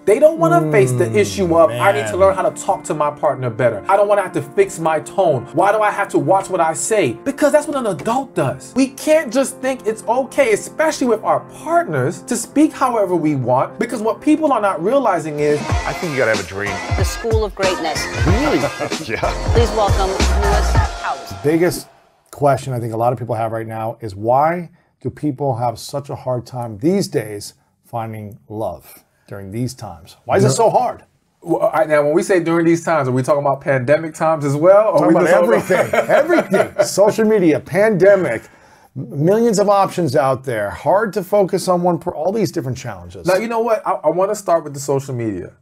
They don't want to face the issue of, I need to learn how to talk to my partner better. I don't want to have to fix my tone. Why do I have to watch what I say? Because that's what an adult does. We can't just think it's okay, especially with our partners, to speak however we want, because what people are not realizing is, I think you gotta have a dream. The School of Greatness. Really? Yeah. Please welcome Lewis House. Biggest question I think a lot of people have right now is, why do people have such a hard time these days finding love during these times? Why is it so hard? Well, now, when we say during these times, are we talking about pandemic times as well? Talking about everything, everything. Social media, pandemic, millions of options out there. Hard to focus on all these different challenges. Now, you know what? I want to start with the social media.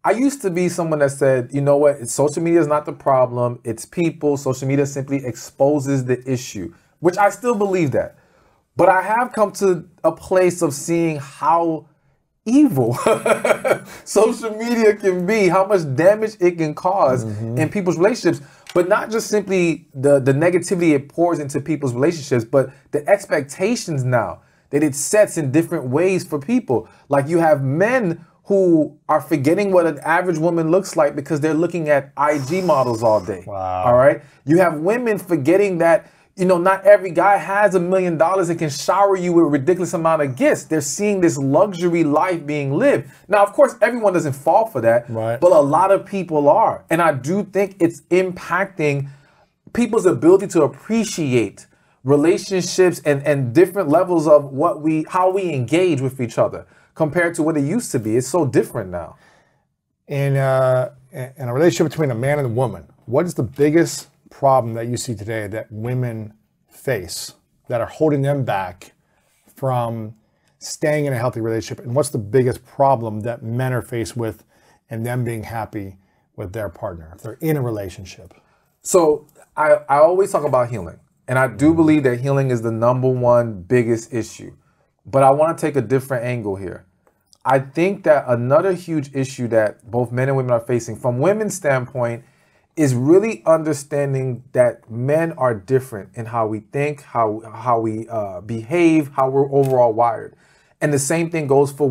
I used to be someone that said, you know what? Social media is not the problem. It's people. Social media simply exposes the issue, which I still believe that. But I have come to a place of seeing how evil social media can be, how much damage it can cause in people's relationships, but not just simply the negativity it pours into people's relationships, but the expectations now that it sets in different ways for people. Like, you have men who are forgetting what an average woman looks like because they're looking at IG models all day. Wow. All right. You have women forgetting that, you know, not every guy has $1 million and can shower you with a ridiculous amount of gifts. They're seeing this luxury life being lived. Now, of course, everyone doesn't fall for that, right, but a lot of people are. And I do think it's impacting people's ability to appreciate relationships and different levels of how we engage with each other compared to what it used to be. It's so different now. In a relationship between a man and a woman, what is the biggest problem that you see today that women face that are holding them back from staying in a healthy relationship? And what's the biggest problem that men are faced with and them being happy with their partner if they're in a relationship? So I always talk about healing, and I do believe that healing is the #1 biggest issue. But I want to take a different angle here. I think that another huge issue that both men and women are facing from women's standpoint is really understanding that men are different in how we think, how we behave, how we're overall wired. And the same thing goes for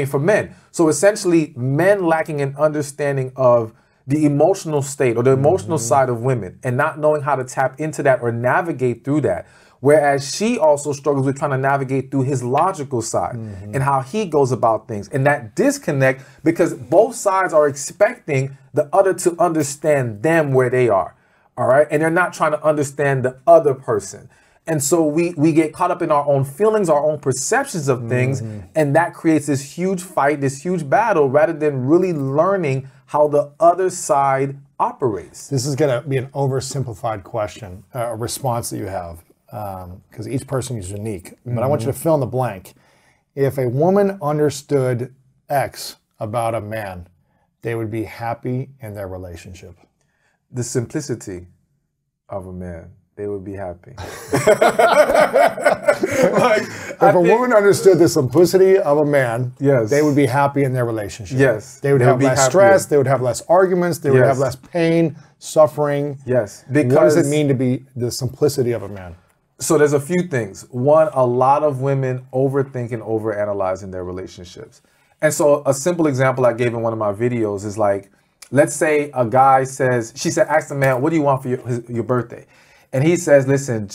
for men. So essentially, men lacking an understanding of the emotional state or the emotional side of women and not knowing how to tap into that or navigate through that. Whereas she also struggles with trying to navigate through his logical side and how he goes about things. And that disconnect, because both sides are expecting the other to understand them where they are. All right. And they're not trying to understand the other person. And so we get caught up in our own feelings, our own perceptions of things. And that creates this huge fight, this huge battle, rather than really learning how the other side operates. This is going to be an oversimplified question, a response that you have. Because each person is unique. But I want you to fill in the blank. If a woman understood X about a man, they would be happy in their relationship. The simplicity of a man, they would be happy. If a woman understood the simplicity of a man, yes, they would be happy in their relationship. Yes. They would have less stress, they would have less arguments, they would have less pain, suffering. Yes. Because what does it mean to be the simplicity of a man? So there's a few things. One, a lot of women overthink and overanalyze in their relationships. And so a simple example I gave in one of my videos is like, let's say a guy says, ask the man, what do you want for your birthday? And he says, listen,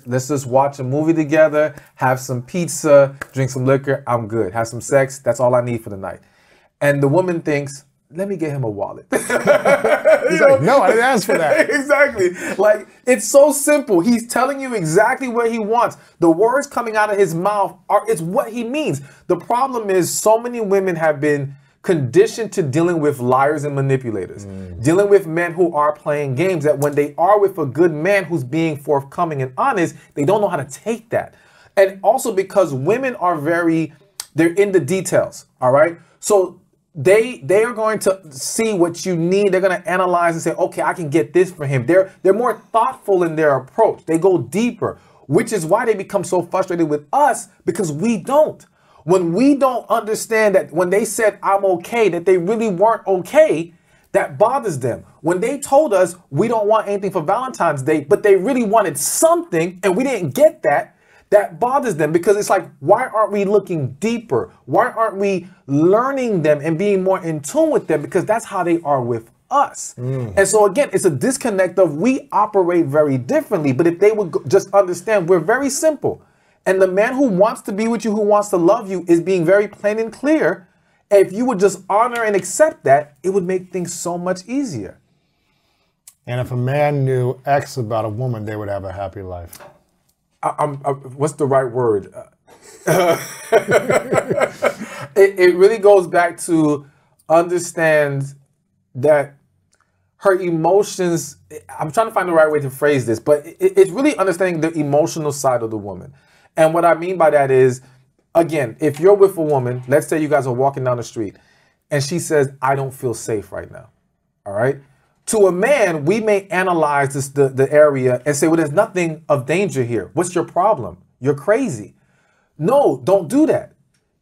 let's just watch a movie together, have some pizza, drink some liquor, I'm good. Have some sex, that's all I need for the night. And the woman thinks, let me get him a wallet. He's like, no, I didn't ask for that. Exactly. Like, it's so simple. He's telling you exactly what he wants. The words coming out of his mouth it's what he means. The problem is so many women have been conditioned to dealing with liars and manipulators, dealing with men who are playing games, that when they are with a good man who's being forthcoming and honest, they don't know how to take that. And also because women are they're in the details, all right? So they are going to see what you need. They're going to analyze and say, okay, I can get this for him. They're more thoughtful in their approach. They go deeper, which is why they become so frustrated with us, because we don't. When we don't understand that when they said, I'm okay, that they really weren't okay, that bothers them. When they told us we don't want anything for Valentine's Day, but they really wanted something and we didn't get that, that bothers them, because it's like, why aren't we looking deeper? Why aren't we learning them and being more in tune with them? Because that's how they are with us. And so again, it's a disconnect of we operate very differently. But if they would just understand, we're very simple. And the man who wants to be with you, who wants to love you, is being very plain and clear. If you would just honor and accept that, it would make things so much easier. And if a man knew X about a woman, they would have a happy life. What's the right word? It really goes back to understand that her emotions, I'm trying to find the right way to phrase this, but it's really understanding the emotional side of the woman. And what I mean by that is, again, if you're with a woman, let's say you guys are walking down the street and she says, I don't feel safe right now. All right. To a man, we may analyze the area and say, well, there's nothing of danger here. What's your problem? You're crazy. No, don't do that.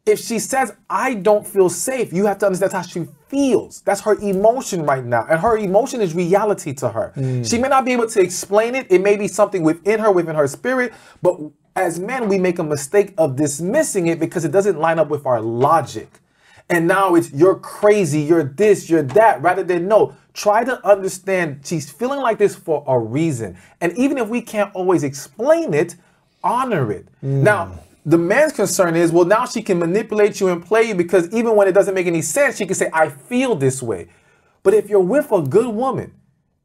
If she says, I don't feel safe, you have to understand how she feels. That's her emotion right now. And her emotion is reality to her. She may not be able to explain it. It may be something within her spirit. But as men, we make a mistake of dismissing it because it doesn't line up with our logic. And now it's, you're crazy, you're this, you're that, rather than no, try to understand she's feeling like this for a reason. And even if we can't always explain it, honor it. Now, the man's concern is, well, now she can manipulate you and play you, because even when it doesn't make any sense, she can say, I feel this way. But if you're with a good woman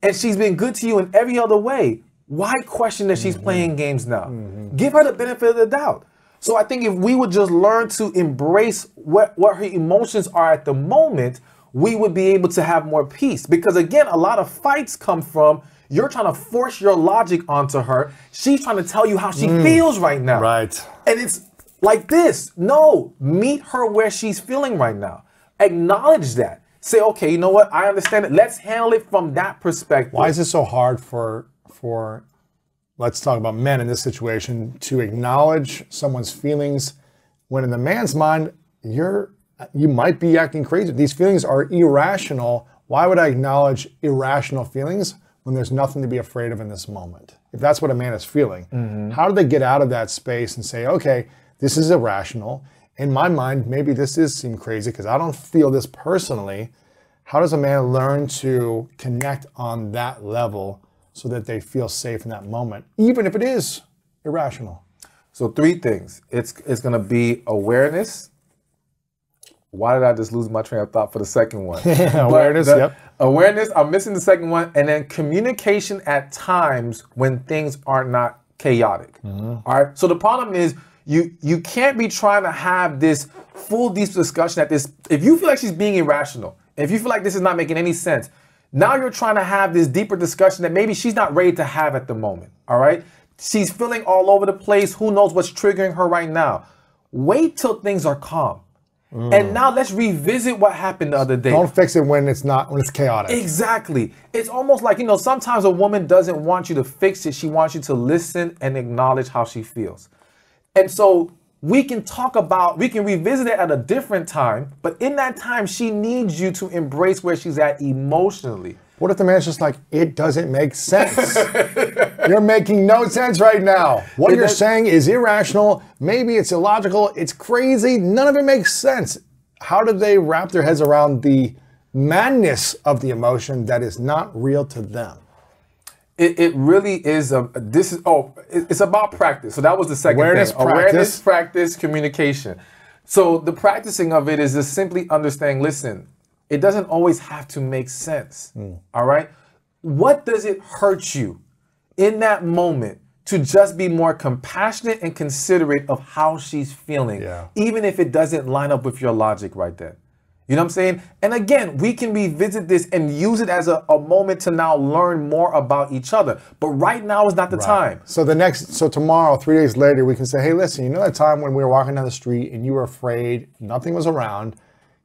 and she's been good to you in every other way, why question that she's playing games now? Give her the benefit of the doubt. So I think if we would just learn to embrace what her emotions are at the moment, we would be able to have more peace. Because again, a lot of fights come from you're trying to force your logic onto her. She's trying to tell you how she feels right now. Right. And it's like this. No, meet her where she's feeling right now. Acknowledge that. Say, okay, you know what? I understand it. Let's handle it from that perspective. Why is it so hard for let's talk about men in this situation, to acknowledge someone's feelings when in the man's mind, you might be acting crazy. These feelings are irrational. Why would I acknowledge irrational feelings when there's nothing to be afraid of in this moment? If that's what a man is feeling, how do they get out of that space and say, okay, this is irrational. In my mind, maybe this does seem crazy because I don't feel this personally. How does a man learn to connect on that level so that they feel safe in that moment, even if it is irrational? So 3 things. It's going to be awareness. Why did I just lose my train of thought for the second one? Awareness, yep. Awareness, I'm missing the second one. And then communication at times when things are not chaotic. All right. So the problem is you can't be trying to have this full deep discussion at this. If you feel like she's being irrational, if you feel like this is not making any sense, now you're trying to have this deeper discussion that maybe she's not ready to have at the moment. All right. She's feeling all over the place. Who knows what's triggering her right now? Wait till things are calm. And now let's revisit what happened the other day. Don't fix it when it's chaotic. Exactly. It's almost like, sometimes a woman doesn't want you to fix it. She wants you to listen and acknowledge how she feels. And so we can revisit it at a different time, but in that time, she needs you to embrace where she's at emotionally. What if the man's just like, it doesn't make sense? You're making no sense right now. What you're saying is irrational. Maybe it's illogical. It's crazy. None of it makes sense. How do they wrap their heads around the madness of the emotion that is not real to them? It really is. It's about practice. So that was the second thing. Awareness, practice, communication. So the practicing of it is just simply understanding, listen, it doesn't always have to make sense. All right. What does it hurt you in that moment to just be more compassionate and considerate of how she's feeling, even if it doesn't line up with your logic right then? You know what I'm saying? And again, we can revisit this and use it as a moment to now learn more about each other. But right now is not the time. So tomorrow, 3 days later, we can say, hey, listen, you know that time when we were walking down the street and you were afraid, nothing was around.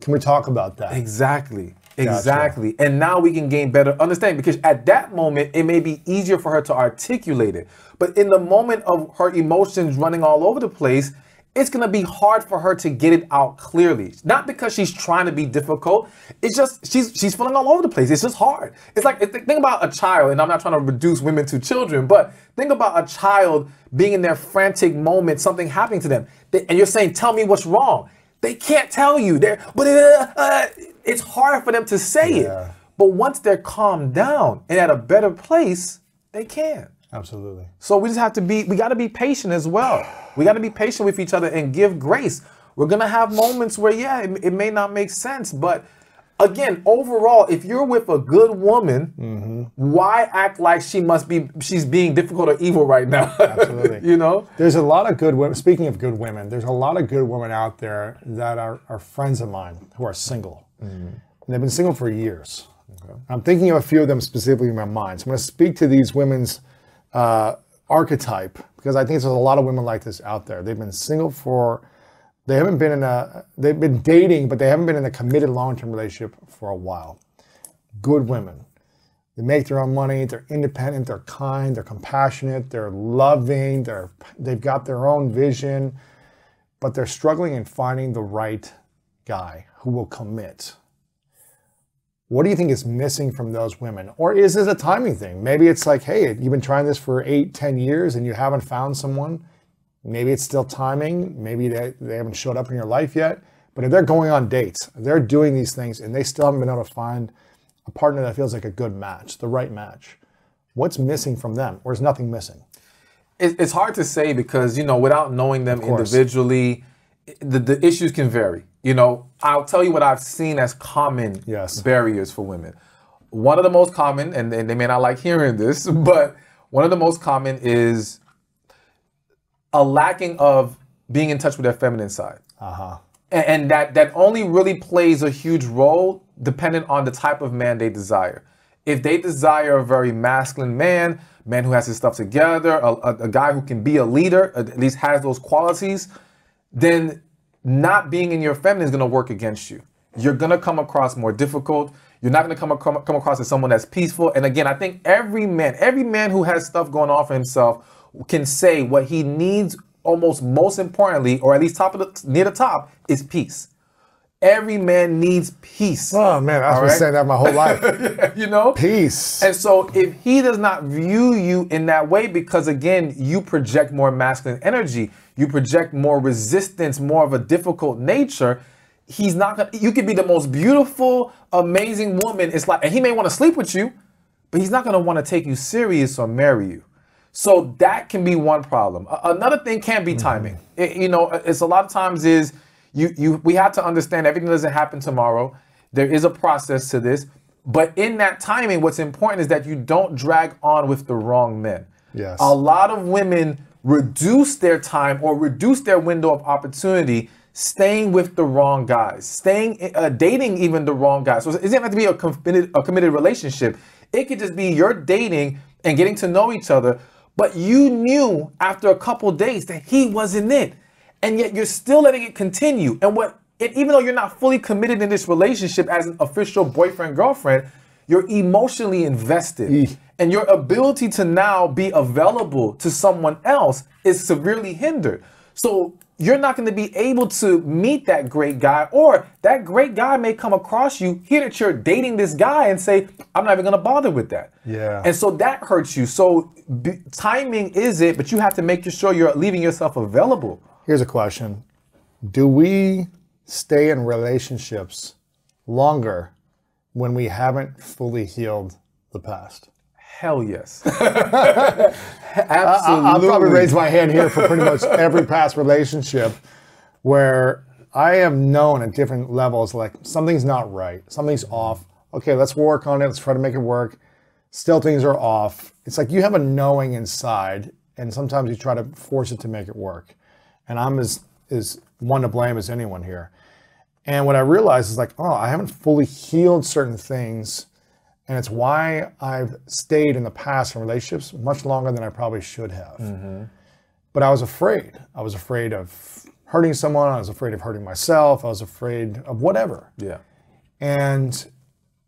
Can we talk about that? Exactly. Exactly. And now we can gain better understanding, because at that moment, it may be easier for her to articulate it. But in the moment of her emotions running all over the place, it's gonna be hard for her to get it out clearly. Not because she's trying to be difficult. It's just she's feeling all over the place. It's just hard. It's like, think about a child, and I'm not trying to reduce women to children, but think about a child being in their frantic moment, something happening to them, and you're saying, "Tell me what's wrong." They can't tell you. It's hard for them to say it. But once they're calmed down and at a better place, they can. Absolutely. So we got to be patient as well. We got to be patient with each other and give grace. We're going to have moments where, it may not make sense. But again, overall, if you're with a good woman, why act like she's being difficult or evil right now? Absolutely. You know? There's a lot of good women. Speaking of good women, there's a lot of good women out there that are friends of mine who are single. And they've been single for years. Okay. I'm thinking of a few of them specifically in my mind. So I'm going to speak to these women's archetype, because I think there's a lot of women like this out there. They've been single they've been dating, but they haven't been in a committed long-term relationship for a while. Good women. They make their own money, they're independent, they're kind, they're compassionate, they're loving, they've got their own vision, but they're struggling in finding the right guy who will commit. What do you think is missing from those women? Or is this a timing thing? Maybe it's like, hey, you've been trying this for 8-10 years and you haven't found someone. Maybe it's still timing. Maybe they haven't showed up in your life yet. But if they're going on dates, they're doing these things and they still haven't been able to find a partner that feels like a good match, the right match, what's missing from them? Or is nothing missing? It's hard to say because, without knowing them individually, the issues can vary. I'll tell you what I've seen as common barriers for women. One of the most common, and they may not like hearing this, but one of the most common is a lacking of being in touch with their feminine side. And that only really plays a huge role dependent on the type of man they desire. If they desire a very masculine man who has his stuff together, a guy who can be a leader, at least has those qualities, then not being in your feminine is going to work against you. You're going to come across more difficult. You're not going to come across as someone that's peaceful. And again, I think every man who has stuff going on for himself can say what he needs almost most importantly, or at least near the top, is peace. Every man needs peace. Oh man, I've been saying that my whole life. Peace. And so if he does not view you in that way, because again, you project more masculine energy, you project more resistance, more of a difficult nature, he's not gonna, you could be the most beautiful, amazing woman. It's like, and he may want to sleep with you, but he's not going to want to take you serious or marry you. So that can be one problem. Another thing can be timing. It's a lot of times is, we have to understand everything doesn't happen tomorrow. There is a process to this. But in that timing, what's important is that you don't drag on with the wrong men. Yes. A lot of women reduce their time or reduce their window of opportunity staying with the wrong guys, dating even the wrong guys. So it doesn't have to be a committed relationship. It could just be you're dating and getting to know each other, but you knew after a couple days that he wasn't it. And yet you're still letting it continue. And even though you're not fully committed in this relationship as an official boyfriend, girlfriend, you're emotionally invested. And your ability to now be available to someone else is severely hindered. So you're not going to be able to meet that great guy, or that great guy may come across you, hear that you're dating this guy and say, I'm not even going to bother with that. Yeah. And so that hurts you. So timing is it, but you have to make sure you're leaving yourself available. Here's a question. Do we stay in relationships longer when we haven't fully healed the past? Hell yes. Absolutely. I'll probably raise my hand here for pretty much every past relationship where I have known at different levels, like something's not right, something's off. Okay, let's work on it. Let's try to make it work. Still things are off. It's like you have a knowing inside, and sometimes you try to force it to make it work. And I'm as one to blame as anyone here. And what I realized is like, I haven't fully healed certain things. And it's why I've stayed in the past in relationships much longer than I probably should have. But I was afraid. I was afraid of hurting someone. I was afraid of hurting myself. I was afraid of whatever. Yeah. And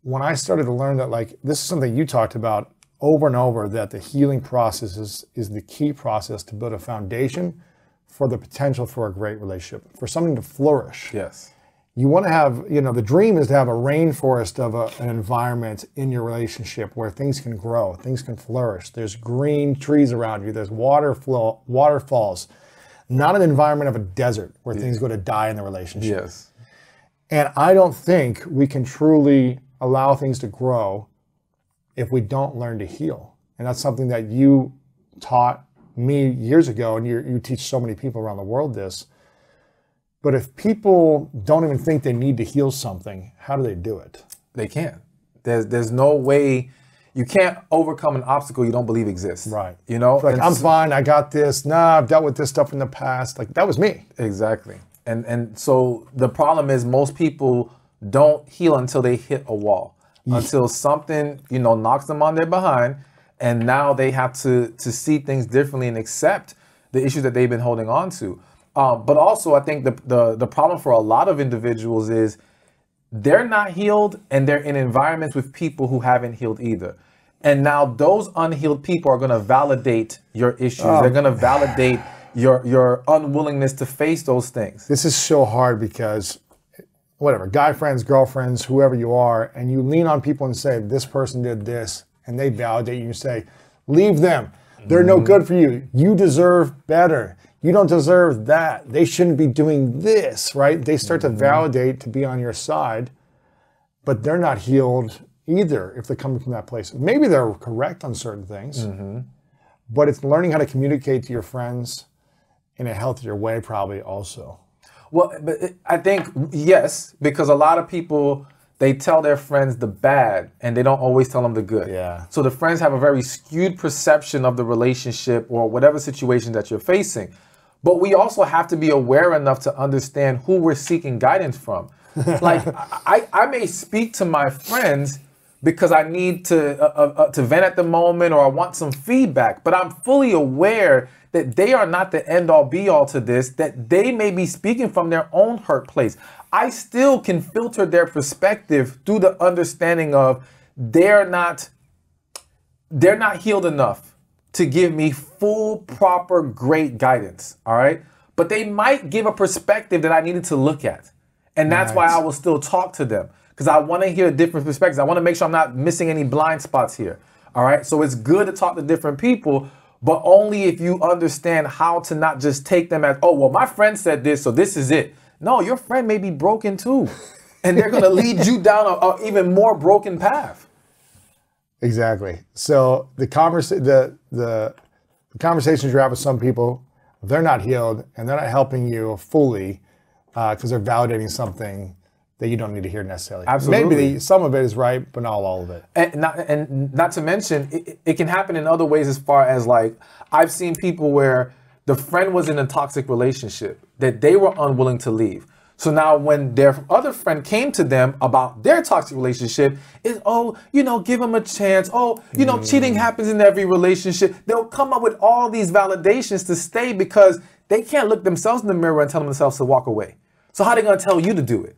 when I started to learn that, like, this is something you talked about over and over, that the healing process is the key process to build a foundation for the potential for a great relationship, for something to flourish. Yes. You want to have, the dream is to have a rainforest of an environment in your relationship where things can grow, things can flourish. There's green trees around you. There's waterfalls, not an environment of a desert where things go to die in the relationship. Yes. And I don't think we can truly allow things to grow if we don't learn to heal. And that's something that you taught me years ago, and you teach so many people around the world this. But if people don't even think they need to heal something, how do they do it? They can't. There's no way. You can't overcome an obstacle you don't believe exists. Right. Like, I'm fine, I got this. Nah, I've dealt with this stuff in the past. Like, that was me. Exactly. And so the problem is most people don't heal until they hit a wall, until something, knocks them on their behind, and now they have to see things differently and accept the issues that they've been holding on to. But also, I think the problem for a lot of individuals is they're not healed and they're in environments with people who haven't healed either. And now those unhealed people are going to validate your issues. They're going to validate your unwillingness to face those things. This is so hard because, whatever, guy friends, girlfriends, whoever you are, and you lean on people and say, this person did this, and they validate you and say, leave them. They're no good for you. You deserve better. You don't deserve that. They shouldn't be doing this, right? They start to validate to be on your side, but they're not healed either if they're coming from that place. Maybe they're correct on certain things, but it's learning how to communicate to your friends in a healthier way probably also. Well, but I think, yes, because a lot of people, they tell their friends the bad and they don't always tell them the good. Yeah. So the friends have a very skewed perception of the relationship or whatever situation that you're facing. But we also have to be aware enough to understand who we're seeking guidance from. Like, I may speak to my friends because I need to vent at the moment or I want some feedback, but I'm fully aware that they are not the end all be all to this, that they may be speaking from their own hurt place. I still can filter their perspective through the understanding of they're not healed enough to give me full, proper, great guidance, all right? But they might give a perspective that I needed to look at. And that's why I will still talk to them, because I want to hear different perspectives. I want to make sure I'm not missing any blind spots here, all right? So it's good to talk to different people, but only if you understand how to not just take them as, oh, well, my friend said this, so this is it. No, your friend may be broken too, and they're going to lead you down an even more broken path. Exactly. So the conversations you have with some people, they're not healed and they're not helping you fully because they're validating something that you don't need to hear necessarily. Absolutely. Maybe some of it is right, but not all of it. And not to mention, it can happen in other ways as far as, like, I've seen people where the friend was in a toxic relationship that they were unwilling to leave. So now when their other friend came to them about their toxic relationship, is, oh, give them a chance. Oh, cheating happens in every relationship. They'll come up with all these validations to stay because they can't look themselves in the mirror and tell themselves to walk away. So how are they going to tell you to do it?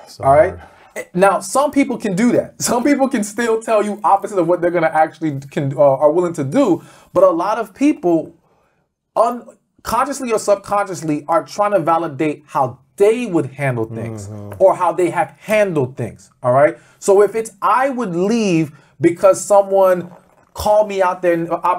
So all right. hard. Now, some people can do that. Some people can still tell you opposite of what they're going to actually are willing to do. But a lot of people, unconsciously or subconsciously, are trying to validate how they would handle things or how they have handled things. All right. So if it's I would leave because someone called me out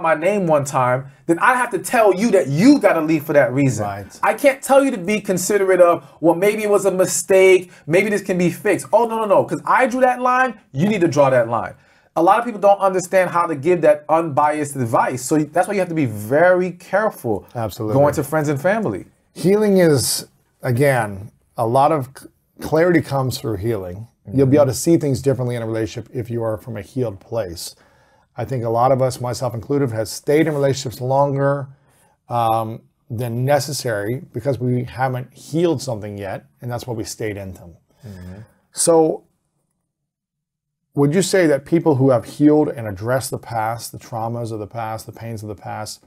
my name one time, then I have to tell you that you got to leave for that reason. Right. I can't tell you to be considerate of, well, maybe it was a mistake. Maybe this can be fixed. Oh, no. Because I drew that line. You need to draw that line. A lot of people don't understand how to give that unbiased advice. So that's why you have to be very careful. Absolutely. Going to friends and family. Healing is, again, a lot of clarity comes through healing. You'll be able to see things differently in a relationship if you are from a healed place. I think a lot of us, myself included, has stayed in relationships longer than necessary because we haven't healed something yet, and that's why we stayed in them. So would you say that people who have healed and addressed the past, the traumas of the past, the pains of the past,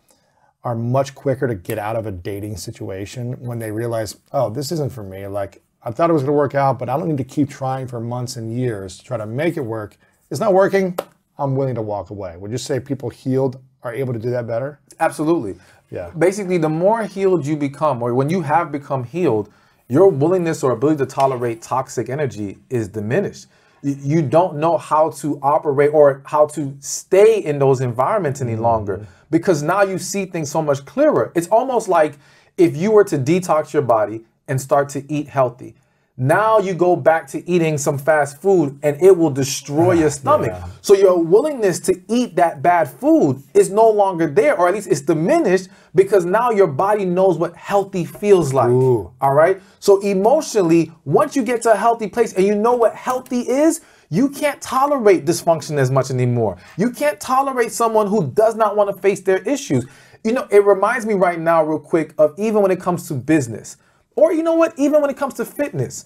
are much quicker to get out of a dating situation when they realize, oh, this isn't for me. Like, I thought it was going to work out, but I don't need to keep trying for months and years to try to make it work. It's not working. I'm willing to walk away. Would you say people healed are able to do that better? Absolutely. Yeah. Basically, the more healed you become, or when you have become healed, your willingness or ability to tolerate toxic energy is diminished. You don't know how to operate or how to stay in those environments any longer, because now you see things so much clearer. It's almost like if you were to detox your body and start to eat healthy. Now you go back to eating some fast food and it will destroy your stomach. Yeah. So your willingness to eat that bad food is no longer there, or at least it's diminished, because now your body knows what healthy feels like. Ooh. All right. So emotionally, once you get to a healthy place and you know what healthy is, you can't tolerate dysfunction as much anymore. You can't tolerate someone who does not want to face their issues. You know, it reminds me right now real quick of even when it comes to business, or you know what, even when it comes to fitness.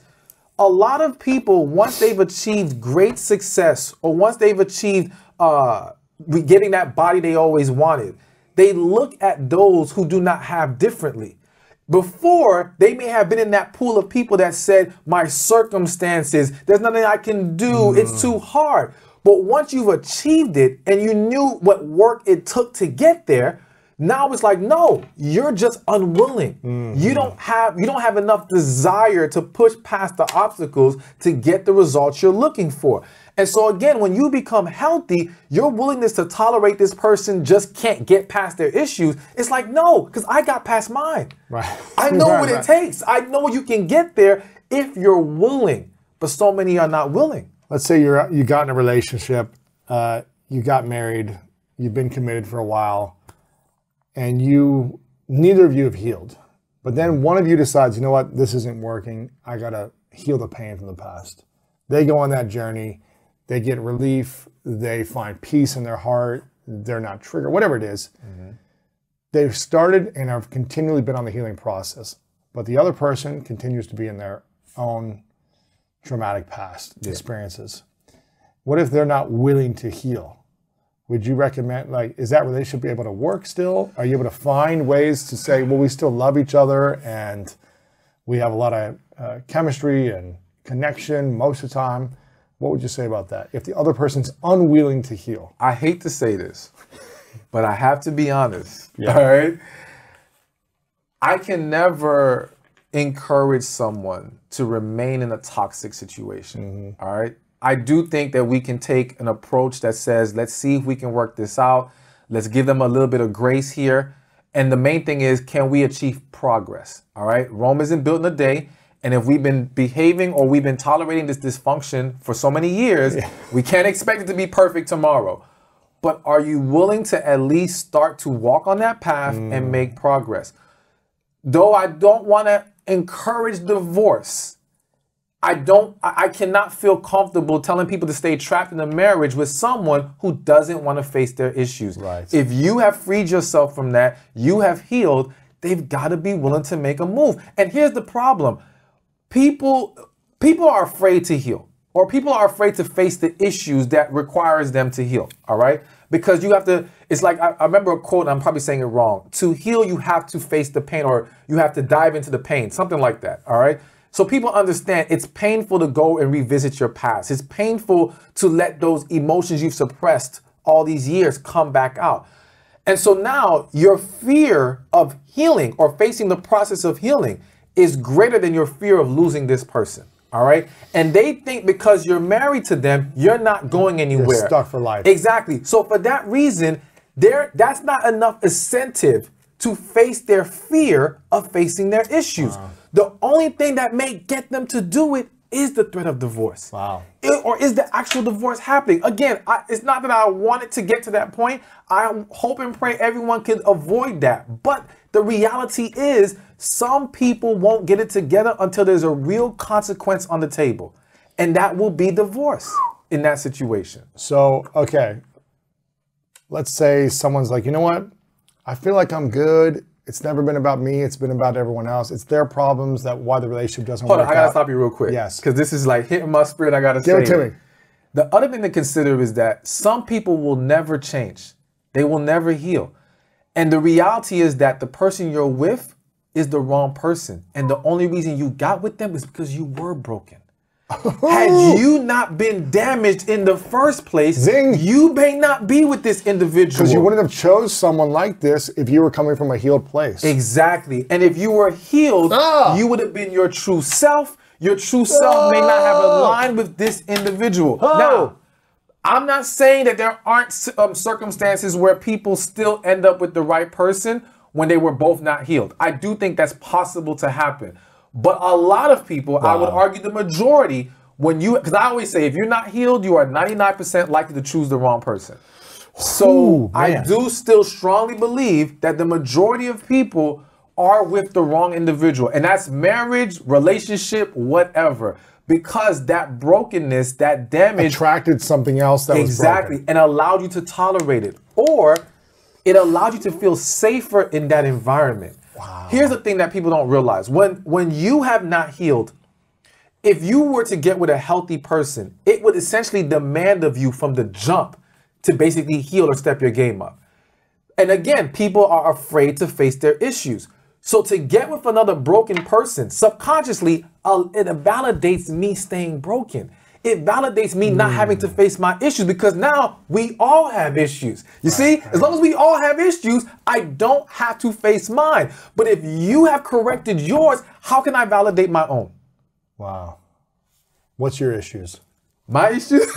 A lot of people, once they've achieved great success, or once they've achieved getting that body they always wanted, they look at those who do not have differently. Before, they may have been in that pool of people that said, my circumstances, there's nothing I can do, it's too hard. But once you've achieved it and you knew what work it took to get there, now it's like, no, you're just unwilling. You don't have enough desire to push past the obstacles to get the results you're looking for. And so again, when you become healthy, your willingness to tolerate this person just can't get past their issues. It's like, no, because I got past mine. Right. I know what it takes. I know you can get there if you're willing, but so many are not willing. Let's say you got in a relationship, you got married, you've been committed for a while, and neither of you have healed. But then one of you decides, you know what, this isn't working. I gotta heal the pain from the past. They go on that journey, they get relief, they find peace in their heart, they're not triggered, whatever it is. They've started and have continually been on the healing process, but the other person continues to be in their own traumatic past experiences. What if they're not willing to heal? Would you recommend, like, is that relationship able to work still? Are you able to find ways to say, well, we still love each other and we have a lot of chemistry and connection most of the time? What would you say about that? If the other person's unwilling to heal? I hate to say this, but I have to be honest. Yeah. All right. I can never encourage someone to remain in a toxic situation. All right. I do think that we can take an approach that says, let's see if we can work this out. Let's give them a little bit of grace here. And the main thing is, can we achieve progress? All right. Rome isn't built in a day. And if we've been behaving or we've been tolerating this dysfunction for so many years, we can't expect it to be perfect tomorrow. But are you willing to at least start to walk on that path and make progress? Though I don't want to encourage divorce, I cannot feel comfortable telling people to stay trapped in a marriage with someone who doesn't want to face their issues. Right. If you have freed yourself from that, you have healed, they've got to be willing to make a move. And here's the problem. People are afraid to heal, or people are afraid to face the issues that requires them to heal. All right. Because you have to, it's like, I remember a quote, and I'm probably saying it wrong. To heal, you have to face the pain, or you have to dive into the pain, something like that. All right. So people understand it's painful to go and revisit your past. It's painful to let those emotions you've suppressed all these years come back out. And so now your fear of healing or facing the process of healing is greater than your fear of losing this person. All right. And they think because you're married to them, you're not going anywhere. You're stuck for life. Exactly. So for that reason, that's not enough incentive to face their fear of facing their issues. Wow. The only thing that may get them to do it is the threat of divorce. Wow. Or is the actual divorce happening? Again, it's not that I want it to get to that point. I hope and pray everyone can avoid that. But the reality is some people won't get it together until there's a real consequence on the table. And that will be divorce in that situation. So, okay, let's say someone's like, you know what? I feel like I'm good. It's never been about me. It's been about everyone else. It's their problems that why the relationship doesn't work out. Hold on, I gotta stop you real quick. Yes. Because this is like hitting my spirit. I gotta say Give it to me. The other thing to consider is that some people will never change. They will never heal. And the reality is that the person you're with is the wrong person. And the only reason you got with them is because you were broken. Had you not been damaged in the first place, Zing. you may not be with this individual. Because you wouldn't have chose someone like this if you were coming from a healed place. Exactly. And if you were healed, you would have been your true self. Your true self may not have aligned with this individual. Now, I'm not saying that there aren't circumstances where people still end up with the right person when they were both not healed. I do think that's possible to happen. But a lot of people, I would argue the majority, because I always say, if you're not healed, you are 99% likely to choose the wrong person. So I do still strongly believe that the majority of people are with the wrong individual. And that's marriage, relationship, whatever. Because that brokenness, that damage attracted something else that was broken. and allowed you to tolerate it. Or it allowed you to feel safer in that environment. Wow. Here's the thing that people don't realize. When you have not healed, if you were to get with a healthy person, it would essentially demand of you from the jump to basically heal or step your game up. And again, people are afraid to face their issues. So to get with another broken person, subconsciously, it validates me staying broken. It validates me not having to face my issues, because now we all have issues. You see, as long as we all have issues, I don't have to face mine. But if you have corrected yours, how can I validate my own? Wow. What's your issues? My issues?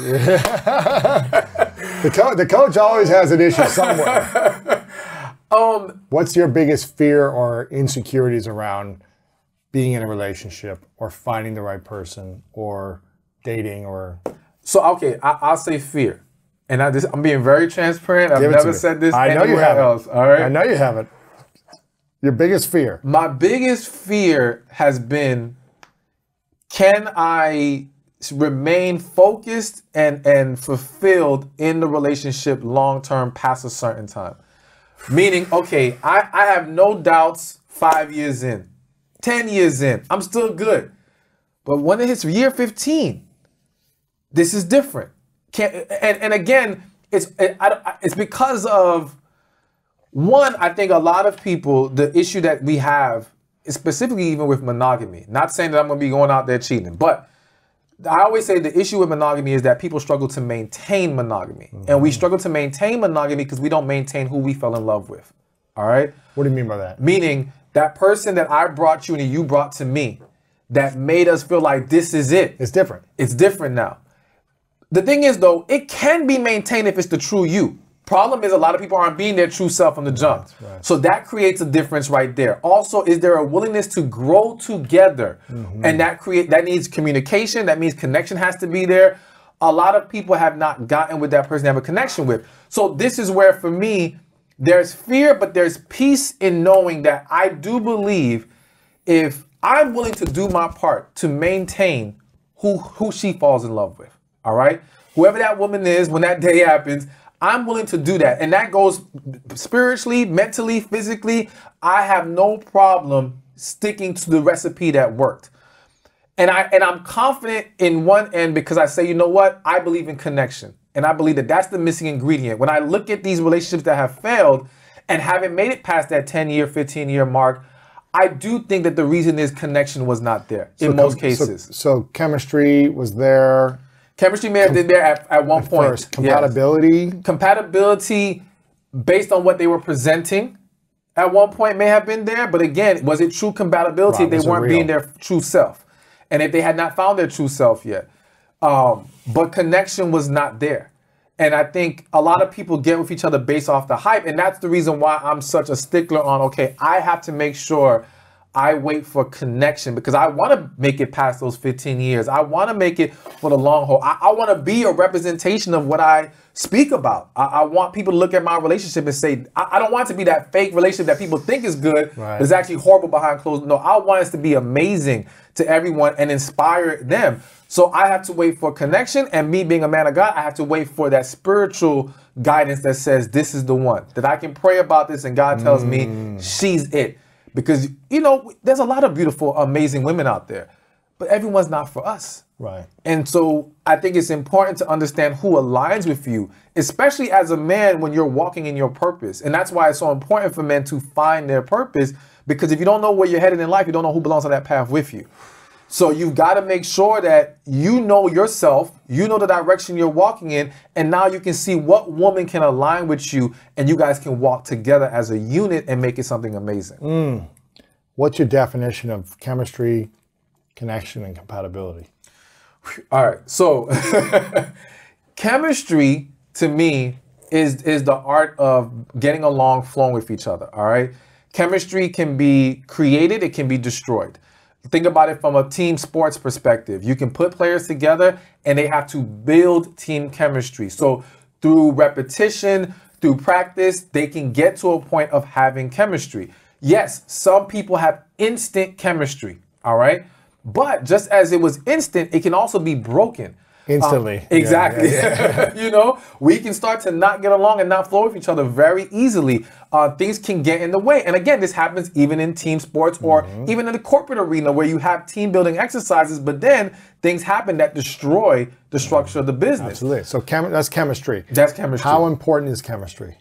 The coach always has an issue somewhere. What's your biggest fear or insecurities around being in a relationship or finding the right person or dating or? So, okay, I'll say fear. And I'm being very transparent. I've never said this anywhere else. All right? I know you haven't. Your biggest fear? My biggest fear has been, can I remain focused and fulfilled in the relationship long-term past a certain time? Meaning, okay, I have no doubts 5 years in, 10 years in, I'm still good. But when it hits year 15, this is different. And again, it's because of, one, I think a lot of people, the issue that we have is specifically even with monogamy. Not saying that I'm going to be going out there cheating, but I always say the issue with monogamy is that people struggle to maintain monogamy. And we struggle to maintain monogamy because we don't maintain who we fell in love with. All right? What do you mean by that? Meaning that person that I brought you and you brought to me that made us feel like this is it. It's different. It's different now. The thing is, though, it can be maintained if it's the true you. Problem is, a lot of people aren't being their true self from the jump. Right. So that creates a difference right there. Also, is there a willingness to grow together? And that needs communication. That means connection has to be there. A lot of people have not gotten with that person they have a connection with. So this is where, for me, there's fear, but there's peace in knowing that I do believe if I'm willing to do my part to maintain who she falls in love with, all right? Whoever that woman is, when that day happens, I'm willing to do that. And that goes spiritually, mentally, physically. I have no problem sticking to the recipe that worked. And I'm confident in one end because I say, you know what? I believe in connection. And I believe that that's the missing ingredient. When I look at these relationships that have failed and haven't made it past that 10-year, 15-year mark, I do think that the reason is connection was not there in most cases. So chemistry was there. Chemistry may have been there at one point. First, compatibility? Yes. Compatibility based on what they were presenting at one point may have been there. But again, was it true compatibility if they weren't being their true self? And if they had not found their true self yet? But connection was not there. And I think a lot of people get with each other based off the hype. And that's the reason why I'm such a stickler on, okay, I have to make sure I wait for connection because I want to make it past those 15 years. I want to make it for the long haul. I want to be a representation of what I speak about. I want people to look at my relationship and say, I don't want it to be that fake relationship that people think is good, but it's actually horrible behind closed doors. No, I want it to be amazing to everyone and inspire them. So I have to wait for connection, and me being a man of God, I have to wait for that spiritual guidance that says this is the one, that I can pray about this and God tells me she's it. Because, you know, there's a lot of beautiful, amazing women out there, but everyone's not for us. Right. And so I think it's important to understand who aligns with you, especially as a man when you're walking in your purpose. And that's why it's so important for men to find their purpose, because if you don't know where you're headed in life, you don't know who belongs on that path with you. So you've got to make sure that you know yourself, you know the direction you're walking in, and now you can see what woman can align with you, and you guys can walk together as a unit and make it something amazing. What's your definition of chemistry, connection, and compatibility? All right. So chemistry to me is the art of getting along, flowing with each other. All right. Chemistry can be created. It can be destroyed. Think about it from a team sports perspective. You can put players together and they have to build team chemistry. So through repetition, through practice, they can get to a point of having chemistry. Yes, some people have instant chemistry. All right. But just as it was instant, it can also be broken. Instantly. Exactly. Yeah. You know, we can start to not get along and not flow with each other very easily. Things can get in the way. And again, this happens even in team sports or even in the corporate arena where you have team building exercises, but then things happen that destroy the structure of the business. Absolutely. So that's chemistry. That's chemistry. How important is chemistry?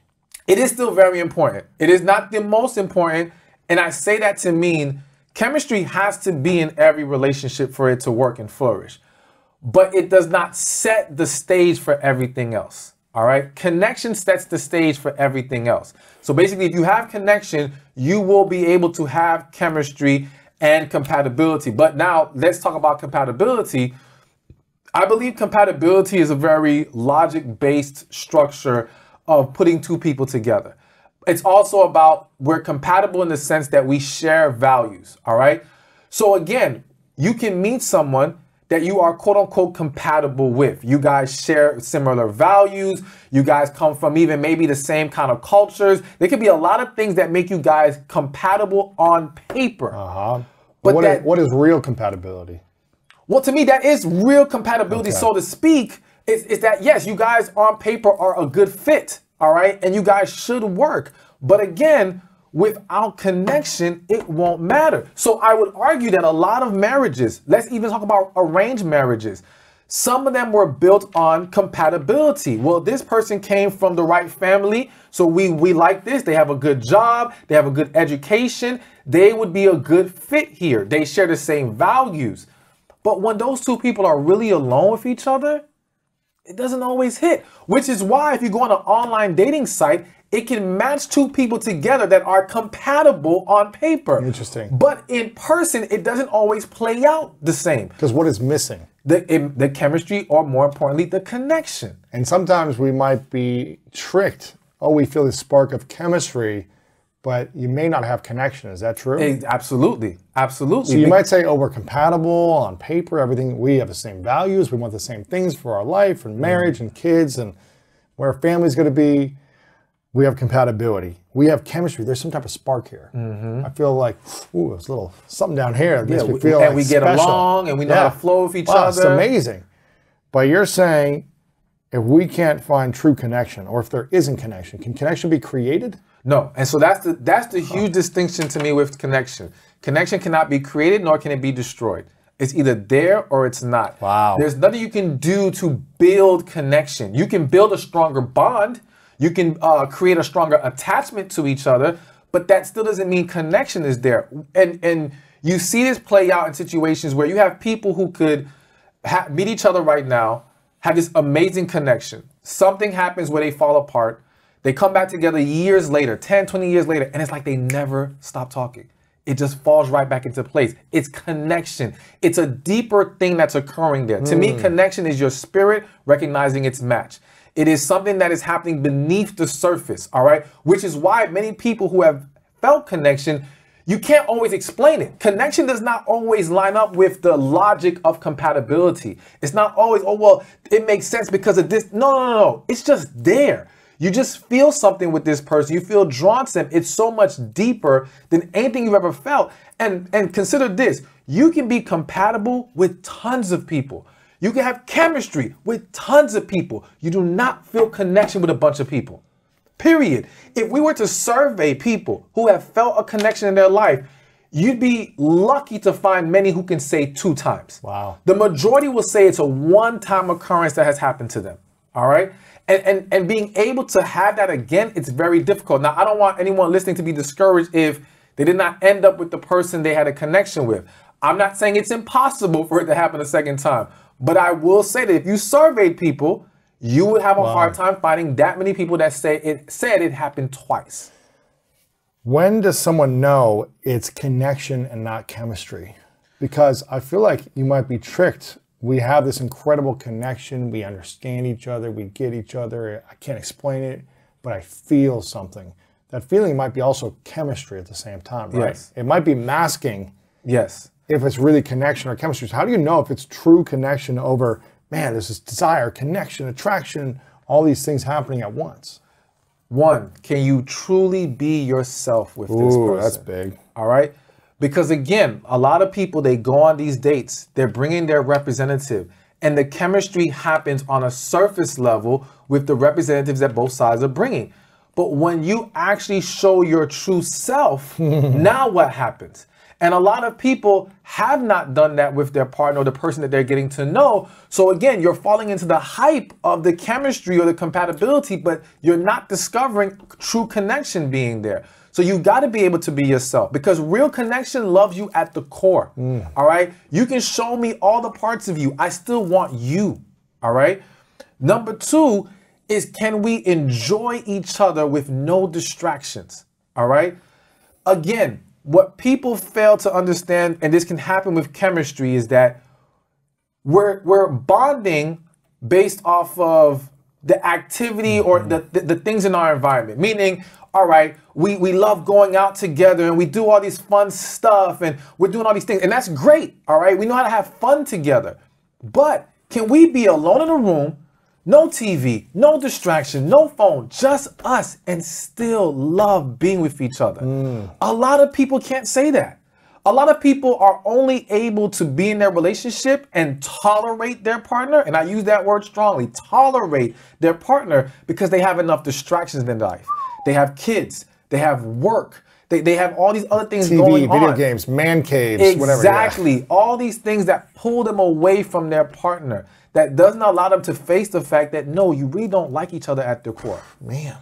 It is still very important. It is not the most important. And I say that to mean chemistry has to be in every relationship for it to work and flourish. But it does not set the stage for everything else. All right. Connection sets the stage for everything else. So basically, if you have connection, you will be able to have chemistry and compatibility. But now let's talk about compatibility. I believe compatibility is a very logic-based structure of putting two people together. It's also about we're compatible in the sense that we share values. All right. So again, you can meet someone that you are quote unquote compatible with. You guys share similar values. You guys come from even maybe the same kind of cultures. There could be a lot of things that make you guys compatible on paper. But what is real compatibility? Well, to me, that is real compatibility, so to speak, is that, yes, you guys on paper are a good fit, all right? And you guys should work. But again, without connection, it won't matter. So I would argue that a lot of marriages, let's even talk about arranged marriages, some of them were built on compatibility. Well, this person came from the right family, so we like this. They have a good job. They have a good education. They would be a good fit here. They share the same values. But when those two people are really alone with each other, it doesn't always hit, which is why if you go on an online dating site, it can match two people together that are compatible on paper. Interesting. But in person, it doesn't always play out the same. Because what is missing? The chemistry, or more importantly, the connection. And sometimes we might be tricked. Oh, we feel this spark of chemistry, but you may not have connection. Is that true? Absolutely. Absolutely. So you might say, oh, we're compatible on paper, everything. We have the same values. We want the same things for our life and marriage and kids and where our family's going to be. We have compatibility. We have chemistry. There's some type of spark here. I feel like, ooh, there's a little something down here that makes me feel and like we get special. Along and we know how to flow with each other. It's amazing. But you're saying if we can't find true connection, or if there isn't connection, can connection be created? No. And so that's the huge distinction to me with connection. Connection cannot be created, nor can it be destroyed. It's either there or it's not. Wow. There's nothing you can do to build connection. You can build a stronger bond. You can create a stronger attachment to each other, but that still doesn't mean connection is there. And you see this play out in situations where you have people who could meet each other right now, have this amazing connection. Something happens where they fall apart. They come back together years later, 10, 20 years later, and it's like they never stop talking. It just falls right back into place. It's connection. It's a deeper thing that's occurring there. To me, connection is your spirit recognizing its match. It is something that is happening beneath the surface, all right? Which is why many people who have felt connection, you can't always explain it. Connection does not always line up with the logic of compatibility. It's not always, oh, well, it makes sense because of this. No. It's just there. You just feel something with this person. You feel drawn to them. It's so much deeper than anything you've ever felt. And consider this. You can be compatible with tons of people. You can have chemistry with tons of people. You do not feel connection with a bunch of people. Period. If we were to survey people who have felt a connection in their life, you'd be lucky to find many who can say 2 times. Wow. The majority will say it's a one-time occurrence that has happened to them. All right. And being able to have that again, it's very difficult. Now, I don't want anyone listening to be discouraged if they did not end up with the person they had a connection with. I'm not saying it's impossible for it to happen a second time, but I will say that if you surveyed people, you would have a hard time finding that many people that said it happened twice. When does someone know it's connection and not chemistry? Because I feel like you might be tricked. We have this incredible connection. We understand each other. We get each other. I can't explain it, but I feel something. That feeling might be also chemistry at the same time, right? Yes. It might be masking Yes. if it's really connection or chemistry. So how do you know if it's true connection over, man, there's this desire, connection, attraction, all these things happening at once? One, can you truly be yourself with this person? That's big. All right? Because again, a lot of people, they go on these dates, they're bringing their representative, and the chemistry happens on a surface level with the representatives that both sides are bringing. But when you actually show your true self, now what happens? And a lot of people have not done that with their partner or the person that they're getting to know. So again, you're falling into the hype of the chemistry or the compatibility, but you're not discovering true connection being there. So you got to be able to be yourself, because real connection loves you at the core. All right. You can show me all the parts of you. I still want you. All right. Number two is, can we enjoy each other with no distractions? All right. Again, what people fail to understand, and this can happen with chemistry, is that we're bonding based off of the activity or the things in our environment. Meaning, all right, we love going out together and we do all these fun stuff and we're doing all these things, and that's great. All right, we know how to have fun together. But can we be alone in a room, no TV, no distraction, no phone, just us, and still love being with each other? A lot of people can't say that. A lot of people are only able to be in their relationship and tolerate their partner, and I use that word strongly, tolerate their partner, because they have enough distractions in their life. They have kids, they have work, they have all these other things going on. Video games, man caves, whatever. Exactly. All these things that pull them away from their partner, that doesn't allow them to face the fact that, no, you really don't like each other at the core. Man.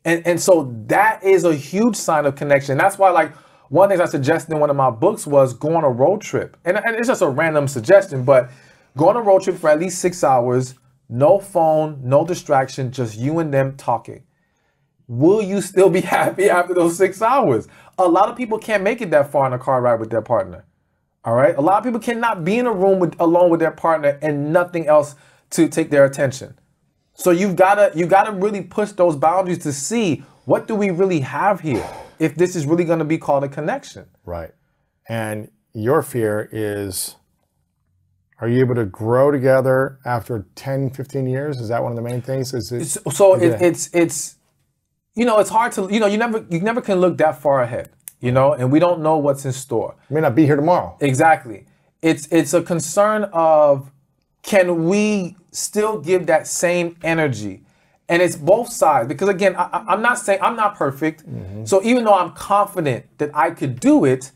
And so that is a huge sign of connection. That's why, like, one thing I suggested in one of my books was go on a road trip. And it's just a random suggestion, but go on a road trip for at least 6 hours, no phone, no distraction, just you and them talking. Will you still be happy after those 6 hours? A lot of people can't make it that far in a car ride with their partner. All right? A lot of people cannot be in a room alone with their partner and nothing else to take their attention. So you gotta really push those boundaries to see, what do we really have here, if this is really gonna be called a connection. Right. And your fear is, are you able to grow together after 10, 15 years? Is that one of the main things? It's you know, it's hard to, you know, you never can look that far ahead, you know, and we don't know what's in store. May not be here tomorrow. Exactly. It's a concern of, can we still give that same energy? And it's both sides, because again, I'm not saying I'm not perfect. So even though I'm confident that I could do it,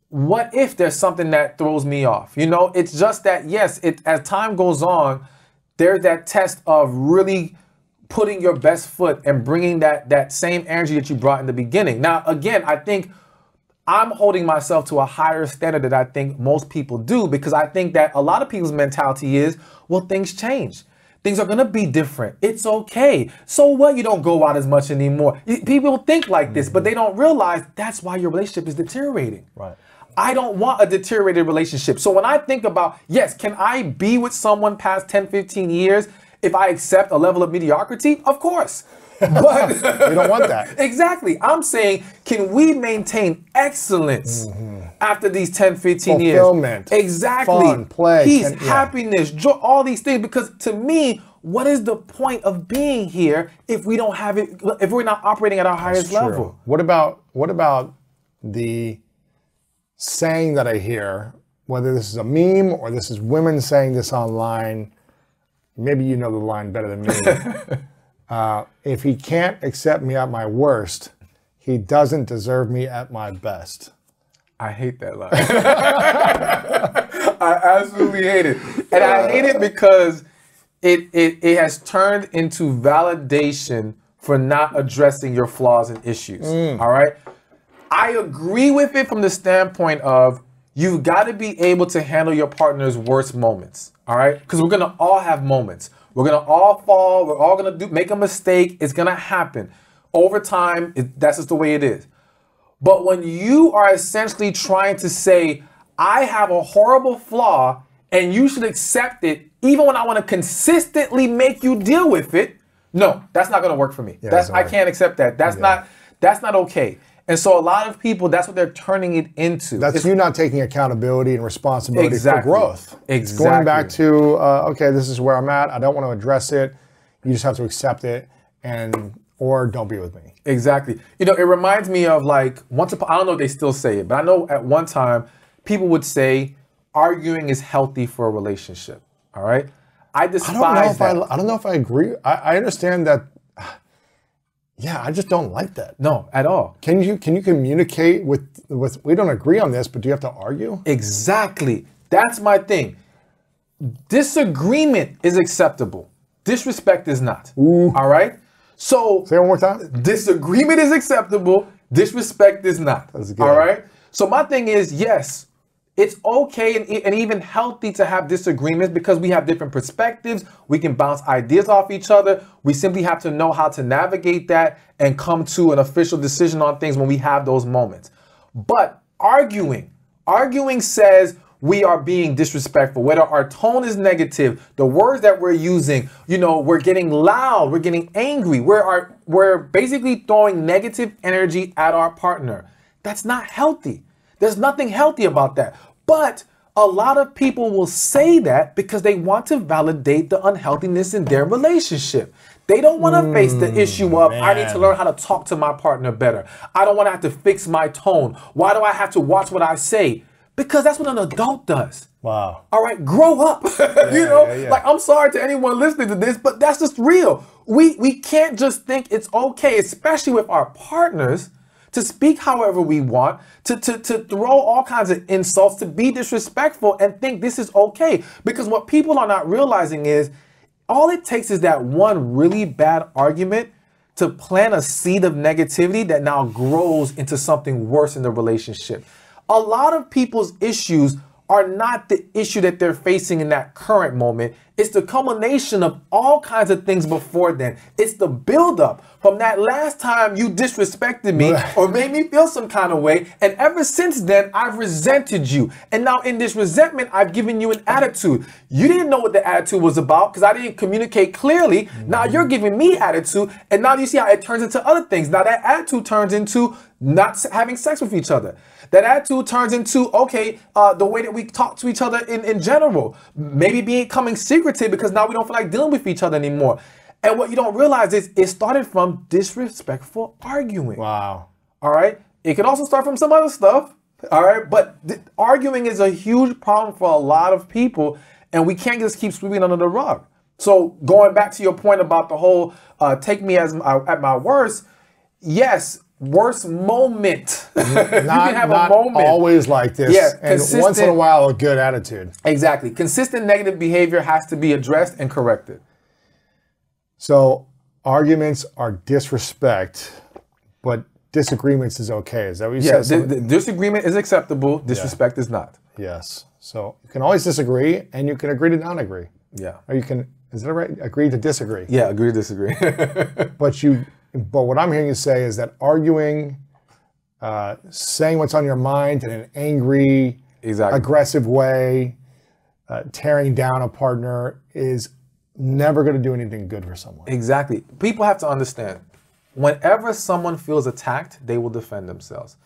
what if there's something that throws me off? You know, it's just that, yes, as time goes on, there's that test of really putting your best foot and bringing that same energy that you brought in the beginning. Now, again, I think I'm holding myself to a higher standard than I think most people do, because I think that a lot of people's mentality is, well, things change. Things are gonna be different. It's okay. So what, you don't go out as much anymore? People think like this, but they don't realize that's why your relationship is deteriorating. Right. I don't want a deteriorated relationship. So when I think about, yes, can I be with someone past 10, 15 years if I accept a level of mediocrity? Of course. But You don't want that. Exactly. I'm saying, can we maintain excellence after these 10, 15 years? Fulfillment. Exactly. Fun, play. Peace, happiness, joy, all these things. Because to me, what is the point of being here if we don't have it, if we're not operating at our highest level? What about the saying that I hear, whether this is a meme or this is women saying this online? Maybe you know the line better than me. If he can't accept me at my worst, he doesn't deserve me at my best. I hate that line. I absolutely hate it. And I hate it because it has turned into validation for not addressing your flaws and issues. All right? I agree with it from the standpoint of, you've got to be able to handle your partner's worst moments, all right? Because we're going to all have moments. We're going to all fall. We're all going to make a mistake. It's going to happen. Over time, that's just the way it is. But when you are essentially trying to say, I have a horrible flaw and you should accept it, even when I want to consistently make you deal with it, no, that's not going to work for me. Yeah, I can't accept that. That's not okay. And so a lot of people, that's what they're turning it into. That's you not taking accountability and responsibility for growth. Exactly. Going back to, okay, this is where I'm at. I don't want to address it. You just have to accept it or don't be with me. Exactly. You know, it reminds me of like, I don't know if they still say it, but I know at one time people would say arguing is healthy for a relationship. All right. I despise that. I don't know if I agree. I understand that. Yeah, I just don't like that. No, at all. Can you communicate with we don't agree on this, but do you have to argue? Exactly. That's my thing. Disagreement is acceptable. Disrespect is not. Ooh. All right? So say it one more time. Disagreement is acceptable. Disrespect is not. That's good. All right? So my thing is, yes, it's okay and even healthy to have disagreements because we have different perspectives. We can bounce ideas off each other. We simply have to know how to navigate that and come to an official decision on things when we have those moments. But arguing says we are being disrespectful, whether our tone is negative, the words that we're using, you know, we're getting loud, we're getting angry, we're basically throwing negative energy at our partner. That's not healthy. There's nothing healthy about that. But a lot of people will say that because they want to validate the unhealthiness in their relationship. They don't want to face the issue of, I need to learn how to talk to my partner better. I don't want to have to fix my tone. Why do I have to watch what I say? Because that's what an adult does. Wow. All right, grow up. Like, I'm sorry to anyone listening to this, but that's just real. We can't just think it's okay, especially with our partners, to speak however we want, to throw all kinds of insults, to be disrespectful and think this is okay. Because what people are not realizing is all it takes is that one really bad argument to plant a seed of negativity that now grows into something worse in the relationship. A lot of people's issues are not the issue that they're facing in that current moment. It's the culmination of all kinds of things before then. It's the buildup from that last time you disrespected me or made me feel some kind of way. And ever since then, I've resented you. And now in this resentment, I've given you an attitude. You didn't know what the attitude was about because I didn't communicate clearly. Now you're giving me attitude. And now you see how it turns into other things. Now that attitude turns into not having sex with each other. That attitude turns into, okay, the way that we talk to each other in general. Maybe becoming secretive because now we don't feel like dealing with each other anymore. And what you don't realize is it started from disrespectful arguing. Wow. All right? It can also start from some other stuff. All right? But arguing is a huge problem for a lot of people, and we can't just keep sweeping under the rug. So going back to your point about the whole take me at my worst, yes, worst moment. You can have a moment. Always like this. Yeah, and once in a while, a good attitude. Exactly. Consistent negative behavior has to be addressed and corrected. So arguments are disrespect, but disagreements is okay. Is that what you said? Yeah, disagreement is acceptable. Disrespect is not. Yes. So you can always disagree, and you can agree to not agree. Yeah. Or you can, is that right? Agree to disagree. Yeah, agree to disagree. But what I'm hearing you say is that arguing, saying what's on your mind in an angry, aggressive way, tearing down a partner is never going to do anything good for someone. Exactly. People have to understand, whenever someone feels attacked, they will defend themselves.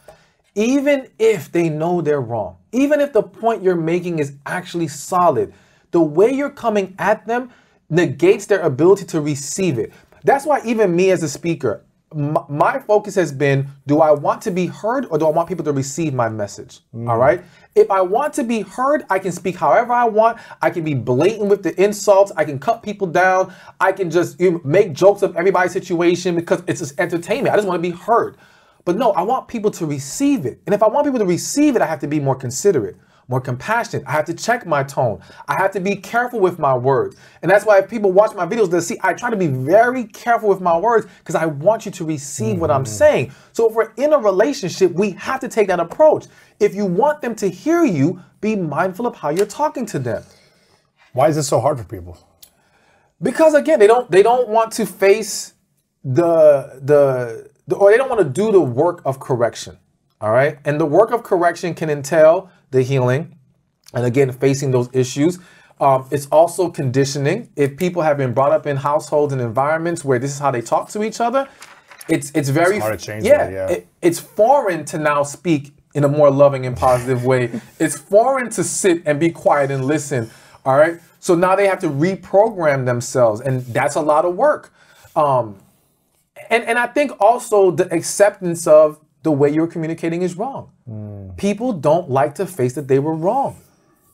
Even if they know they're wrong, even if the point you're making is actually solid, the way you're coming at them negates their ability to receive it. That's why even me as a speaker, my focus has been, do I want to be heard or do I want people to receive my message? All right. If I want to be heard, I can speak however I want. I can be blatant with the insults. I can cut people down. I can just make jokes of everybody's situation because it's just entertainment. I just want to be heard. But no, I want people to receive it. And if I want people to receive it, I have to be more considerate. more compassionate. I have to check my tone. I have to be careful with my words. And that's why if people watch my videos, they'll see I try to be very careful with my words because I want you to receive what I'm saying. So if we're in a relationship, we have to take that approach. If you want them to hear you, be mindful of how you're talking to them. Why is this so hard for people? Because again, they don't want to face or they don't want to do the work of correction. All right. And the work of correction can entail the healing and again, facing those issues. It's also conditioning. If people have been brought up in households and environments where this is how they talk to each other, it's very hard to change that, it's foreign to now speak in a more loving and positive way. It's foreign to sit and be quiet and listen. All right. So now they have to reprogram themselves, and that's a lot of work. And I think also the acceptance of the way you're communicating is wrong. People don't like to face that they were wrong.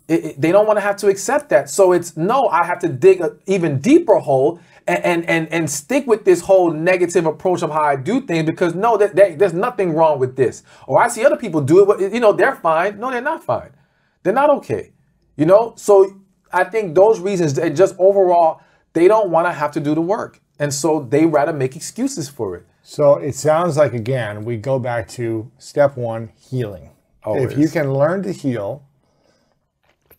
They don't want to have to accept that. So it's, no, I have to dig an even deeper hole and stick with this whole negative approach of how I do things because no, there's nothing wrong with this. Or I see other people do it, but you know, they're fine. No, they're not fine. They're not okay. You know, so I think those reasons, just overall, they don't want to have to do the work. And so they rather make excuses for it. So it sounds like, again, we go back to step one, healing. Always. If you can learn to heal,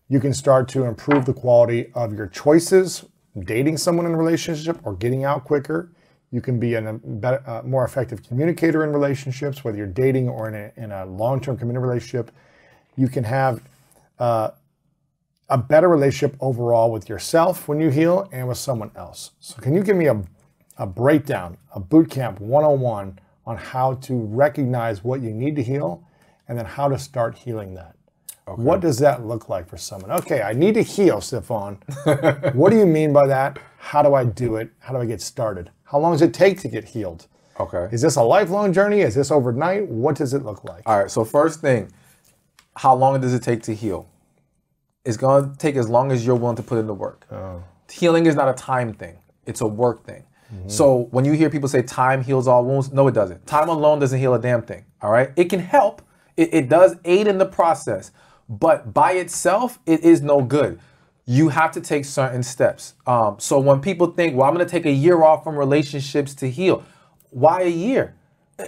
you can start to improve the quality of your choices, dating someone in a relationship or getting out quicker. You can be a better, more effective communicator in relationships, whether you're dating or in a long-term committed relationship. You can have a better relationship overall with yourself when you heal and with someone else. So can you give me a breakdown, a boot camp 101 on how to recognize what you need to heal and then how to start healing that? Okay. What does that look like for someone? Okay, I need to heal, Stefan. What do you mean by that? How do I do it? How do I get started? How long does it take to get healed? Okay. Is this a lifelong journey? Is this overnight? What does it look like? All right, so first thing, how long does it take to heal? It's going to take as long as you're willing to put in the work. Oh. Healing is not a time thing. It's a work thing. So when you hear people say time heals all wounds, no, it doesn't. Time alone doesn't heal a damn thing. All right. It can help. It does aid in the process. But by itself, it is no good. You have to take certain steps. So when people think, well, I'm going to take a year off from relationships to heal. Why a year?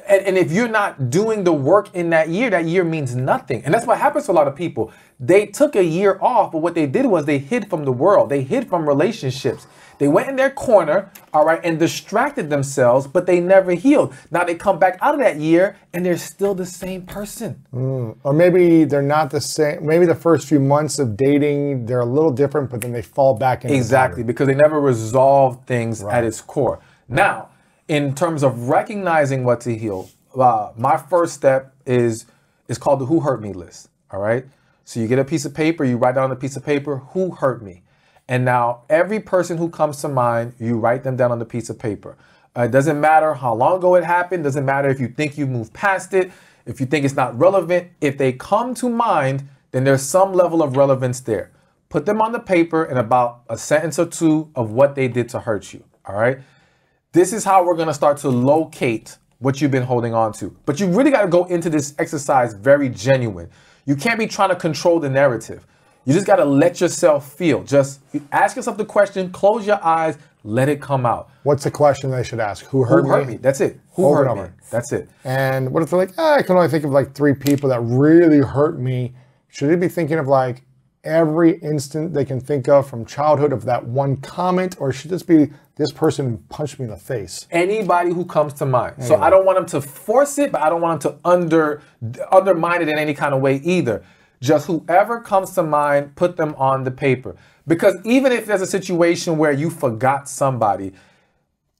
And if you're not doing the work in that year means nothing. And that's what happens to a lot of people. They took a year off, but what they did was they hid from the world. They hid from relationships. They went in their corner, all right, and distracted themselves, but they never healed. Now they come back out of that year and they're still the same person. Or maybe they're not the same. Maybe the first few months of dating, they're a little different, but then they fall back into Exactly, because they never resolved things at its core. Now, in terms of recognizing what to heal, my first step is called the who hurt me list, all right? So you get a piece of paper, you write down on a piece of paper, who hurt me? And now every person who comes to mind, you write them down on the piece of paper. It doesn't matter how long ago it happened, doesn't matter if you think you moved past it, if you think it's not relevant. If they come to mind, then there's some level of relevance there. Put them on the paper in about a sentence or two of what they did to hurt you, all right? This is how we're gonna start to locate what you've been holding on to. But you really gotta go into this exercise very genuine. You can't be trying to control the narrative. You just gotta let yourself feel. Just ask yourself the question, close your eyes, let it come out. What's the question they should ask? Who hurt me? That's it. Who hurt me? That's it. And what if they're like, I can only think of like 3 people that really hurt me. Should they be thinking of like every instant they can think of from childhood of that one comment, or should this be this person punched me in the face? Anybody who comes to mind. So I don't want them to force it, but I don't want them to undermine it in any kind of way either. Just whoever comes to mind, put them on the paper. Because even if there's a situation where you forgot somebody,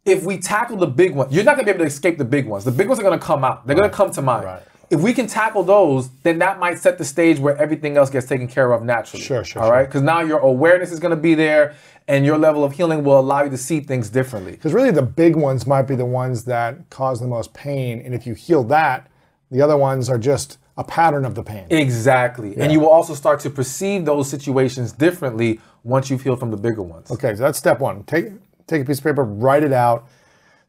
if we tackle the big one, you're not gonna be able to escape the big ones. The big ones are gonna come out. They're gonna come to mind. Right. If we can tackle those, then that might set the stage where everything else gets taken care of naturally. Sure. All right? Because now your awareness is gonna be there and your level of healing will allow you to see things differently. Because really the big ones might be the ones that cause the most pain. And if you heal that, the other ones are just a pattern of the pain. Exactly. Yeah. And you will also start to perceive those situations differently once you've healed from the bigger ones. Okay, so that's step one. Take a piece of paper, write it out.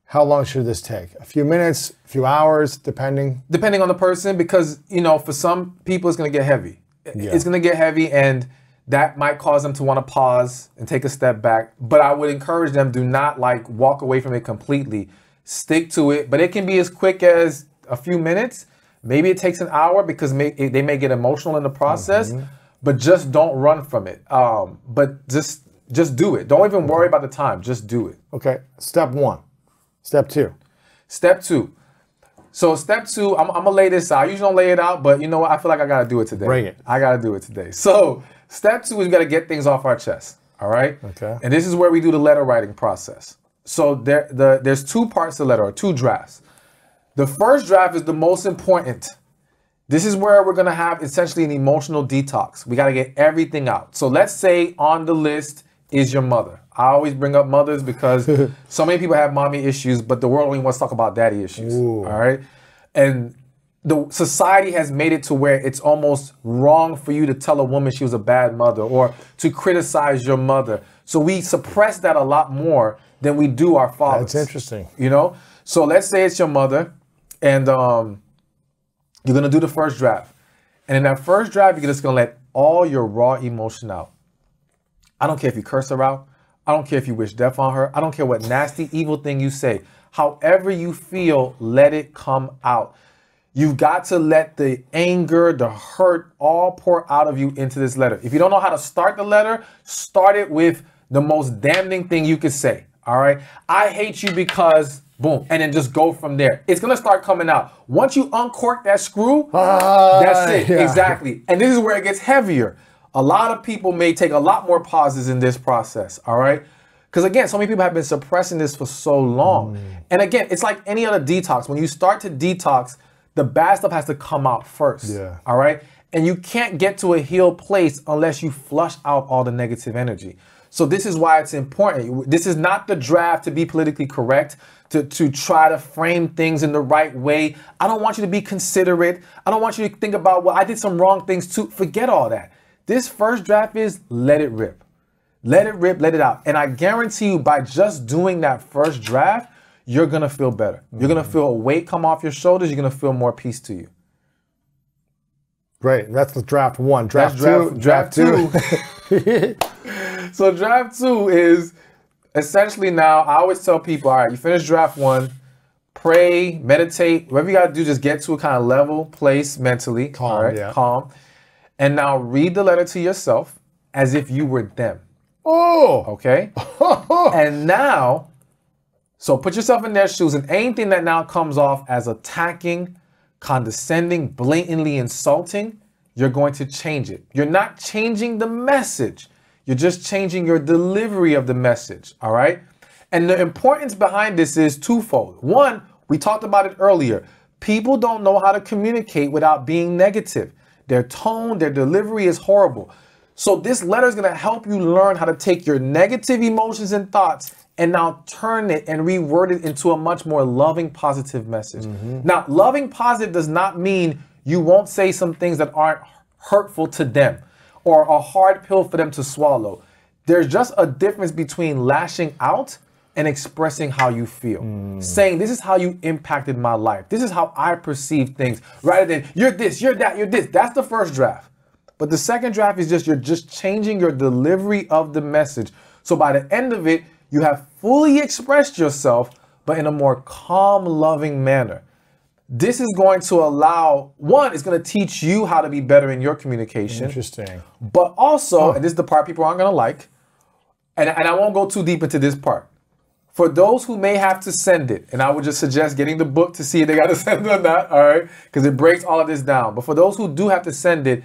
How long should this take? A few minutes, a few hours, depending? Depending on the person, because, you know, for some people it's going to get heavy. it's going to get heavy, and that might cause them to want to pause and take a step back. But I would encourage them, do not like walk away from it completely. Stick to it. But it can be as quick as a few minutes. Maybe it takes an hour because they may get emotional in the process. But just don't run from it. But just do it. Don't even worry about the time. Just do it. Okay. Step one. Step two. Step two. So step two, I'm gonna lay this out. I usually don't lay it out, but you know what? I feel like I gotta do it today. Bring it. I gotta do it today. So step two is we gotta get things off our chest. All right. Okay. And this is where we do the letter writing process. So there's two parts to the letter, or two drafts. The first draft is the most important. This is where we're gonna have essentially an emotional detox. We gotta get everything out. So let's say on the list is your mother. I always bring up mothers because so many people have mommy issues, but the world only wants to talk about daddy issues. Ooh. All right. And the society has made it to where it's almost wrong for you to tell a woman she was a bad mother or to criticize your mother. So we suppress that a lot more than we do our fathers. That's interesting. You know? So let's say it's your mother, and you're going to do the first draft. And in that first draft, you're just going to let all your raw emotion out. I don't care if you curse her out. I don't care if you wish death on her. I don't care what nasty, evil thing you say. However you feel, let it come out. You've got to let the anger, the hurt, all pour out of you into this letter. If you don't know how to start the letter, start it with the most damning thing you could say. All right? I hate you because, boom, and then just go from there. It's going to start coming out. Once you uncork that screw, that's it. Yeah. Exactly. And this is where it gets heavier. A lot of people may take a lot more pauses in this process, all right? Because again, so many people have been suppressing this for so long. And again, it's like any other detox. When you start to detox, the bad stuff has to come out first, all right? And you can't get to a healed place unless you flush out all the negative energy. So this is why it's important. This is not the draft to be politically correct, to try to frame things in the right way. I don't want you to be considerate. I don't want you to think about, well, I did some wrong things too. Forget all that. This first draft is let it rip. Let it rip, let it out. And I guarantee you by just doing that first draft, you're going to feel better. You're going to feel a weight come off your shoulders. You're going to feel more peace to you. Great. That's the draft one. Draft two. So draft two is essentially now, I always tell people, all right, you finish draft one, pray, meditate, whatever you got to do, just get to a kind of level place mentally. Calm, right? Calm. And now read the letter to yourself as if you were them. Oh. Okay? And now, so put yourself in their shoes, and anything that now comes off as attacking, condescending, blatantly insulting, you're going to change it. You're not changing the message. You're just changing your delivery of the message, all right? And the importance behind this is twofold. One, we talked about it earlier. People don't know how to communicate without being negative. Their tone, their delivery is horrible. So this letter is going to help you learn how to take your negative emotions and thoughts and now turn it and reword it into a much more loving, positive message. Now, loving positive does not mean you won't say some things that aren't hurtful to them or a hard pill for them to swallow. There's just a difference between lashing out and expressing how you feel. Saying, this is how you impacted my life. This is how I perceive things, rather than you're this, you're that, you're this. That's the first draft. But the second draft is just, you're just changing your delivery of the message. So by the end of it, you have fully expressed yourself, but in a more calm, loving manner. This is going to allow, one, it's going to teach you how to be better in your communication. Interesting. But also, and this is the part people aren't going to like, and I won't go too deep into this part. For those who may have to send it, and I would just suggest getting the book to see if they got to send it or not, all right? Because it breaks all of this down. But for those who do have to send it,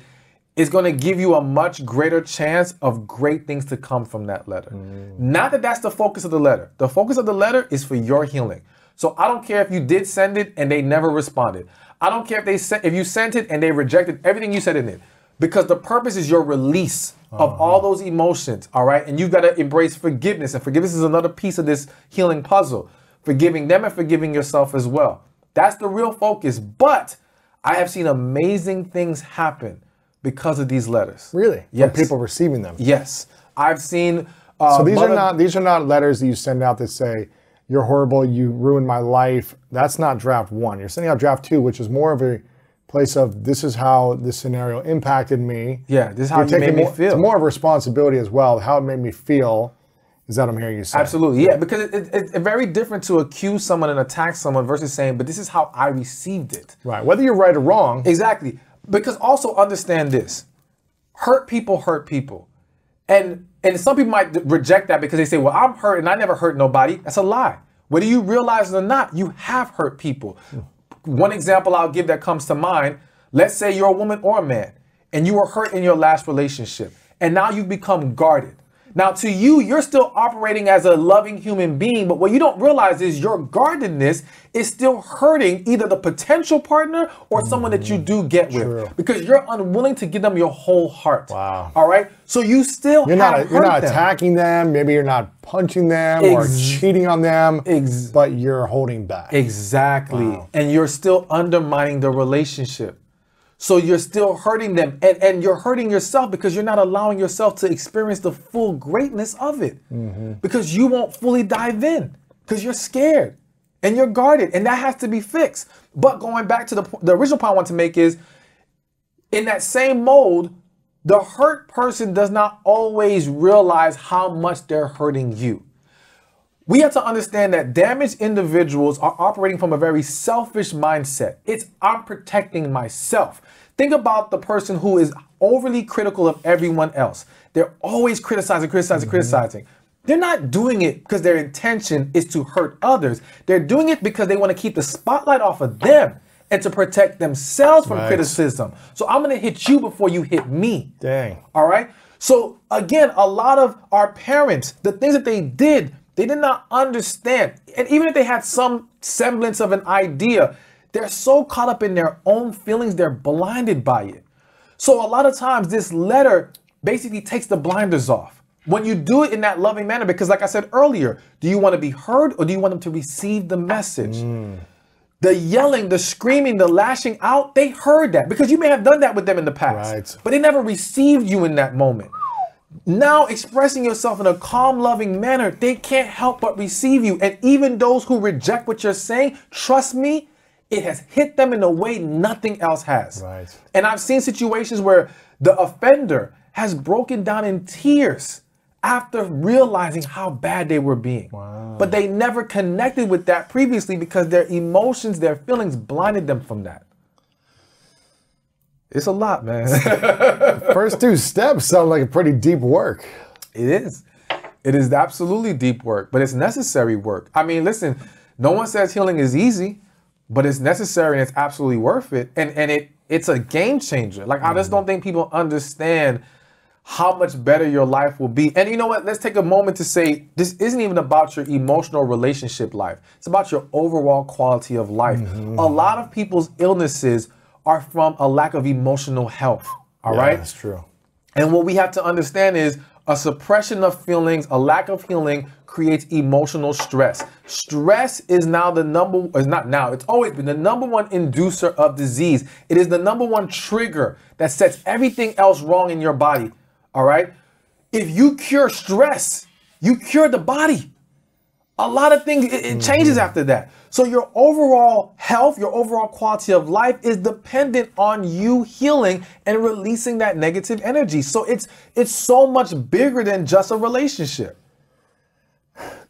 it's going to give you a much greater chance of great things to come from that letter. Not that that's the focus of the letter. The focus of the letter is for your healing. So I don't care if you did send it and they never responded. I don't care if you sent it and they rejected everything you said in it. Because the purpose is your release of all those emotions, all right? And you've got to embrace forgiveness. And forgiveness is another piece of this healing puzzle. Forgiving them and forgiving yourself as well. That's the real focus. But I have seen amazing things happen because of these letters. Really? Yes. From people receiving them? Yes. I've seen... so these are not letters that you send out that say, you're horrible, you ruined my life. That's not draft one. You're sending out draft two, which is more of a place of this is how this scenario impacted me. Yeah, this is how you made me feel. It's more of a responsibility as well. How it made me feel is that I'm hearing you say. Absolutely, yeah, because it's very different to accuse someone and attack someone versus saying, but this is how I received it. Right, whether you're right or wrong. Exactly, because also understand this, hurt people hurt people. And some people might reject that because they say, well, I'm hurt and I never hurt nobody. That's a lie. Whether you realize it or not, you have hurt people. One example I'll give that comes to mind, let's say you're a woman or a man and you were hurt in your last relationship and now you've become guarded. Now to you, you're still operating as a loving human being, but what you don't realize is your guardedness is still hurting either the potential partner or someone that you do get with because you're unwilling to give them your whole heart. Wow. All right. So you still you're not attacking them. Maybe you're not punching them or cheating on them, but you're holding back. Exactly. Wow. And you're still undermining the relationship. So you're still hurting them and you're hurting yourself because you're not allowing yourself to experience the full greatness of it because you won't fully dive in because you're scared and you're guarded and that has to be fixed. But going back to the original point I want to make is in that same mode, the hurt person does not always realize how much they're hurting you. We have to understand that damaged individuals are operating from a very selfish mindset. It's I'm protecting myself. Think about the person who is overly critical of everyone else. They're always criticizing. They're not doing it because their intention is to hurt others. They're doing it because they want to keep the spotlight off of them and to protect themselves from criticism. So I'm going to hit you before you hit me. Dang. All right. So again, a lot of our parents, the things that they did not understand. And even if they had some semblance of an idea, they're so caught up in their own feelings, they're blinded by it. So a lot of times this letter basically takes the blinders off. When you do it in that loving manner, because like I said earlier, do you want to be heard or do you want them to receive the message? The yelling, the screaming, the lashing out, they heard that because you may have done that with them in the past, but they never received you in that moment. Now expressing yourself in a calm, loving manner, they can't help but receive you. And even those who reject what you're saying, trust me, it has hit them in a way nothing else has. Right. And I've seen situations where the offender has broken down in tears after realizing how bad they were being. Wow. But they never connected with that previously because their emotions, their feelings blinded them from that. It's a lot, man. First two steps sound like a pretty deep work. It is. It is absolutely deep work, but it's necessary work. I mean, listen, no one says healing is easy, but it's necessary and it's absolutely worth it. And it's a game changer. Like, I just don't think people understand how much better your life will be. And you know what? Let's take a moment to say, this isn't even about your emotional relationship life. It's about your overall quality of life. A lot of people's illnesses are from a lack of emotional health, all right? That's true. And what we have to understand is a suppression of feelings, a lack of healing creates emotional stress. Stress is now it's always been the number one inducer of disease. It is the number one trigger that sets everything else wrong in your body, all right? If you cure stress, you cure the body. A lot of things, it changes after that. So your overall health, your overall quality of life is dependent on you healing and releasing that negative energy. So it's so much bigger than just a relationship.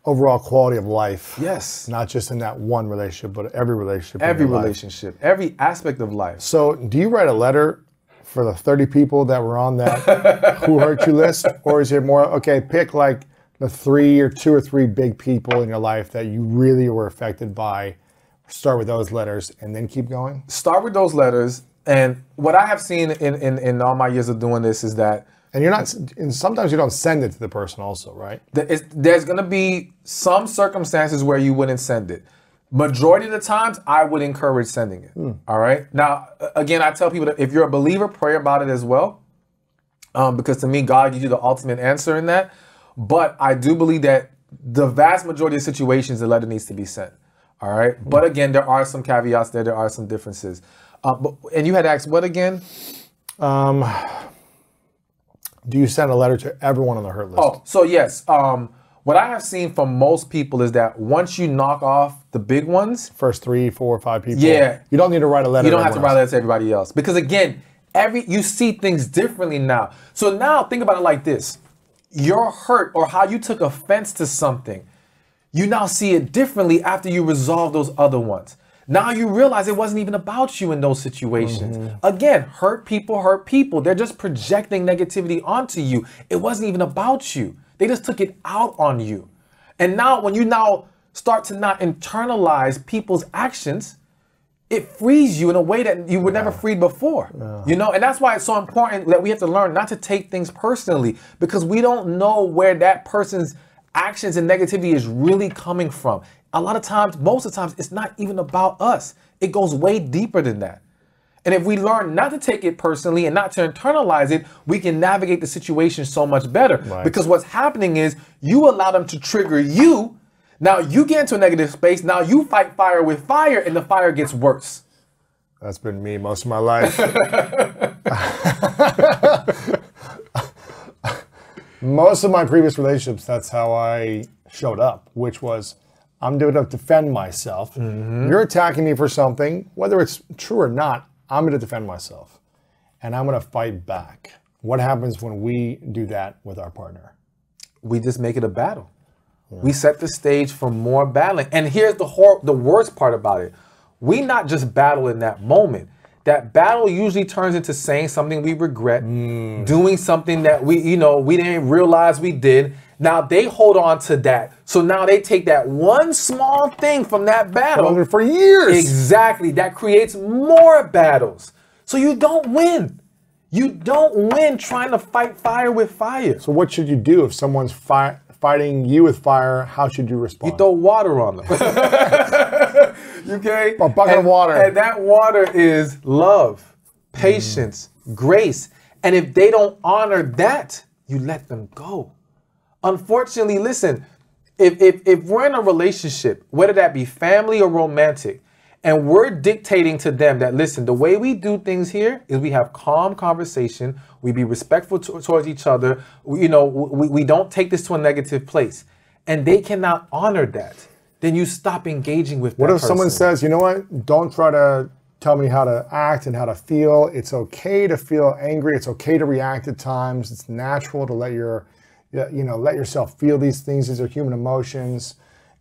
Overall quality of life. Yes. Not just in that one relationship, but every relationship. Every relationship, every aspect of life. So do you write a letter for the 30 people that were on that Who Hurt You list? Or is it more, okay, pick like the two or three big people in your life that you really were affected by, start with those letters and then keep going? Start with those letters. And what I have seen in all my years of doing this is that, and sometimes you don't send it to the person also, right? There's gonna be some circumstances where you wouldn't send it. Majority of the times, I would encourage sending it, all right? Now, again, I tell people that if you're a believer, pray about it as well. Because to me, God gives you the ultimate answer in that. But I do believe that the vast majority of situations, the letter needs to be sent. All right. But again, there are some caveats there. There are some differences. And you had asked what again? Do you send a letter to everyone on the hurt list? Oh, so yes. When what I have seen from most people is that once you knock off the big ones, First 3, 4, 5 people. Yeah. You don't need to write a letter. you don't to have to everyone write else. that to everybody else. Because again, you see things differently now. So now think about it like this. Your hurt or how you took offense to something, you now see it differently after you resolve those other ones. Now you realize it wasn't even about you in those situations. Again, hurt people. They're just projecting negativity onto you. It wasn't even about you. They just took it out on you. And now when you now start to not internalize people's actions, it frees you in a way that you were never freed before. You know, and that's why it's so important that we have to learn not to take things personally, because we don't know where that person's actions and negativity is really coming from. A lot of times, most of the times, it's not even about us. It goes way deeper than that. And if we learn not to take it personally and not to internalize it, we can navigate the situation so much better. Right. Because what's happening is you allow them to trigger you. Now you get into a negative space. Now you fight fire with fire and the fire gets worse. That's been me most of my life. Most of my previous relationships, that's how I showed up, which was I'm going to defend myself. You're attacking me for something, whether it's true or not, I'm going to defend myself. And I'm going to fight back. What happens when we do that with our partner? We just make it a battle. We set the stage for more battling. And here's the worst part about it. We not just battle in that moment. That battle usually turns into saying something we regret, doing something that we didn't realize we did. Now they hold on to that. So now they take that one small thing from that battle For years. Exactly. That creates more battles. So you don't win. You don't win trying to fight fire with fire. So what should you do if someone's fighting you with fire? How should you respond? You throw water on them. Okay? A bucket of water. And that water is love, patience, grace. And if they don't honor that, you let them go. Unfortunately, listen, if we're in a relationship, whether that be family or romantic, and we're dictating to them that, listen, the way we do things here is we have calm conversation, we be respectful towards each other, we don't take this to a negative place, and they cannot honor that, then you stop engaging with that What if person. someone says, you know what, don't try to tell me how to act and how to feel. It's okay to feel angry. It's okay to react at times. It's natural to let yourself feel these things. These are human emotions.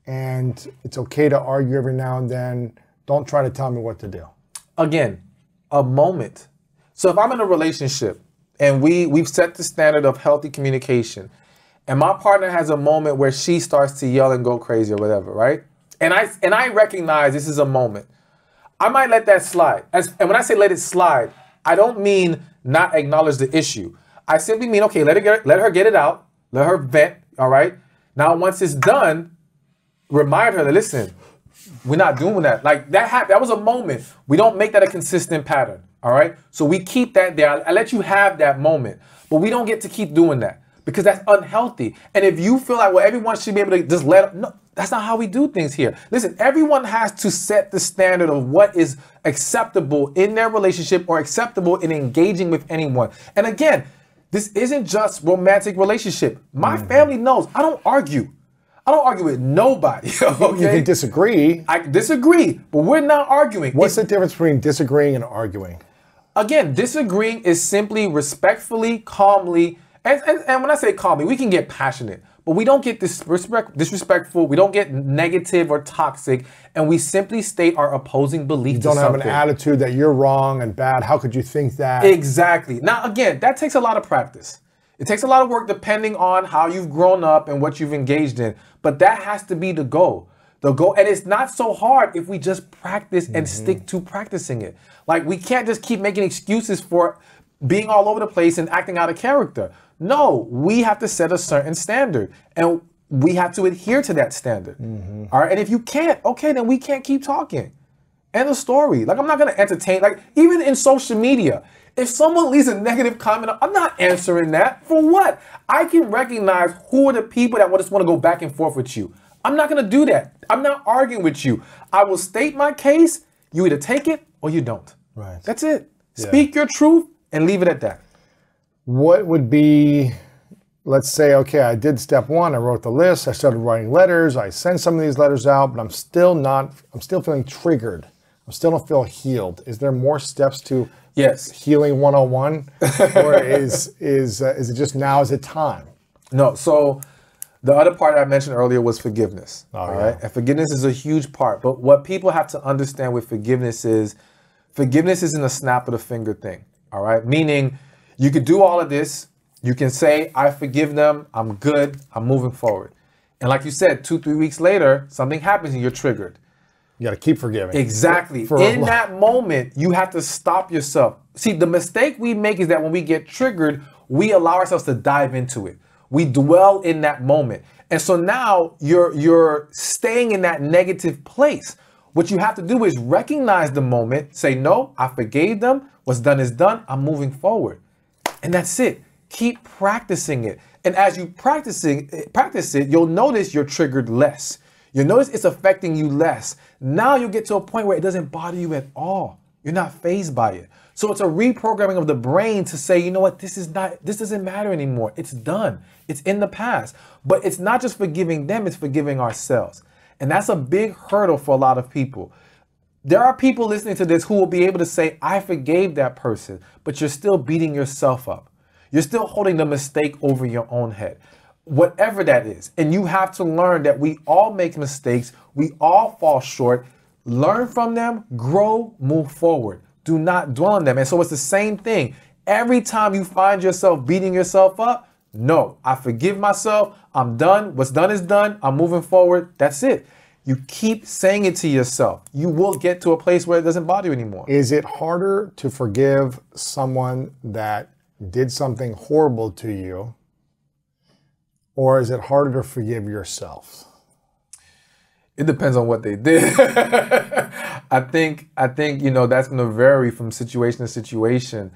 And it's okay to argue every now and then. Don't try to tell me what to do. Again, a moment. So if I'm in a relationship and we've set the standard of healthy communication, and my partner has a moment where she starts to yell and go crazy or whatever, right? And I recognize this is a moment. I might let that slide. And when I say let it slide, I don't mean not acknowledge the issue. I simply mean, okay, let her get it out, let her vent, all right? Now, once it's done, remind her that, listen, we're not doing that. Like that was a moment. We don't make that a consistent pattern, all right? So we keep that there. I let you have that moment, but we don't get to keep doing that because that's unhealthy. And if you feel like, well, everyone should be able to just no, that's not how we do things here. Listen, everyone has to set the standard of what is acceptable in their relationship or acceptable in engaging with anyone. And again, this isn't just romantic relationship. My family knows I don't argue. I don't argue with nobody. Okay? You can disagree. I disagree, but we're not arguing. What's the difference between disagreeing and arguing? Again, disagreeing is simply respectfully, calmly, and when I say calmly, we can get passionate, but we don't get disrespectful, we don't get negative or toxic, and we simply state our opposing belief to something. You don't have an attitude that you're wrong and bad. How could you think that? Exactly. Now, again, that takes a lot of practice. It takes a lot of work depending on how you've grown up and what you've engaged in. But that has to be the goal. The goal, and it's not so hard if we just practice and stick to practicing it. Like, we can't just keep making excuses for being all over the place and acting out of character. No, we have to set a certain standard, and we have to adhere to that standard. All right, and if you can't, okay, then we can't keep talking. End of story. Like, I'm not gonna entertain, like, even in social media, if someone leaves a negative comment, I'm not answering that. For what? I can recognize who are the people that just want to go back and forth with you. I'm not going to do that. I'm not arguing with you. I will state my case. You either take it or you don't. Right. That's it. Yeah. Speak your truth and leave it at that. What would be let's say, okay, I did step one, I wrote the list, I started writing letters, I sent some of these letters out, but I'm still feeling triggered. I still don't feel healed. Is there more steps to healing 101? Or is it just now is it time? No, so the other part I mentioned earlier was forgiveness. All right. And forgiveness is a huge part. But what people have to understand with forgiveness isn't a snap of the finger thing. All right. Meaning you could do all of this. You can say, I forgive them. I'm good. I'm moving forward. And like you said, 2-3 weeks later, something happens and you're triggered. You got to keep forgiving. Exactly. In that moment, you have to stop yourself. See, the mistake we make is that when we get triggered, we allow ourselves to dive into it. We dwell in that moment. And so now you're staying in that negative place. What you have to do is recognize the moment, say, no, I forgave them. What's done is done. I'm moving forward. And that's it. Keep practicing it. And as you practice it, you'll notice you're triggered less. You'll notice it's affecting you less. Now you'll get to a point where it doesn't bother you at all. You're not fazed by it. So it's a reprogramming of the brain to say, you know what, this doesn't matter anymore. It's done. It's in the past. But it's not just forgiving them, it's forgiving ourselves. And that's a big hurdle for a lot of people. There are people listening to this who will be able to say, I forgave that person, but you're still beating yourself up. You're still holding the mistake over your own head. Whatever that is. And you have to learn that we all make mistakes. We all fall short. Learn from them, grow, move forward. Do not dwell on them. And so it's the same thing. Every time you find yourself beating yourself up, no, I forgive myself. I'm done. What's done is done. I'm moving forward. That's it. You keep saying it to yourself. You will get to a place where it doesn't bother you anymore. Is it harder to forgive someone that did something horrible to you, or is it harder to forgive yourself? It depends on what they did. I think that's going to vary from situation to situation.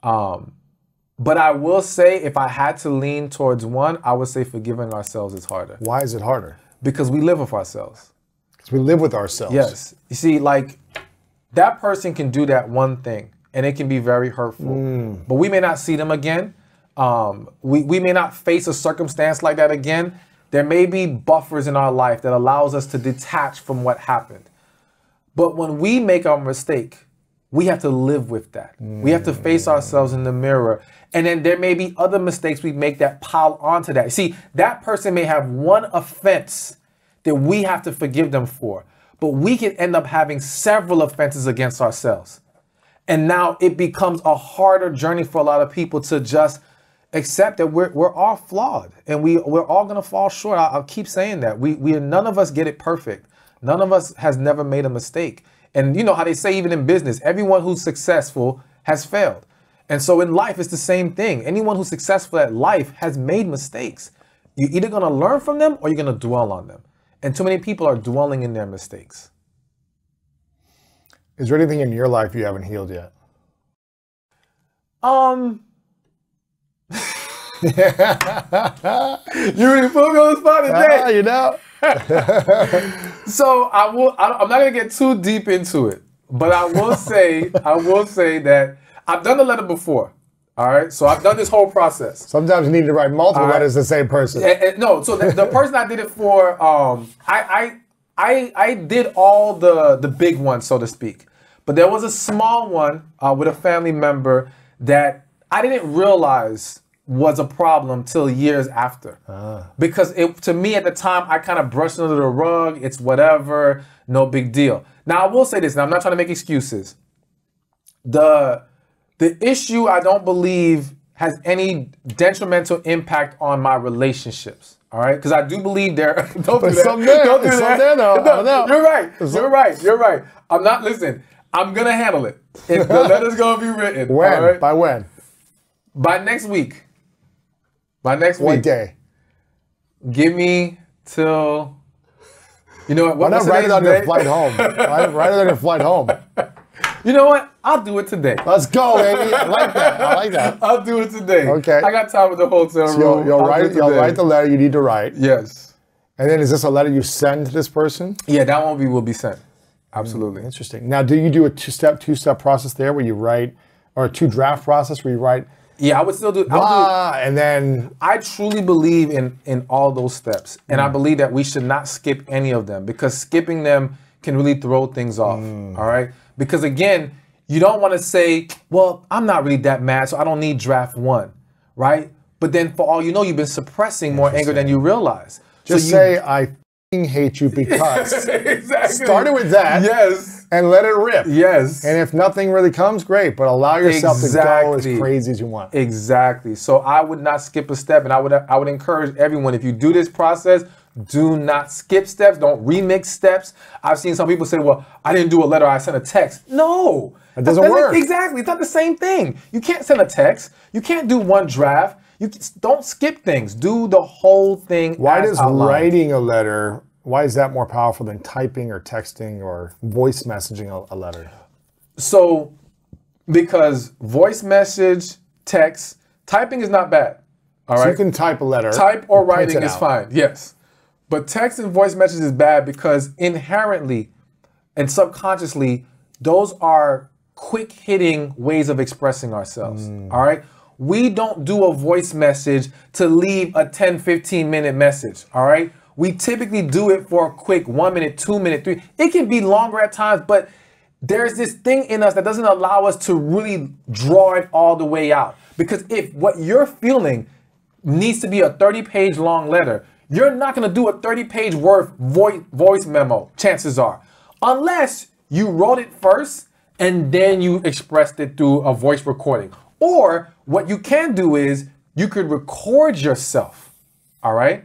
But I will say, if I had to lean towards one, I would say forgiving ourselves is harder. Why is it harder? Because we live with ourselves. Because we live with ourselves. Yes. You see, like, that person can do that one thing, and it can be very hurtful. But we may not see them again. We may not face a circumstance like that again. There may be buffers in our life that allows us to detach from what happened. But when we make our mistake, we have to live with that. We have to face ourselves in the mirror. And then there may be other mistakes we make that pile onto that. See, that person may have one offense that we have to forgive them for, but we can end up having several offenses against ourselves. And now it becomes a harder journey for a lot of people to just accept that we're all flawed and we're all gonna fall short. I'll keep saying that. None of us get it perfect. None of us has never made a mistake. And you know how they say even in business, everyone who's successful has failed. And so in life, it's the same thing. Anyone who's successful at life has made mistakes. You're either gonna learn from them or you're gonna dwell on them. And too many people are dwelling in their mistakes. Is there anything in your life you haven't healed yet? You really put me on the spot today. You know. So I'm not gonna get too deep into it, but I will say that I've done the letter before. All right, so I've done this whole process. Sometimes you need to write multiple letters to the same person. No, so the person I did it for, I did all the big ones, so to speak. But there was a small one with a family member that I didn't realize was a problem till years after. Because to me at the time, I kind of brushed under the rug. It's whatever, no big deal. Now I will say this, and I'm not trying to make excuses. The issue, I don't believe, has any detrimental impact on my relationships. All right, because I do believe there. Don't do that. Don't do that. No, you're right. You're right. I'm not. Listen, I'm gonna handle it. The letter's gonna be written. When? All right? By when? By next week. By next week. What day? Give me till. You know what? Why not write it on your flight home? Write it on your flight home. You know what? I'll do it today. Let's go, baby. I like that. I like that. I'll do it today. Okay. I got time with the hotel room. So you'll write the letter you need to write. Yes. And then is this a letter you send to this person? Yeah, that one will be sent. Absolutely. Interesting. Now, do you do a two-step process there where you write, or a two-draft process where you write Yeah, I would still do. And then I truly believe in all those steps, and I believe that we should not skip any of them because skipping them can really throw things off. All right, because again, you don't want to say, "Well, I'm not really that mad, so I don't need draft 1," right? But then, for all you know, you've been suppressing more anger than you realize. Just say, "I f***ing hate you because." Exactly. Started with that. Yes. And let it rip. Yes. And if nothing really comes, great. But allow yourself to go as crazy as you want. Exactly. So I would not skip a step, and I would encourage everyone, if you do this process, do not skip steps. Don't remix steps. I've seen some people say, "Well, I didn't do a letter. I sent a text." No, it doesn't work. Exactly. It's not the same thing. You can't send a text. You can't do one draft. Don't skip things. Do the whole thing. Why does writing a letter? Why is that more powerful than typing or texting or voice messaging a letter? So, because voice message, text, typing is not bad. All right. So you can type a letter. Type or writing is fine. Yes. But text and voice message is bad because inherently and subconsciously, those are quick hitting ways of expressing ourselves. All right. We don't do a voice message to leave a 10, 15-minute message. All right. We typically do it for a quick 1 minute, 2 minute, 3. It can be longer at times, but there's this thing in us that doesn't allow us to really draw it all the way out. Because if what you're feeling needs to be a 30-page long letter, you're not going to do a 30-page worth voice memo, chances are. Unless you wrote it first and then you expressed it through a voice recording. Or what you can do is you could record yourself, all right?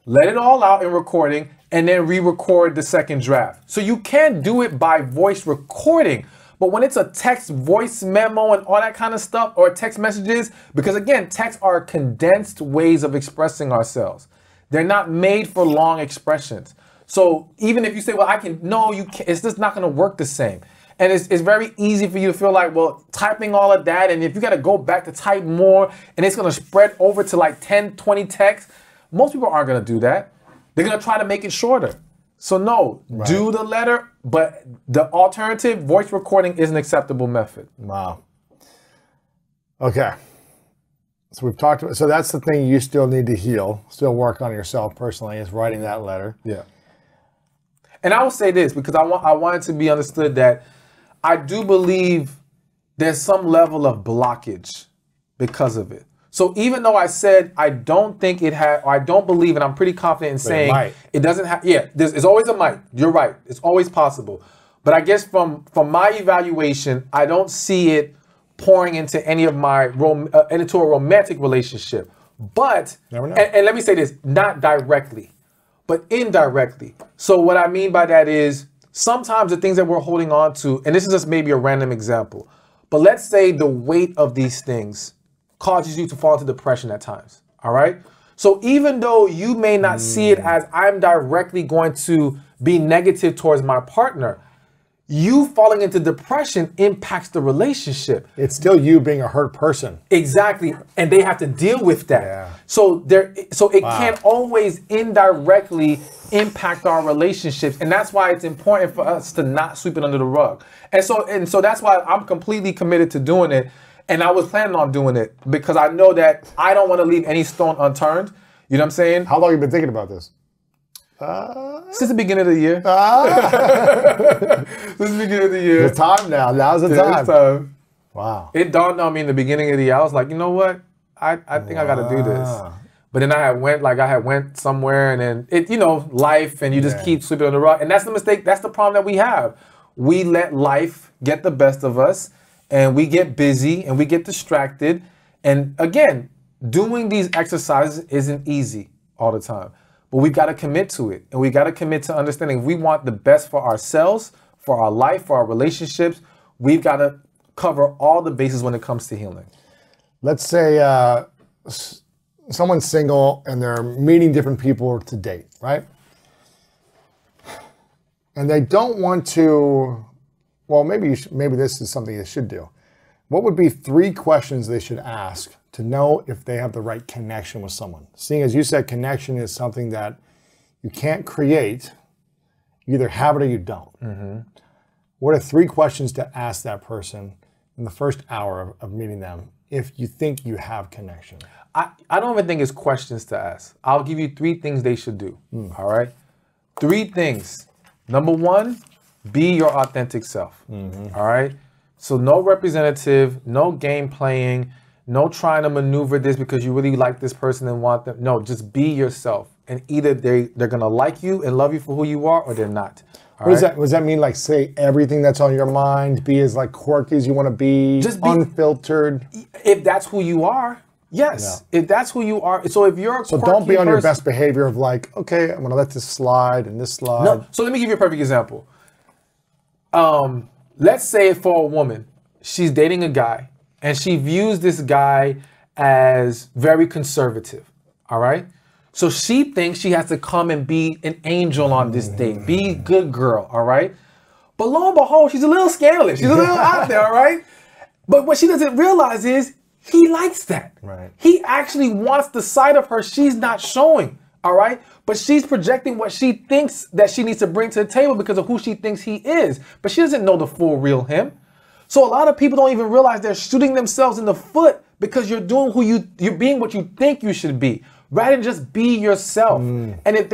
Let it all out in recording and then re-record the second draft. So you can do it by voice recording. But when it's a text voice memo and all that kind of stuff, or text messages, because again, texts are condensed ways of expressing ourselves. They're not made for long expressions. So even if you say, well, no, you can't, it's just not gonna work the same. And it's very easy for you to feel like, well, typing all of that, and if you gotta go back to type more, and it's gonna spread over to like 10, 20 texts, most people aren't going to do that. They're going to try to make it shorter. So no, do the letter, but the alternative, voice recording, is an acceptable method. Wow. Okay. So we've talked about, so that's the thing you still need to heal, still work on yourself personally, is writing that letter. Yeah. And I will say this, because I want it to be understood that I do believe there's some level of blockage because of it. So even though I said I don't think it had, or I don't believe, and I'm pretty confident in saying it doesn't have, it's always a might. You're right. It's always possible. But I guess from my evaluation, I don't see it pouring into any of my, into a romantic relationship. But, and let me say this, not directly, but indirectly. So what I mean by that is sometimes the things that we're holding on to, and this is just maybe a random example, but let's say the weight of these things causes you to fall into depression at times, all right? So even though you may not see it as I'm directly going to be negative towards my partner, you falling into depression impacts the relationship. It's still you being a hurt person. Exactly, and they have to deal with that. Yeah. So it can always indirectly impact our relationships, and that's why it's important for us to not sweep it under the rug. And so that's why I'm completely committed to doing it. And I was planning on doing it because I know that I don't want to leave any stone unturned. You know what I'm saying? How long have you been thinking about this? Since the beginning of the year. Since the beginning of the year. The time now. Now's the time. Wow. It dawned on me in the beginning of the year. I was like, you know what? I think I got to do this. But then I had went somewhere, and then it, life, and you just keep sweeping on the rug. And that's the mistake. That's the problem that we have. We let life get the best of us. And we get busy and we get distracted. And again, doing these exercises isn't easy all the time. But we've got to commit to it. And we got to commit to understanding if we want the best for ourselves, for our life, for our relationships, we've got to cover all the bases when it comes to healing. Let's say someone's single and they're meeting different people to date, right? And they don't want to... Well, maybe this is something they should do. What would be 3 questions they should ask to know if they have the right connection with someone? Seeing as you said, connection is something that you can't create. You either have it or you don't. What are 3 questions to ask that person in the first hour of meeting them if you think you have connection? I don't even think it's questions to ask. I'll give you 3 things they should do. All right? 3 things. Number 1, be your authentic self. All right? So no representative, no game playing, no trying to maneuver this because you really like this person and want them. No, just be yourself. And either they're going to like you and love you for who you are, or they're not. All right? What does that mean? Like, say everything that's on your mind, be as like quirky as you want to be, Just be unfiltered. If that's who you are, yes. Yeah. If that's who you are. So if you're a So quirky don't be on your person- best behavior of like, okay, I'm going to let this slide and this slide. No. So let me give you a perfect example. Let's say for a woman, she's dating a guy and she views this guy as very conservative. All right. So she thinks she has to come and be an angel on this date, be a good girl. All right. But lo and behold, she's a little scandalous. She's a little out there. All right. But what she doesn't realize is he likes that. Right. He actually wants the side of her she's not showing. All right. But she's projecting what she thinks that she needs to bring to the table because of who she thinks he is. But she doesn't know the full real him. So a lot of people don't even realize they're shooting themselves in the foot because you're doing you're being what you think you should be, rather than just be yourself. And if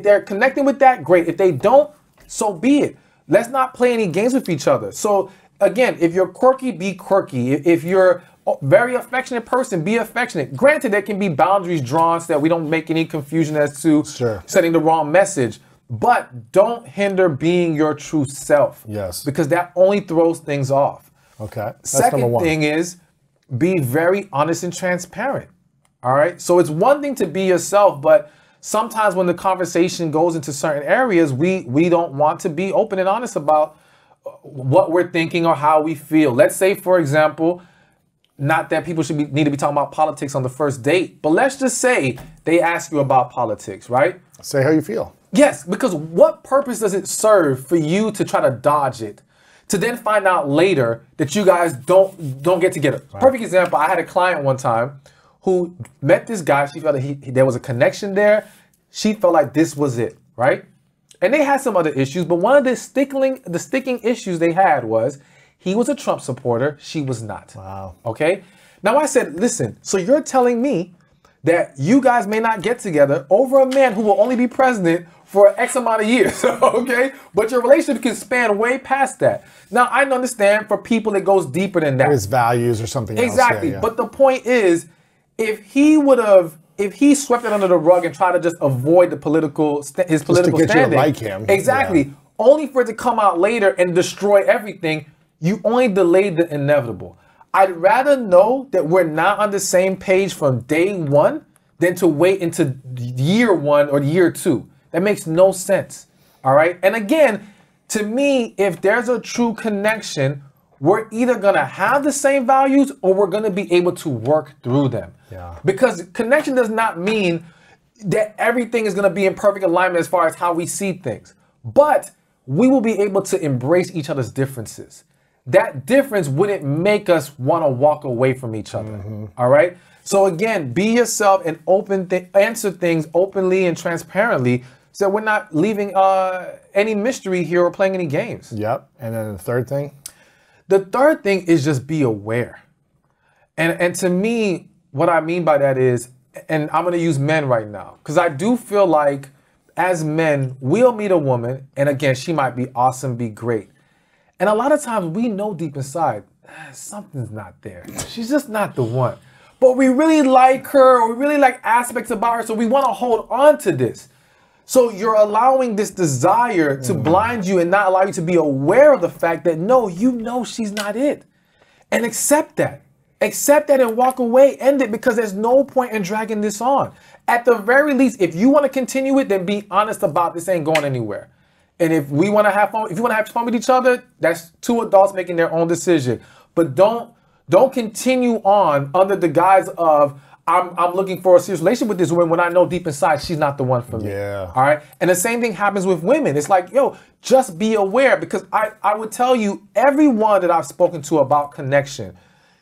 they're connecting with that, great. If they don't, so be it. Let's not play any games with each other. So again, if you're quirky, be quirky. If you're a very affectionate person, be affectionate. Granted, there can be boundaries drawn so that we don't make any confusion as to setting the wrong message. But don't hinder being your true self. Yes. Because that only throws things off. Okay. That's Second number 1. thing is be very honest and transparent. All right. So it's one thing to be yourself, but sometimes when the conversation goes into certain areas, we don't want to be open and honest about what we're thinking or how we feel. Let's say, for example, not that people need to be talking about politics on the first date, but let's just say they ask you about politics, right? Say how you feel. Yes, because what purpose does it serve for you to try to dodge it, to then find out later that you guys don't get together? Right. Perfect example, I had a client one time who met this guy. She felt that there was a connection there. She felt like this was it, right? And they had some other issues, but one of the sticking issues they had was he was a Trump supporter, she was not. Wow. Okay? Now I said, listen, so you're telling me that you guys may not get together over a man who will only be president for X amount of years, okay? But your relationship can span way past that. Now, I understand for people it goes deeper than that. His values or something else. Exactly. Yeah. But the point is, if he swept it under the rug and tried to just avoid his political standing. Just to get you to like him. Exactly. Yeah. Only for it to come out later and destroy everything, you only delayed the inevitable. I'd rather know that we're not on the same page from day one than to wait into year 1 or year 2. That makes no sense. All right. And again, to me, if there's a true connection, we're either going to have the same values or we're going to be able to work through them. Yeah. Because connection does not mean that everything is going to be in perfect alignment as far as how we see things. But we will be able to embrace each other's differences. That difference wouldn't make us want to walk away from each other. All right. So again, be yourself and answer things openly and transparently so we're not leaving any mystery here or playing any games. Yep. And then the third thing? The third thing is just be aware. And to me, what I mean by that is, and I'm going to use men right now, because I do feel like as men, we'll meet a woman, and again, she might be awesome, be great. And a lot of times we know deep inside, something's not there. She's just not the one. But we really like her, or we really like aspects about her, so we want to hold on to this. So you're allowing this desire to blind you and not allow you to be aware of the fact that, no, you know she's not it. And accept that. Accept that and walk away, end it, because there's no point in dragging this on. At the very least, if you want to continue it, then be honest about this ain't going anywhere. And if we want to have fun, if you want to have fun with each other, that's 2 adults making their own decision. But don't continue on under the guise of I'm looking for a serious relationship with this woman when I know deep inside she's not the one for me. Yeah. All right. And the same thing happens with women. It's like, yo, just be aware, because I would tell you, everyone that I've spoken to about connection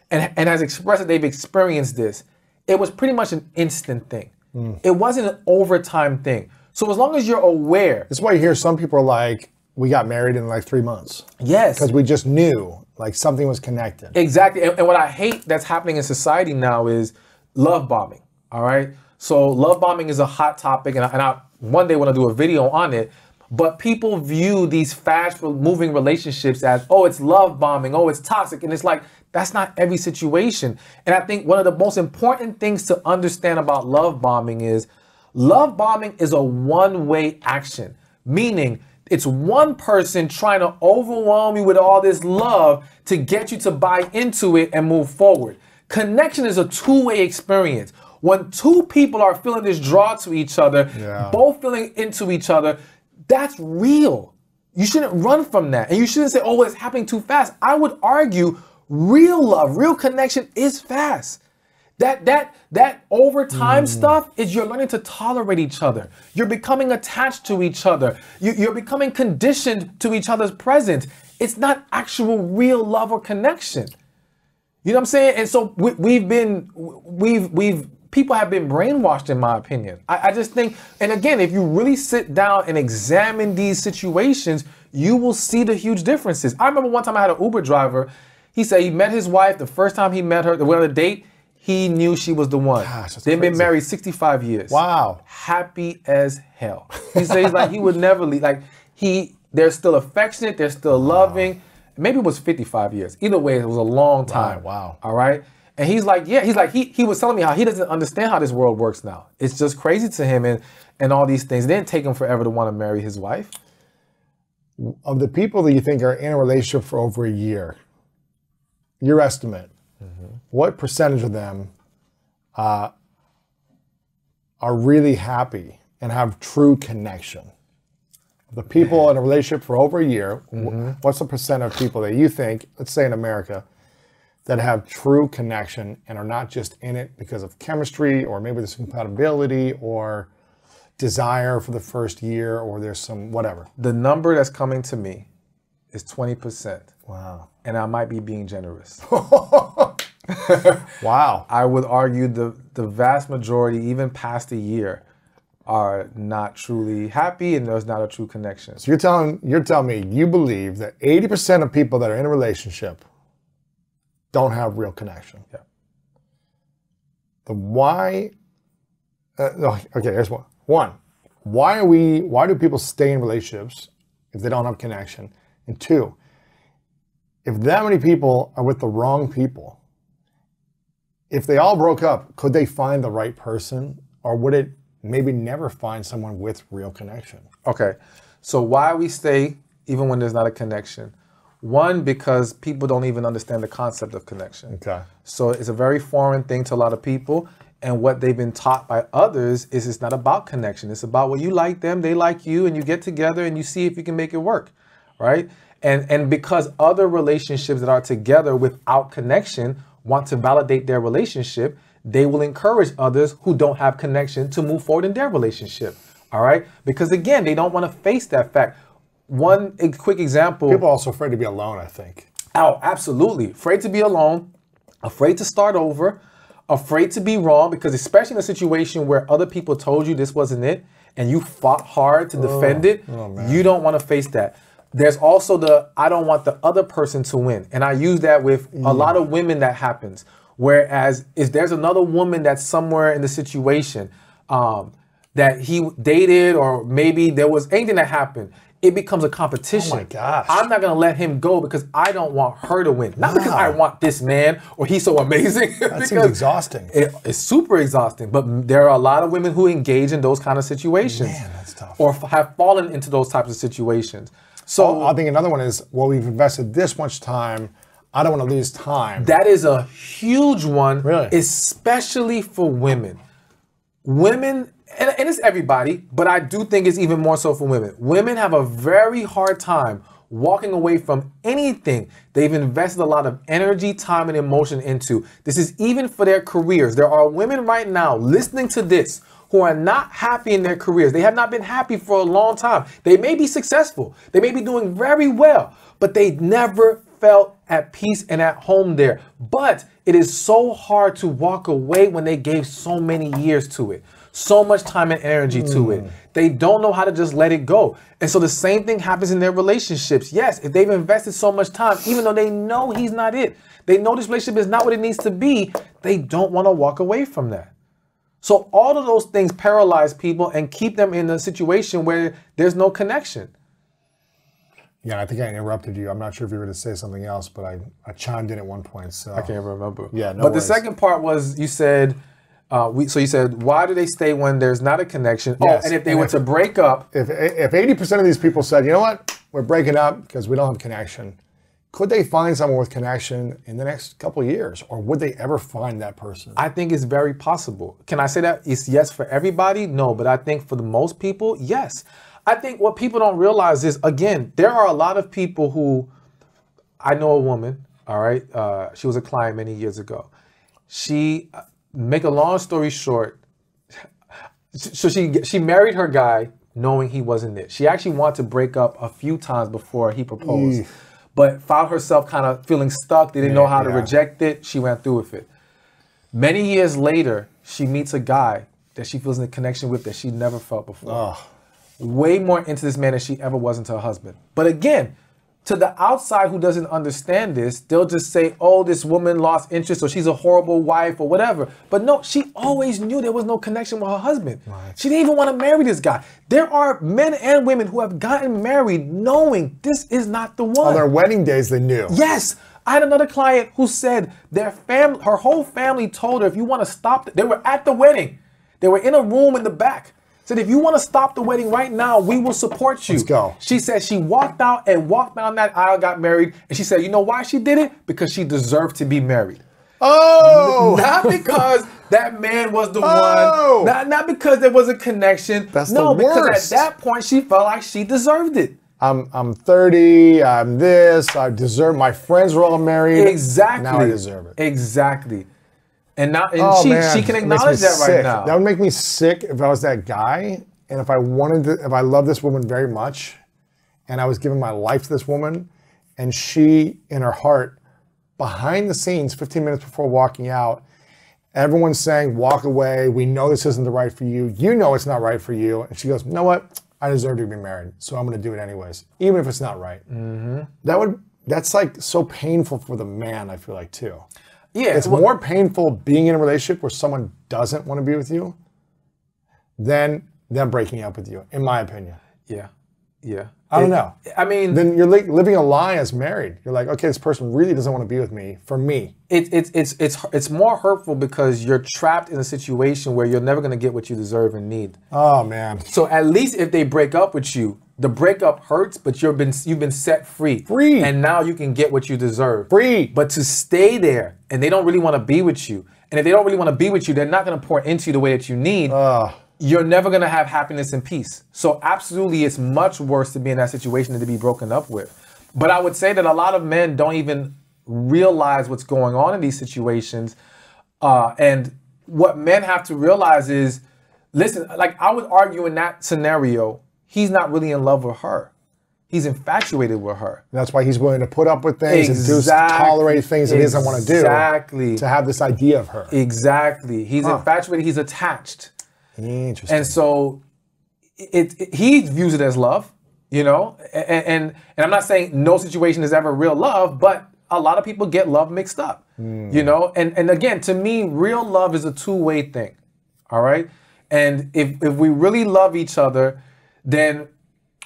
and has expressed that they've experienced this, it was pretty much an instant thing. It wasn't an overtime thing. So as long as you're aware. That's why you hear some people are like, we got married in like 3 months. Yes. Because we just knew like something was connected. Exactly. And what I hate that's happening in society now is love bombing. All right. So love bombing is a hot topic, and I one day want to do a video on it. But people view these fast moving relationships as, oh, it's love bombing, oh, it's toxic. And it's like, that's not every situation. And I think one of the most important things to understand about love bombing is a one-way action, meaning it's one person trying to overwhelm you with all this love to get you to buy into it and move forward. Connection is a two-way experience. When two people are feeling this draw to each other, both feeling into each other, that's real. You shouldn't run from that. And you shouldn't say, oh, it's happening too fast. I would argue real love, real connection is fast. That over time stuff is you're learning to tolerate each other. You're becoming attached to each other. You're becoming conditioned to each other's presence. It's not actual real love or connection. You know what I'm saying? And so people have been brainwashed, in my opinion. I just think, and again, if you really sit down and examine these situations, you will see the huge differences. I remember one time I had an Uber driver. He said he met his wife. The first time he met her, they went on a date, he knew she was the one. Gosh, they've been married 65 years. Wow. Happy as hell. He says like he would never leave. Like they're still affectionate, they're still loving. Maybe it was 55 years. Either way, it was a long time. Wow. All right. And he's like, yeah, he was telling me how he doesn't understand how this world works now. It's just crazy to him and all these things. It didn't take him forever to want to marry his wife. Of the people that you think are in a relationship for over a year, your estimate, what percentage of them are really happy and have true connection? The people in a relationship for over a year, what's the percent of people that you think, let's say in America, that have true connection and are not just in it because of chemistry or maybe there's compatibility or desire for the first year or there's some whatever? The number that's coming to me is 20%. Wow. And I might be being generous. Wow. I would argue the vast majority, even past a year, are not truly happy and there's not a true connection. So you're telling me you believe that 80% of people that are in a relationship don't have real connection. Yeah. The why, okay, here's one. One, why do people stay in relationships if they don't have connection? And two, if that many people are with the wrong people, if they all broke up, could they find the right person, or would it maybe never find someone with real connection? Okay, so why we stay even when there's not a connection? One, because people don't even understand the concept of connection. Okay. So it's a very foreign thing to a lot of people. And what they've been taught by others is it's not about connection. It's about, well, you like them, they like you, and you get together and you see if you can make it work, right? And because other relationships that are together without connection want to validate their relationship, they will encourage others who don't have connection to move forward in their relationship, all right? Because again, they don't want to face that fact. One quick example. People are also afraid to be alone, I think. Oh, absolutely. Afraid to be alone, afraid to start over, afraid to be wrong, because especially in a situation where other people told you this wasn't it and you fought hard to defend it, you don't want to face that. There's also I don't want the other person to win. And I use that with a lot of women that happens. Whereas if there's another woman that's somewhere in the situation that he dated, or maybe there was anything that happened, it becomes a competition. Oh my gosh. I'm not going to let him go because I don't want her to win. Not because I want this man or he's so amazing. That seems exhausting. It's super exhausting. But there are a lot of women who engage in those kind of situations. Man, that's tough. Or have fallen into those types of situations. So I think another one is, well, we've invested this much time. I don't want to lose time. That is a huge one, Really? Especially for women. Women, and it's everybody, but I do think it's even more so for women. Women have a very hard time walking away from anything they've invested a lot of energy, time, and emotion into. This is even for their careers. There are women right now listening to this who are not happy in their careers. They have not been happy for a long time. They may be successful. They may be doing very well, but they never felt at peace and at home there. But it is so hard to walk away when they gave so many years to it. so much time and energy to it. They don't know how to just let it go. And so the same thing happens in their relationships. Yes, if they've invested so much time, even though they know he's not it, they know this relationship is not what it needs to be, they don't want to walk away from that. So all of those things paralyze people and keep them in a situation where there's no connection. Yeah, I think I interrupted you. I'm not sure if you were going to say something else, but I chimed in at one point. So I can't remember. Yeah, no But worries. the second part was you said, so you said, why do they stay when there's not a connection? Yes. Oh, and if they were to break up. If 80% of these people said, you know what, we're breaking up because we don't have connection, could they find someone with connection in the next couple of years? Or would they ever find that person? I think it's very possible. Can I say that it's yes for everybody? No, but I think for the most people, yes. I think what people don't realize is, again, there are a lot of people who, I know a woman, all right? She was a client many years ago. She, make a long story short, so she married her guy knowing he wasn't it. She actually wanted to break up a few times before he proposed, but found herself kind of feeling stuck. They didn't know how to reject it. She went through with it. Many years later, she meets a guy that she feels in a connection with that she never felt before. Way more into this man than she ever was into her husband. But again, to the outside who doesn't understand this, they'll just say, oh, this woman lost interest or she's a horrible wife or whatever. But no, she always knew there was no connection with her husband. Right. She didn't even want to marry this guy. There are men and women who have gotten married knowing this is not the one. On their wedding days, they knew. Yes. I had another client who said their family, her whole family told her, if you want to stop, they were at the wedding. They were in a room in the back. Said, if you want to stop the wedding right now, we will support you. Let's go. She said she walked out and walked down that aisle, got married. And she said, you know why she did it? Because she deserved to be married. Oh! Not because that man was the one. Not because there was a connection. That's no, the worst. because at that point, she felt like she deserved it. I'm 30, I'm this, I deserve, my friends were all married. Exactly. Now I deserve it. Exactly. And now, she can It acknowledge makes me that right sick. now. That would make me sick if I was that guy, and if I loved this woman very much, and I was giving my life to this woman, and she, in her heart, behind the scenes, 15 minutes before walking out, everyone's saying, walk away, we know this isn't the right for you, you know it's not right for you, and she goes, you know what, I deserve to be married, so I'm gonna do it anyways, even if it's not right. That's like so painful for the man, I feel like, too. Yeah, it's more painful being in a relationship where someone doesn't want to be with you than them breaking up with you, in my opinion. Yeah, yeah. I don't know. I mean, then you're living a lie as married. You're like, okay, this person really doesn't want to be with me for me. It's more hurtful because you're trapped in a situation where you're never going to get what you deserve and need. Oh man. So at least if they break up with you, the breakup hurts, but you've been set free. Free. And now you can get what you deserve. Free. But to stay there and they don't really want to be with you, and if they don't really want to be with you, they're not going to pour into you the way that you need. You're never going to have happiness and peace. So absolutely, it's much worse to be in that situation than to be broken up with. But I would say that a lot of men don't even realize what's going on in these situations. And what men have to realize is, listen, like I would argue in that scenario, he's not really in love with her. He's infatuated with her. That's why he's willing to put up with things and tolerate things that he doesn't want to do. Exactly. To have this idea of her. Exactly. He's infatuated. He's attached. Interesting. And so he views it as love, you know, and I'm not saying no situation is ever real love, but a lot of people get love mixed up, you know, and again, to me, real love is a two-way thing. All right. And if we really love each other, then,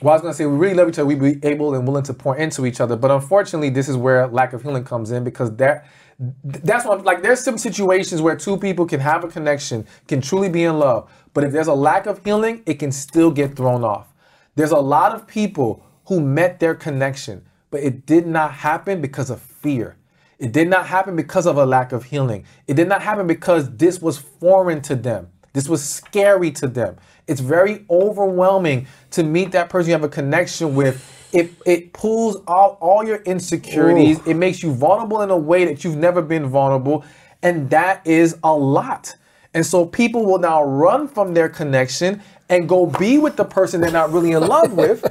well, I was going to say, we really love each other, we'd be able and willing to pour into each other. But unfortunately, this is where lack of healing comes in, because that's what, like, there's some situations where two people can have a connection, can truly be in love. But if there's a lack of healing, it can still get thrown off. There's a lot of people who met their connection, but it did not happen because of fear. It did not happen because of a lack of healing. It did not happen because this was foreign to them. This was scary to them. It's very overwhelming to meet that person you have a connection with. It pulls out all your insecurities. Ooh. It makes you vulnerable in a way that you've never been vulnerable. And that is a lot. And so people will now run from their connection and go be with the person they're not really in love with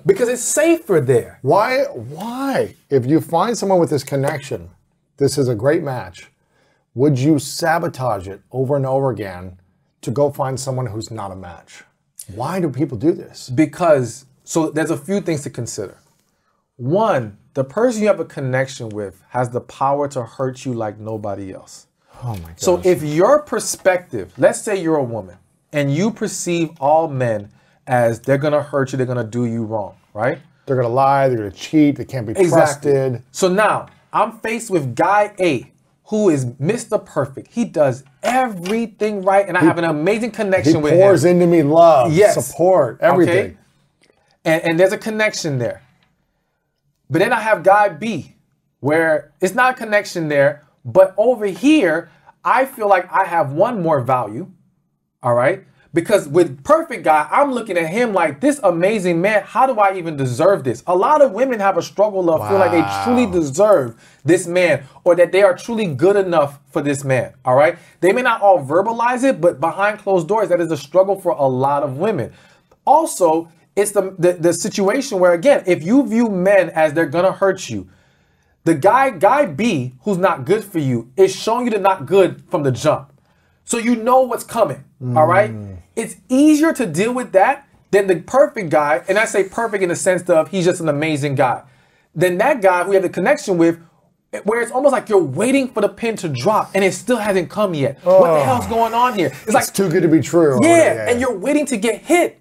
because it's safer there. Why? If you find someone with this connection, this is a great match, would you sabotage it over and over again to go find someone who's not a match? Why do people do this? Because, so there's a few things to consider. One, the person you have a connection with has the power to hurt you like nobody else. Oh my gosh. So if your perspective, let's say you're a woman and you perceive all men as they're gonna hurt you, they're gonna do you wrong, right? They're gonna lie, they're gonna cheat, they can't be trusted. So now I'm faced with guy A, who is Mr. Perfect. He does everything right, and I have an amazing connection with him. He pours into me love, Yes. support, everything. Okay? And there's a connection there. But then I have guy B, where it's not a connection there, but over here, I feel like I have one more value, all right? Because with perfect guy, I'm looking at him like, this amazing man, how do I even deserve this? A lot of women have a struggle of feel like they truly deserve this man, or that they are truly good enough for this man, all right? They may not all verbalize it, but behind closed doors, that is a struggle for a lot of women. Also, it's the situation where, again, if you view men as they're gonna hurt you, the guy B, who's not good for you, is showing you the not good from the jump. So you know what's coming, all right? It's easier to deal with that than the perfect guy, and I say perfect in the sense of he's just an amazing guy, than that guy who you have the connection with, where it's almost like you're waiting for the pin to drop and it still hasn't come yet. What the hell's going on here? It's like too good to be true. Yeah, and you're waiting to get hit.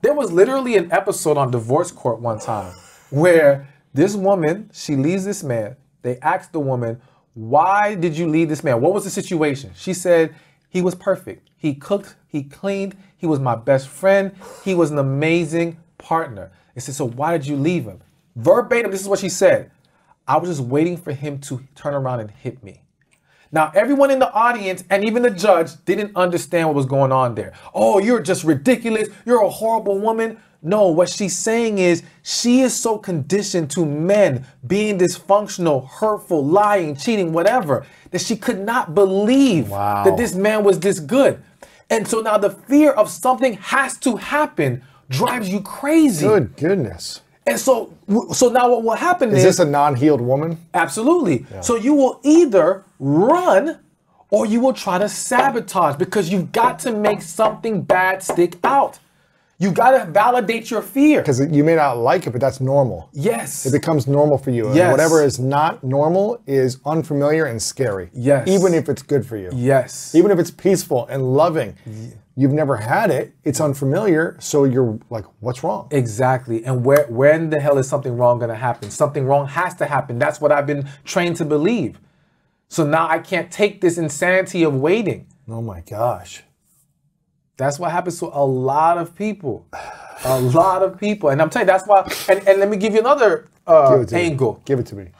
There was literally an episode on Divorce Court one time where this woman, she leaves this man. They asked the woman, why did you leave this man? What was the situation? She said, he was perfect. He cooked, he cleaned, he was my best friend. He was an amazing partner. They said, so why did you leave him? Verbatim, this is what she said. I was just waiting for him to turn around and hit me. Now, everyone in the audience and even the judge didn't understand what was going on there. Oh, you're just ridiculous. You're a horrible woman. No, what she's saying is she is so conditioned to men being dysfunctional, hurtful, lying, cheating, whatever, that she could not believe that this man was this good. And so now the fear of something has to happen drives you crazy. Good goodness. And so now what will happen is... Is this a non-healed woman? Absolutely. Yeah. So you will either run or you will try to sabotage, because you've got to make something bad stick out. You got to validate your fear. Because you may not like it, but that's normal. Yes. It becomes normal for you. Yes. And whatever is not normal is unfamiliar and scary. Yes. Even if it's good for you. Yes. Even if it's peaceful and loving. You've never had it. It's unfamiliar. So you're like, what's wrong? Exactly. And when the hell is something wrong going to happen? Something wrong has to happen. That's what I've been trained to believe. So now I can't take this insanity of waiting. Oh my gosh. That's what happens to a lot of people. A lot of people. And I'm telling you, that's why. And let me give you another angle. Give it to me.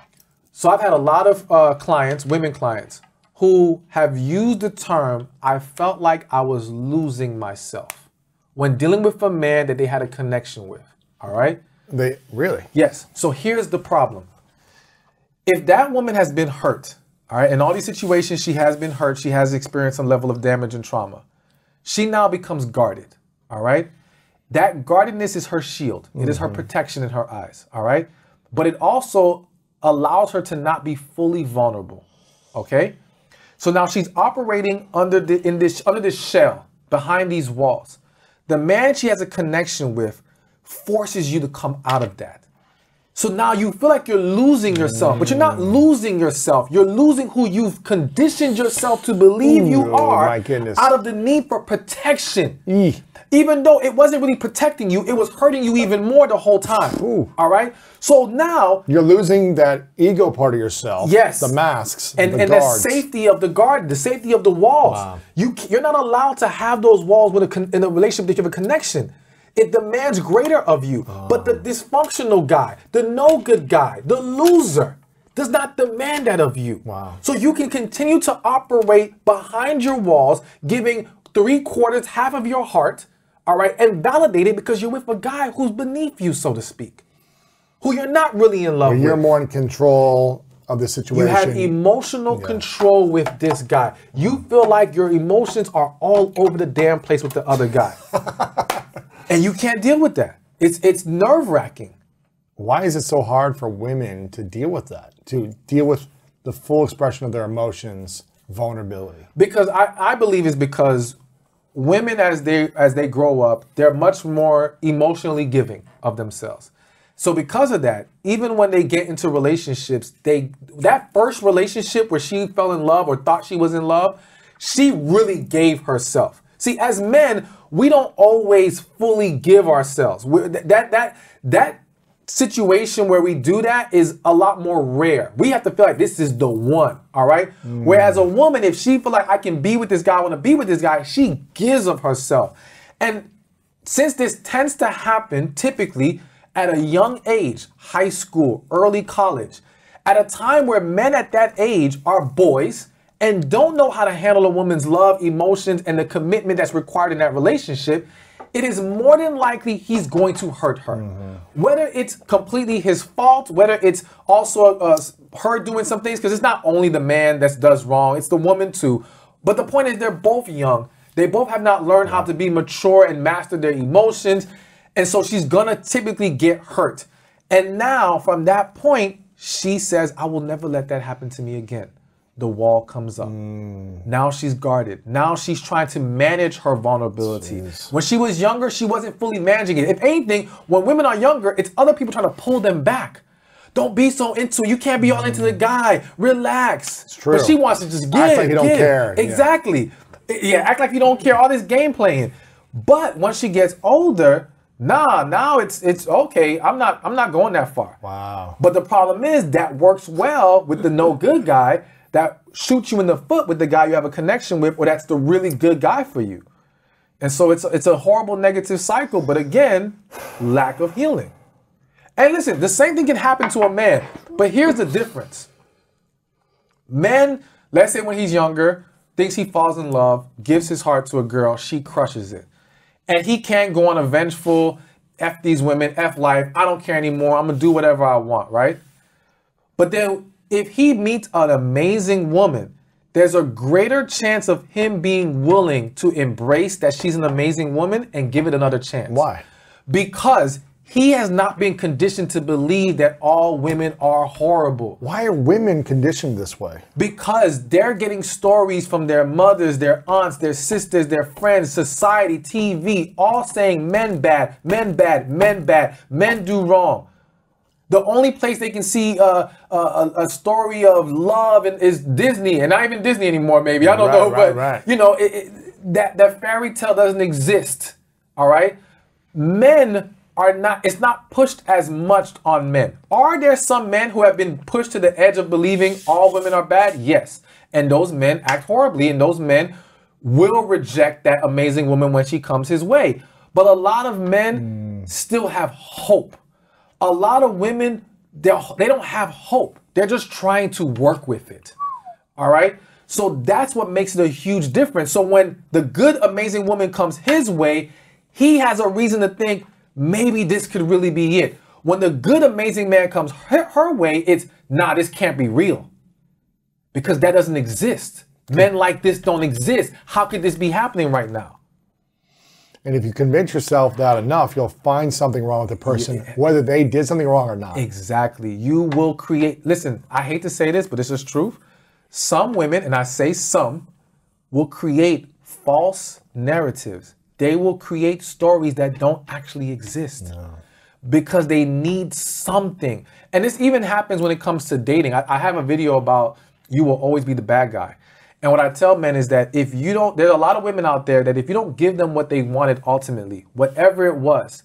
So I've had a lot of clients, women clients, who have used the term, I felt like I was losing myself when dealing with a man that they had a connection with. All right? They really? Yes. So here's the problem. If that woman has been hurt, all right, in all these situations, she has been hurt, she has experienced some level of damage and trauma. She now becomes guarded, all right? That guardedness is her shield. It is her protection in her eyes, all right? But it also allows her to not be fully vulnerable, okay? So now she's operating under this shell, behind these walls. The man she has a connection with forces you to come out of that. So now you feel like you're losing yourself, but you're not losing yourself. You're losing who you've conditioned yourself to believe you are, my goodness, out of the need for protection. Even though it wasn't really protecting you, it was hurting you even more the whole time. All right? So now... You're losing that ego part of yourself. Yes. The masks, and the the safety of the garden, the safety of the walls. Wow. You're not allowed to have those walls in a relationship that you have a connection. It demands greater of you. But the dysfunctional guy, the no good guy, the loser, does not demand that of you. Wow. So you can continue to operate behind your walls, giving 3/4, half of your heart, all right, and validate it because you're with a guy who's beneath you, so to speak, who you're not really in love with. You're more in control of the situation. You have emotional control with this guy. You feel like your emotions are all over the damn place with the other guy. And you can't deal with that. It's nerve-wracking. Why is it so hard for women to deal with that? To deal with the full expression of their emotions, vulnerability? Because I believe it's because women as they grow up, they're much more emotionally giving of themselves. So because of that, even when they get into relationships, that first relationship where she fell in love or thought she was in love, she really gave herself. See, as men, we don't always fully give ourselves. That situation where we do that is a lot more rare. We have to feel like this is the one, all right? Whereas a woman, if she feel like I can be with this guy, I want to be with this guy, she gives of herself. And since this tends to happen typically at a young age, high school, early college, at a time where men at that age are boys and don't know how to handle a woman's love, emotions, and the commitment that's required in that relationship, it is more than likely he's going to hurt her. Whether it's completely his fault, whether it's also her doing some things, because it's not only the man that does wrong, it's the woman too. But the point is they're both young. They both have not learned how to be mature and master their emotions. And so she's gonna typically get hurt. And now from that point, she says, I will never let that happen to me again. The wall comes up. Now she's guarded. Now she's trying to manage her vulnerability. Jeez. When she was younger, she wasn't fully managing it. If anything, when women are younger, it's other people trying to pull them back. Don't be so into it. You can't be all into the guy. Relax. It's true. But she wants to just act like you don't care. Exactly. Yeah, act like you don't care. All this game playing. But once she gets older, now it's okay. I'm not going that far. Wow. But the problem is that works well with the no good guy that shoots you in the foot with the guy you have a connection with, or that's the really good guy for you. And so it's a horrible negative cycle, but again, lack of healing. And listen, the same thing can happen to a man, but here's the difference. Men, let's say when he's younger, thinks he falls in love, gives his heart to a girl, she crushes it. And he can't go on a vengeful, F these women, F life, I don't care anymore, I'm gonna do whatever I want, right? But then if he meets an amazing woman, there's a greater chance of him being willing to embrace that she's an amazing woman and give it another chance. Why? Because he has not been conditioned to believe that all women are horrible. Why are women conditioned this way? Because they're getting stories from their mothers, their aunts, their sisters, their friends, society, TV, all saying men bad, men bad, men bad, men do wrong. The only place they can see a story of love is Disney, and not even Disney anymore, maybe. I don't know, but you know, that fairy tale doesn't exist. All right, men are not. It's not pushed as much on men. Are there some men who have been pushed to the edge of believing all women are bad? Yes, and those men act horribly, and those men will reject that amazing woman when she comes his way. But a lot of men still have hope. A lot of women, they don't have hope. They're just trying to work with it. All right? So that's what makes it a huge difference. So when the good, amazing woman comes his way, he has a reason to think maybe this could really be it. When the good, amazing man comes her way, it's, nah, this can't be real. Because that doesn't exist. Men like this don't exist. How could this be happening right now? And if you convince yourself that enough, you'll find something wrong with the person, whether they did something wrong or not. Exactly. You will create, listen, I hate to say this, but this is truth. Some women, and I say some, will create false narratives. They will create stories that don't actually exist because they need something. And this even happens when it comes to dating. I have a video about you will always be the bad guy. And what I tell men is that if you don't, there's a lot of women out there that if you don't give them what they wanted ultimately, whatever it was,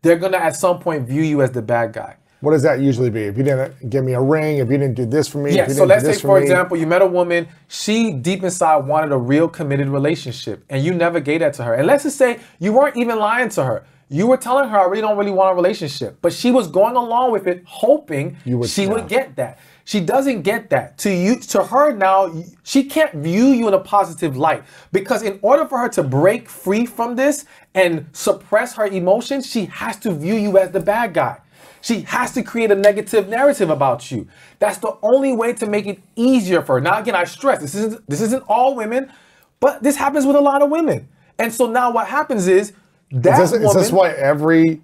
they're going to at some point view you as the bad guy. What does that usually be? If you didn't give me a ring, if you didn't do this for me, yeah, so let's say, for example, you met a woman, she deep inside wanted a real committed relationship, and you never gave that to her. And let's just say you weren't even lying to her. You were telling her, I really don't really want a relationship. But she was going along with it, hoping she would get that. She doesn't get that. To her now, she can't view you in a positive light. Because in order for her to break free from this and suppress her emotions, she has to view you as the bad guy. She has to create a negative narrative about you. That's the only way to make it easier for her. Now, again, I stress, this isn't all women, but this happens with a lot of women. And so now what happens is, is this why every,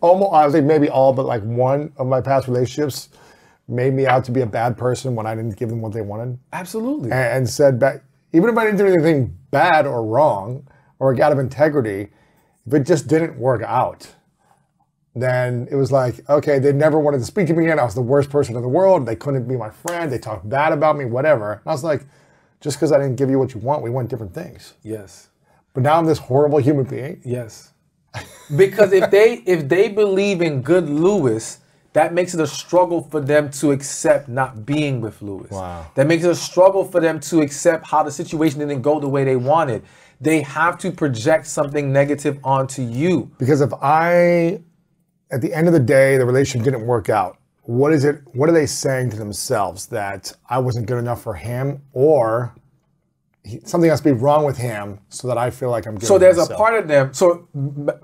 almost, I think maybe all but like one of my past relationships made me out to be a bad person when I didn't give them what they wanted? Absolutely. And said back, even if I didn't do anything bad or wrong or out of integrity, if it just didn't work out, then it was like, okay, they never wanted to speak to me again. I was the worst person in the world. They couldn't be my friend. They talked bad about me, whatever. And I was like, just because I didn't give you what you want, we want different things. Yes. But now I'm this horrible human being. Yes. Because if they believe in good Lewis, that makes it a struggle for them to accept not being with Lewis. Wow. That makes it a struggle for them to accept how the situation didn't go the way they wanted. They have to project something negative onto you. Because if at the end of the day, the relationship didn't work out, what are they saying to themselves? That I wasn't good enough for him, or something has to be wrong with him so that I feel like I'm good. So there's myself. a part of them. So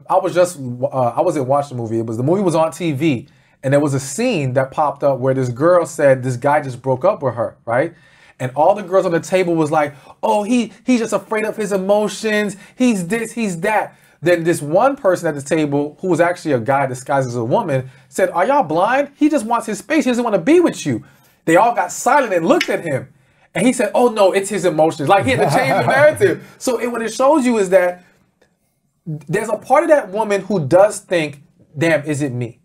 I wasn't watching the movie. The movie was on TV, and there was a scene that popped up where this girl said this guy just broke up with her, right? And all the girls on the table was like, oh, he's just afraid of his emotions. He's this, he's that. Then this one person at the table, who was actually a guy disguised as a woman, said, are y'all blind? He just wants his space. He doesn't want to be with you. They all got silent and looked at him. And he said, oh no, it's his emotions. Like he had to change the narrative. So what it shows you is that there's a part of that woman who does think, damn, is it me?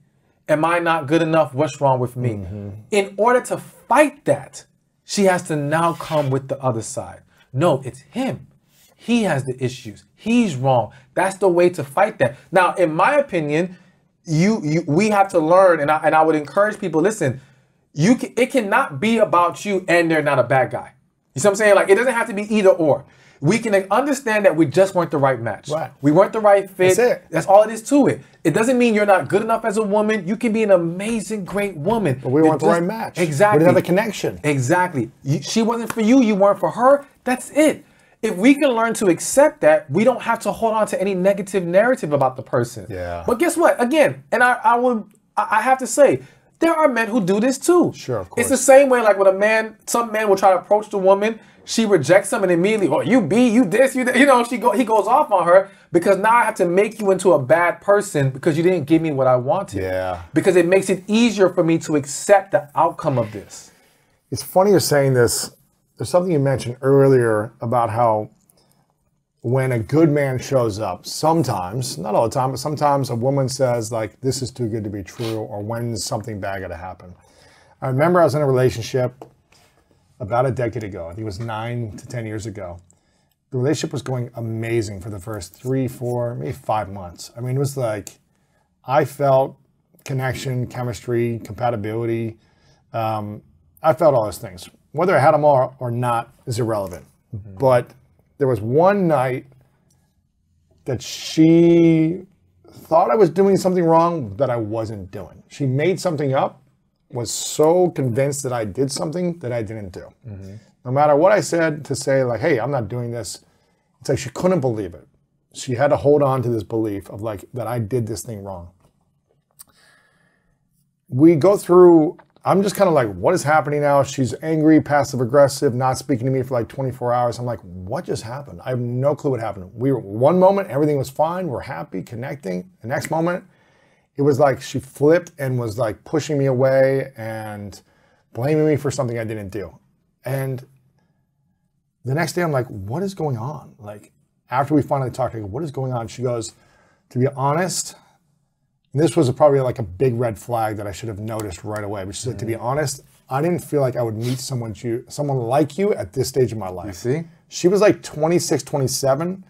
Am I not good enough? What's wrong with me? Mm-hmm. In order to fight that, she has to now come with the other side. No, it's him. He has the issues. He's wrong. That's the way to fight that. Now, in my opinion, we have to learn, and I would encourage people, listen, it cannot be about you and they're not a bad guy. You see what I'm saying? Like, it doesn't have to be either or. We can understand that we just weren't the right match. Right. We weren't the right fit. That's it. That's all it is to it. It doesn't mean you're not good enough as a woman. You can be an amazing, great woman. But we weren't the right match. Exactly. We didn't have the connection. Exactly. She wasn't for you. You weren't for her. That's it. If we can learn to accept that, we don't have to hold on to any negative narrative about the person. Yeah. But guess what? Again, and I have to say, there are men who do this too. Sure, of course. It's the same way, like when some man will try to approach the woman, she rejects him and immediately, oh, you this, you that. You know, he goes off on her because now I have to make you into a bad person because you didn't give me what I wanted. Yeah. Because it makes it easier for me to accept the outcome of this. It's funny you're saying this. There's something you mentioned earlier about how when a good man shows up, sometimes, not all the time, but sometimes a woman says like, this is too good to be true, or when's something bad gonna happen? I remember I was in a relationship about a decade ago. I think it was 9 to 10 years ago. The relationship was going amazing for the first 3, 4, maybe 5 months. I mean, it was like, I felt connection, chemistry, compatibility. I felt all those things. Whether I had them all or not is irrelevant. Mm-hmm. But there was one night that she thought I was doing something wrong that I wasn't doing. She made something up, was so convinced that I did something that I didn't do. Mm-hmm. No matter what I said to say like, hey, I'm not doing this, it's like she couldn't believe it. She had to hold on to this belief of like, that I did this thing wrong. We go through, I'm just kind of like, what is happening now? She's angry, passive aggressive, not speaking to me for like 24 hours. I'm like, what just happened? I have no clue what happened. We were one moment, everything was fine. We're happy, connecting. The next moment, it was like she flipped and was like pushing me away and blaming me for something I didn't do. And the next day I'm like, what is going on? Like after we finally talked, I go, what is going on? She goes, to be honest, and this was probably like a big red flag that I should have noticed right away. But she said, to be honest, I didn't feel like I would meet someone like you at this stage of my life. You see? She was like 26, 27. And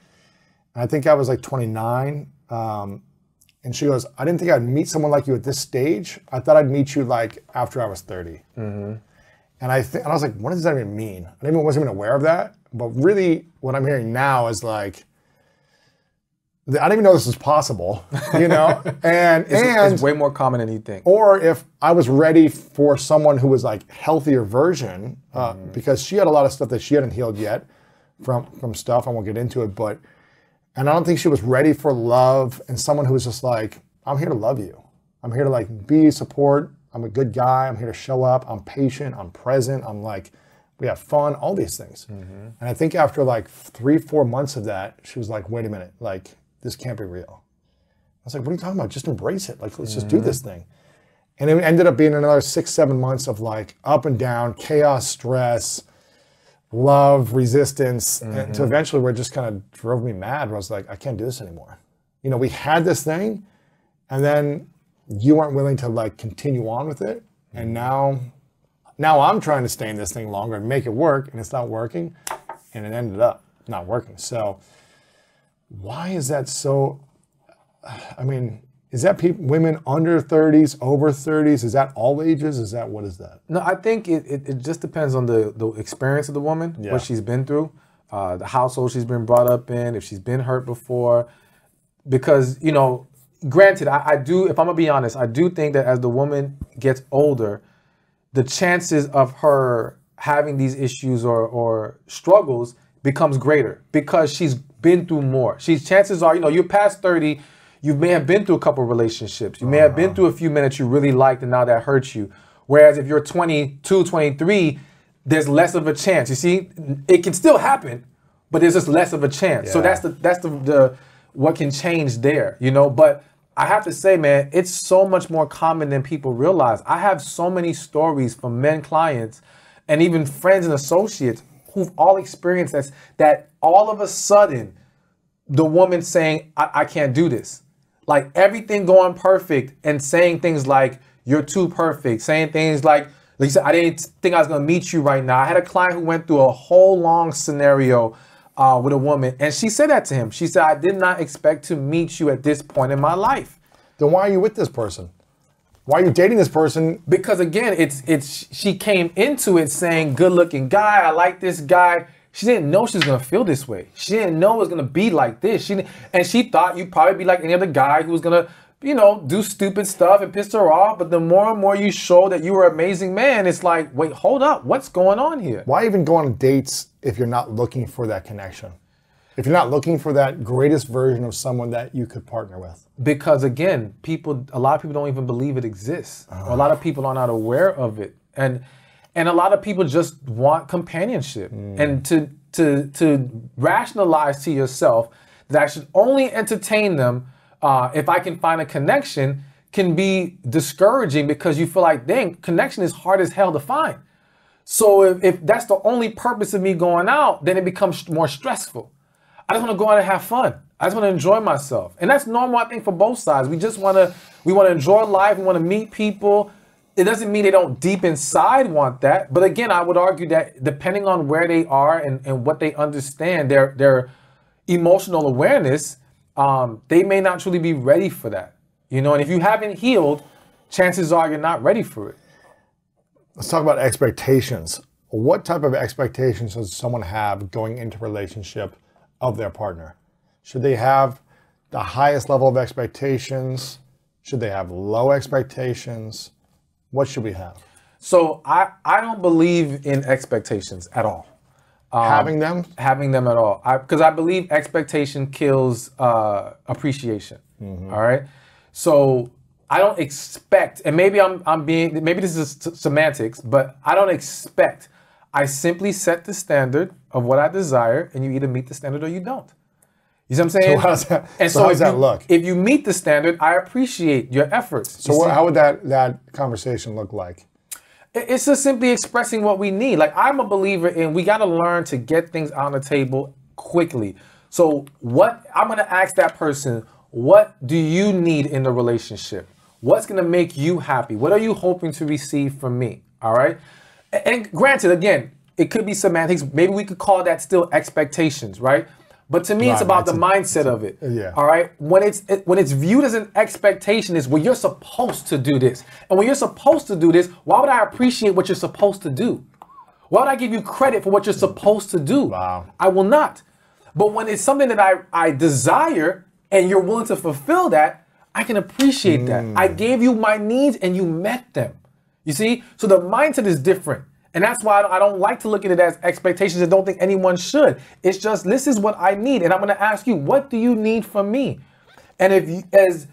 I think I was like 29. And she goes, I didn't think I'd meet someone like you at this stage. I thought I'd meet you like after I was 30. Mm-hmm. And I was like, what does that even mean? I wasn't even aware of that. But really what I'm hearing now is like, I didn't even know this was possible, you know? And it's way more common than you think. Or if I was ready for someone who was like healthier version, because she had a lot of stuff that she hadn't healed yet from stuff, I won't get into it, and I don't think she was ready for love and someone who was just like, I'm here to love you. I'm here to like be support. I'm a good guy. I'm here to show up. I'm patient. I'm present. I'm like, we have fun, all these things. Mm-hmm. And I think after like 3-4 months of that, she was like, wait a minute, like, this can't be real. I was like, what are you talking about? Just embrace it. Like, let's just do this thing. And it ended up being another 6-7 months of like up and down, chaos, stress, love, resistance, to eventually where it just kind of drove me mad. Where I was like, I can't do this anymore. You know, we had this thing, and then you weren't willing to like continue on with it, and now I'm trying to stay in this thing longer and make it work, and it's not working, and it ended up not working. So why is that so? I mean, is that women under 30s, over 30s? Is that all ages? Is that, what is that? No, I think it just depends on the experience of the woman, what she's been through, the household she's been brought up in, if she's been hurt before. Because, you know, granted, I do, if I'm gonna be honest, I do think that as the woman gets older, the chances of her having these issues or struggles becomes greater because she's been through more. Chances are, you know, you're past 30, you may have been through a couple of relationships. You may have been through a few minutes you really liked and now that hurts you. Whereas if you're 22, 23, there's less of a chance. You see, it can still happen, but there's just less of a chance. So that's the what can change there, you know? But I have to say, man, it's so much more common than people realize. I have so many stories from men clients and even friends and associates who've all experienced this, that all of a sudden, the woman saying, I can't do this. Like everything going perfect and saying things like, you're too perfect. Saying things like you said, I didn't think I was gonna meet you right now. I had a client who went through a whole long scenario with a woman, and she said that to him. She said, I did not expect to meet you at this point in my life. Then why are you with this person? Why are you dating this person? Because again, she came into it saying, good looking guy, I like this guy. She didn't know she was gonna feel this way. She didn't know it was gonna be like this. And she thought you'd probably be like any other guy who was gonna, you know, do stupid stuff and piss her off. But the more and more you show that you were an amazing man, it's like, wait, hold up, what's going on here? Why even go on dates if you're not looking for that connection? If you're not looking for that greatest version of someone that you could partner with? Because again, a lot of people don't even believe it exists. Or a lot of people are not aware of it. And a lot of people just want companionship. And to rationalize to yourself that I should only entertain them if I can find a connection can be discouraging because you feel like, dang, connection is hard as hell to find. So if that's the only purpose of me going out, then it becomes more stressful. I just want to go out and have fun. I just want to enjoy myself. And that's normal, I think, for both sides. We want to enjoy life. We want to meet people. It doesn't mean they don't deep inside want that. But again, I would argue that depending on where they are and what they understand, their emotional awareness, they may not truly be ready for that. You know, and if you haven't healed, chances are you're not ready for it. Let's talk about expectations. What type of expectations does someone have going into a relationship of their partner? Should they have the highest level of expectations? Should they have low expectations? What should we have? So I don't believe in expectations at all. Having them? Having them at all. Because I believe expectation kills appreciation. All right? So I don't expect, and maybe maybe this is semantics, but I don't expect. I simply set the standard of what I desire, and you either meet the standard or you don't. You see what I'm saying? So how's that, and so how's that look? If you meet the standard, I appreciate your efforts. So how would that conversation look like? It's just simply expressing what we need. Like, I'm a believer in we got to learn to get things on the table quickly. So I'm going to ask that person, what do you need in the relationship? What's going to make you happy? What are you hoping to receive from me? All right. And granted, again, it could be semantics. Maybe we could call that still expectations, right? But to me, it's about the mindset of it. Yeah. All right. When it's viewed as an expectation, is well, you're supposed to do this, and when you're supposed to do this, why would I appreciate what you're supposed to do? Why would I give you credit for what you're supposed to do? Wow. I will not. But when it's something that I desire, and you're willing to fulfill that, I can appreciate that. I gave you my needs, and you met them. You see, so the mindset is different. And that's why I don't like to look at it as expectations. I don't think anyone should. It's just, this is what I need. And I'm going to ask you, what do you need from me? And as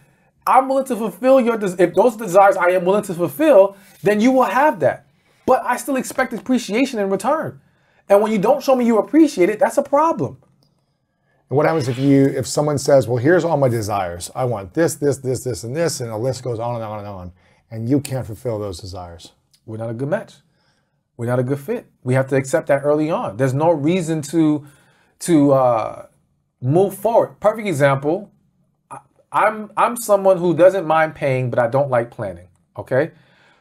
I'm willing to fulfill if those desires I am willing to fulfill, then you will have that. But I still expect appreciation in return. And when you don't show me you appreciate it, that's a problem. And what happens if someone says, well, here's all my desires. I want this, this, this, this, and this, and the list goes on and on and on. And you can't fulfill those desires. We're not a good match. we're not a good fit. We have to accept that early on. There's no reason to move forward. Perfect example. I'm someone who doesn't mind paying, but I don't like planning. Okay,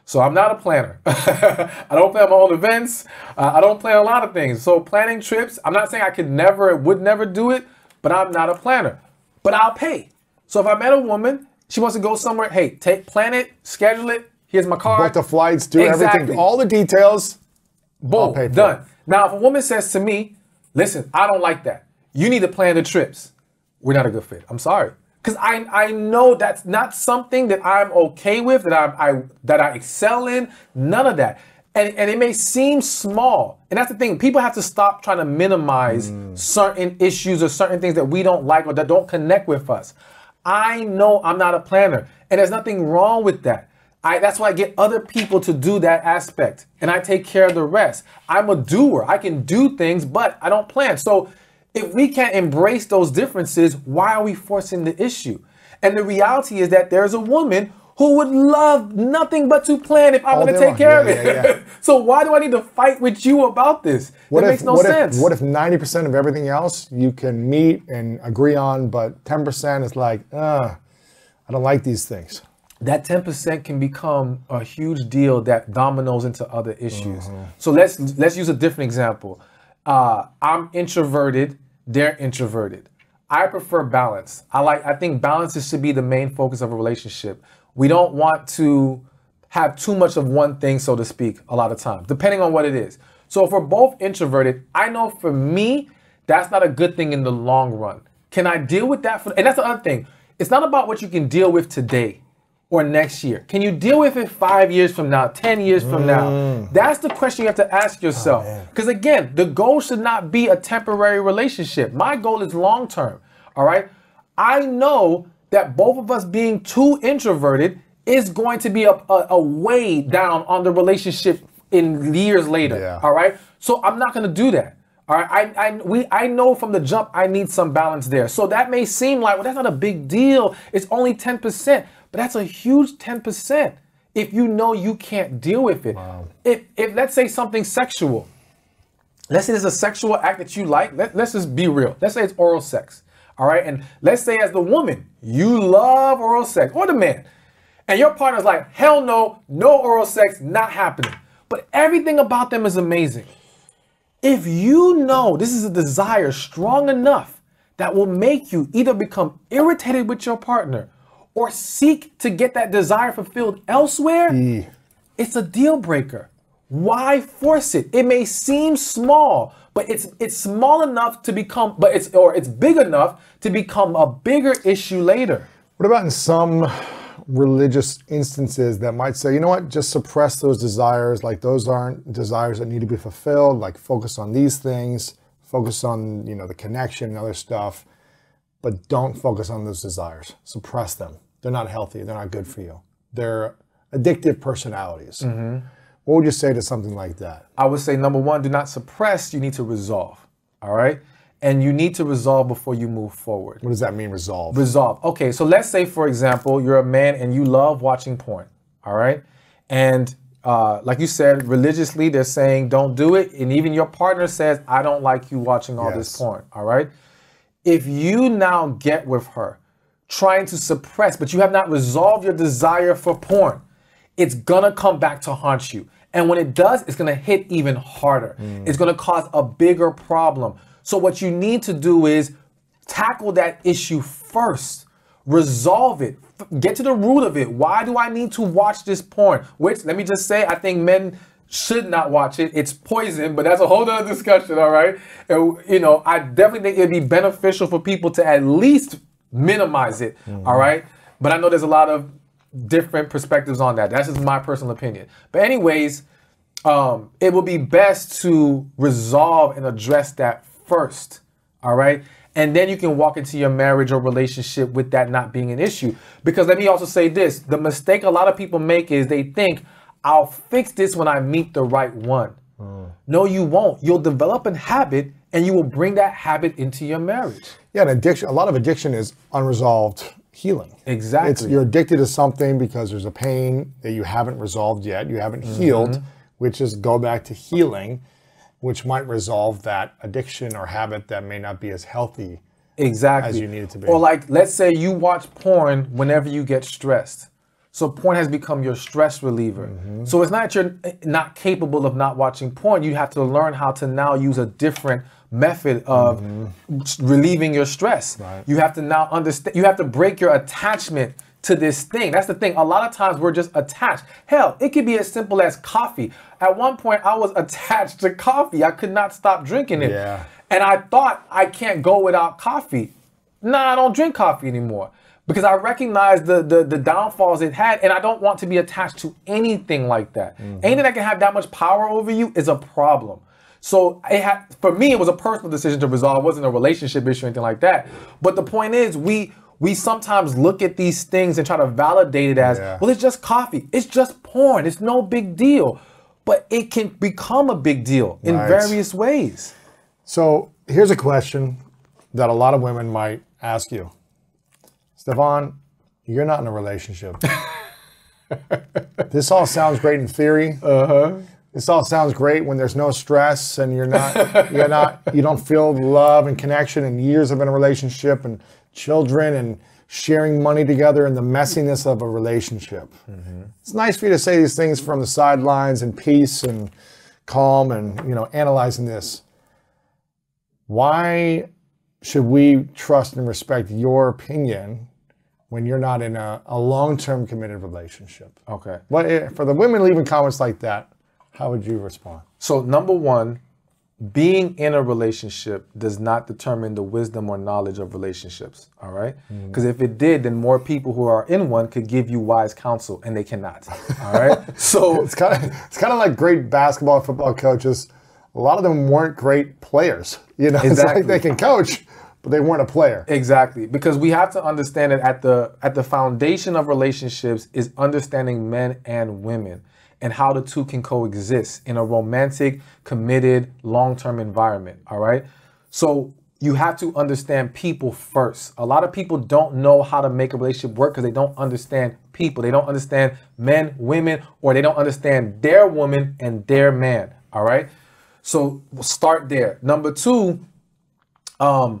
so I'm not a planner. I don't plan my own events. I don't plan a lot of things. So planning trips, I'm not saying I would never do it, but I'm not a planner. But I'll pay. So if I met a woman, she wants to go somewhere, hey, plan it, schedule it. Here's my card. Book the flights, do everything, all the details. Boom, done. Now, if a woman says to me, listen, I don't like that. You need to plan the trips. We're not a good fit. I'm sorry. Because I know that's not something that I'm okay with, that I excel in, none of that. And it may seem small. And that's the thing. People have to stop trying to minimize certain issues or certain things that we don't like or that don't connect with us. I know I'm not a planner. And there's nothing wrong with that. That's why I get other people to do that aspect. And I take care of the rest. I'm a doer. I can do things, but I don't plan. So if we can't embrace those differences, why are we forcing the issue? And the reality is that there's a woman who would love nothing but to plan if I'm going to take care of it. Yeah. So why do I need to fight with you about this? That makes no sense. What if 90% of everything else you can meet and agree on, but 10% is like, I don't like these things? That 10% can become a huge deal that dominoes into other issues. So let's use a different example. I'm introverted, they're introverted. I prefer balance. I think balance should be the main focus of a relationship. We don't want to have too much of one thing, so to speak, a lot of times, depending on what it is. So if we're both introverted, I know for me, that's not a good thing in the long run. Can I deal with that? And that's the other thing. It's not about what you can deal with today or next year. Can you deal with it 5 years from now, 10 years from now? That's the question you have to ask yourself. Because again, the goal should not be a temporary relationship. My goal is long-term, all right? I know that both of us being too introverted is going to be a way down on the relationship in years later, all right? So I'm not gonna do that. All right, I know from the jump I need some balance there. So that may seem like, well, that's not a big deal. It's only 10%, but that's a huge 10% if you know you can't deal with it. Wow. If let's say something sexual, let's say there's a sexual act that you like, let's just be real. Let's say it's oral sex, all right? And let's say as the woman, you love oral sex, or the man, and your partner's like, hell no, no oral sex, not happening. But everything about them is amazing. If you know this is a desire strong enough that will make you either become irritated with your partner or seek to get that desire fulfilled elsewhere, it's a deal breaker. Why force it? It may seem small, but it's small enough to become, it's big enough to become a bigger issue later. What about in some religious instances that might say, you know what, just suppress those desires, like those aren't desires that need to be fulfilled, like focus on these things, focus on, you know, the connection and other stuff, but don't focus on those desires. Suppress them. They're not healthy. They're not good for you. They're addictive personalities. What would you say to something like that? I would say, number one, do not suppress. You need to resolve, all right? And you need to resolve before you move forward. What does that mean, resolve? Resolve. Okay, so let's say, for example, you're a man and you love watching porn, all right? And like you said, religiously, they're saying don't do it. And even your partner says, I don't like you watching all this porn, all right? If you now get with her trying to suppress, but you have not resolved your desire for porn, it's gonna come back to haunt you. And when it does, it's gonna hit even harder. It's gonna cause a bigger problem. So what you need to do is tackle that issue first, resolve it, get to the root of it. Why do I need to watch this porn? Which, let me just say, I think men should not watch it. It's poison, but that's a whole other discussion, all right? And, you know, I definitely think it'd be beneficial for people to at least minimize it, all right? But I know there's a lot of different perspectives on that. That's just my personal opinion. But anyways, it would be best to resolve and address that first, all right? And then you can walk into your marriage or relationship with that not being an issue. Because let me also say this, the mistake a lot of people make is they think, I'll fix this when I meet the right one. No, you won't. You'll develop a habit and you will bring that habit into your marriage. Yeah, and addiction, a lot of addiction is unresolved healing. Exactly. You're addicted to something because there's a pain that you haven't resolved yet, you haven't healed, which is go back to healing, which might resolve that addiction or habit that may not be as healthy exactly as you need it to be. Or like, let's say you watch porn whenever you get stressed. So porn has become your stress reliever. So it's not that you're not capable of not watching porn. You have to learn how to now use a different method of relieving your stress. Right. You have to now understand, you have to break your attachment to this thing. That's the thing. A lot of times we're just attached. Hell, it could be as simple as coffee. At one point I was attached to coffee. I could not stop drinking it. Yeah. And I thought I can't go without coffee. Nah, I don't drink coffee anymore. Because I recognize the downfalls it had, and I don't want to be attached to anything like that. Anything that can have that much power over you is a problem. So for me, it was a personal decision to resolve. It wasn't a relationship issue or anything like that. But the point is, we sometimes look at these things and try to validate it as, well, it's just coffee. It's just porn. It's no big deal. But it can become a big deal in various ways. So here's a question that a lot of women might ask you. Stefan, you're not in a relationship. This all sounds great in theory. This all sounds great when there's no stress and you don't feel love and connection and years of in a relationship and children and sharing money together and the messiness of a relationship. It's nice for you to say these things from the sidelines in peace and calm and, analyzing this. Why should we trust and respect your opinion when you're not in a long-term committed relationship? Okay. But for the women leaving comments like that, how would you respond? So number one, being in a relationship does not determine the wisdom or knowledge of relationships, all right? Because if it did, then more people who are in one could give you wise counsel, and they cannot, all right? So it's kind of like great basketball, football coaches. A lot of them weren't great players. It's like they can coach, but they weren't a player. Exactly, because we have to understand that at the foundation of relationships is understanding men and women and how the two can coexist in a romantic, committed, long-term environment, all right? So you have to understand people first. A lot of people don't know how to make a relationship work because they don't understand people. They don't understand men, women, or they don't understand their woman and their man, all right? So we'll start there. Number two, I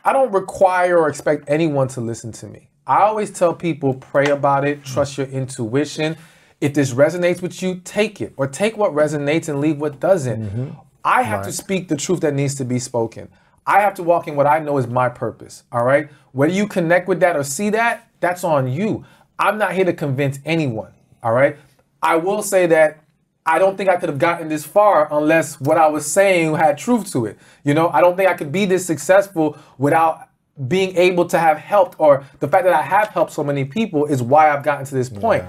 don't require or expect anyone to listen to me. I always tell people, pray about it, trust your intuition. If this resonates with you, take it, or take what resonates and leave what doesn't. I have to speak the truth that needs to be spoken. I have to walk in what I know is my purpose, all right? Whether you connect with that or see that, that's on you. I'm not here to convince anyone, all right? I will say that I don't think I could have gotten this far unless what I was saying had truth to it. I don't think I could be this successful without being able to have helped, or the fact that I have helped so many people is why I've gotten to this point.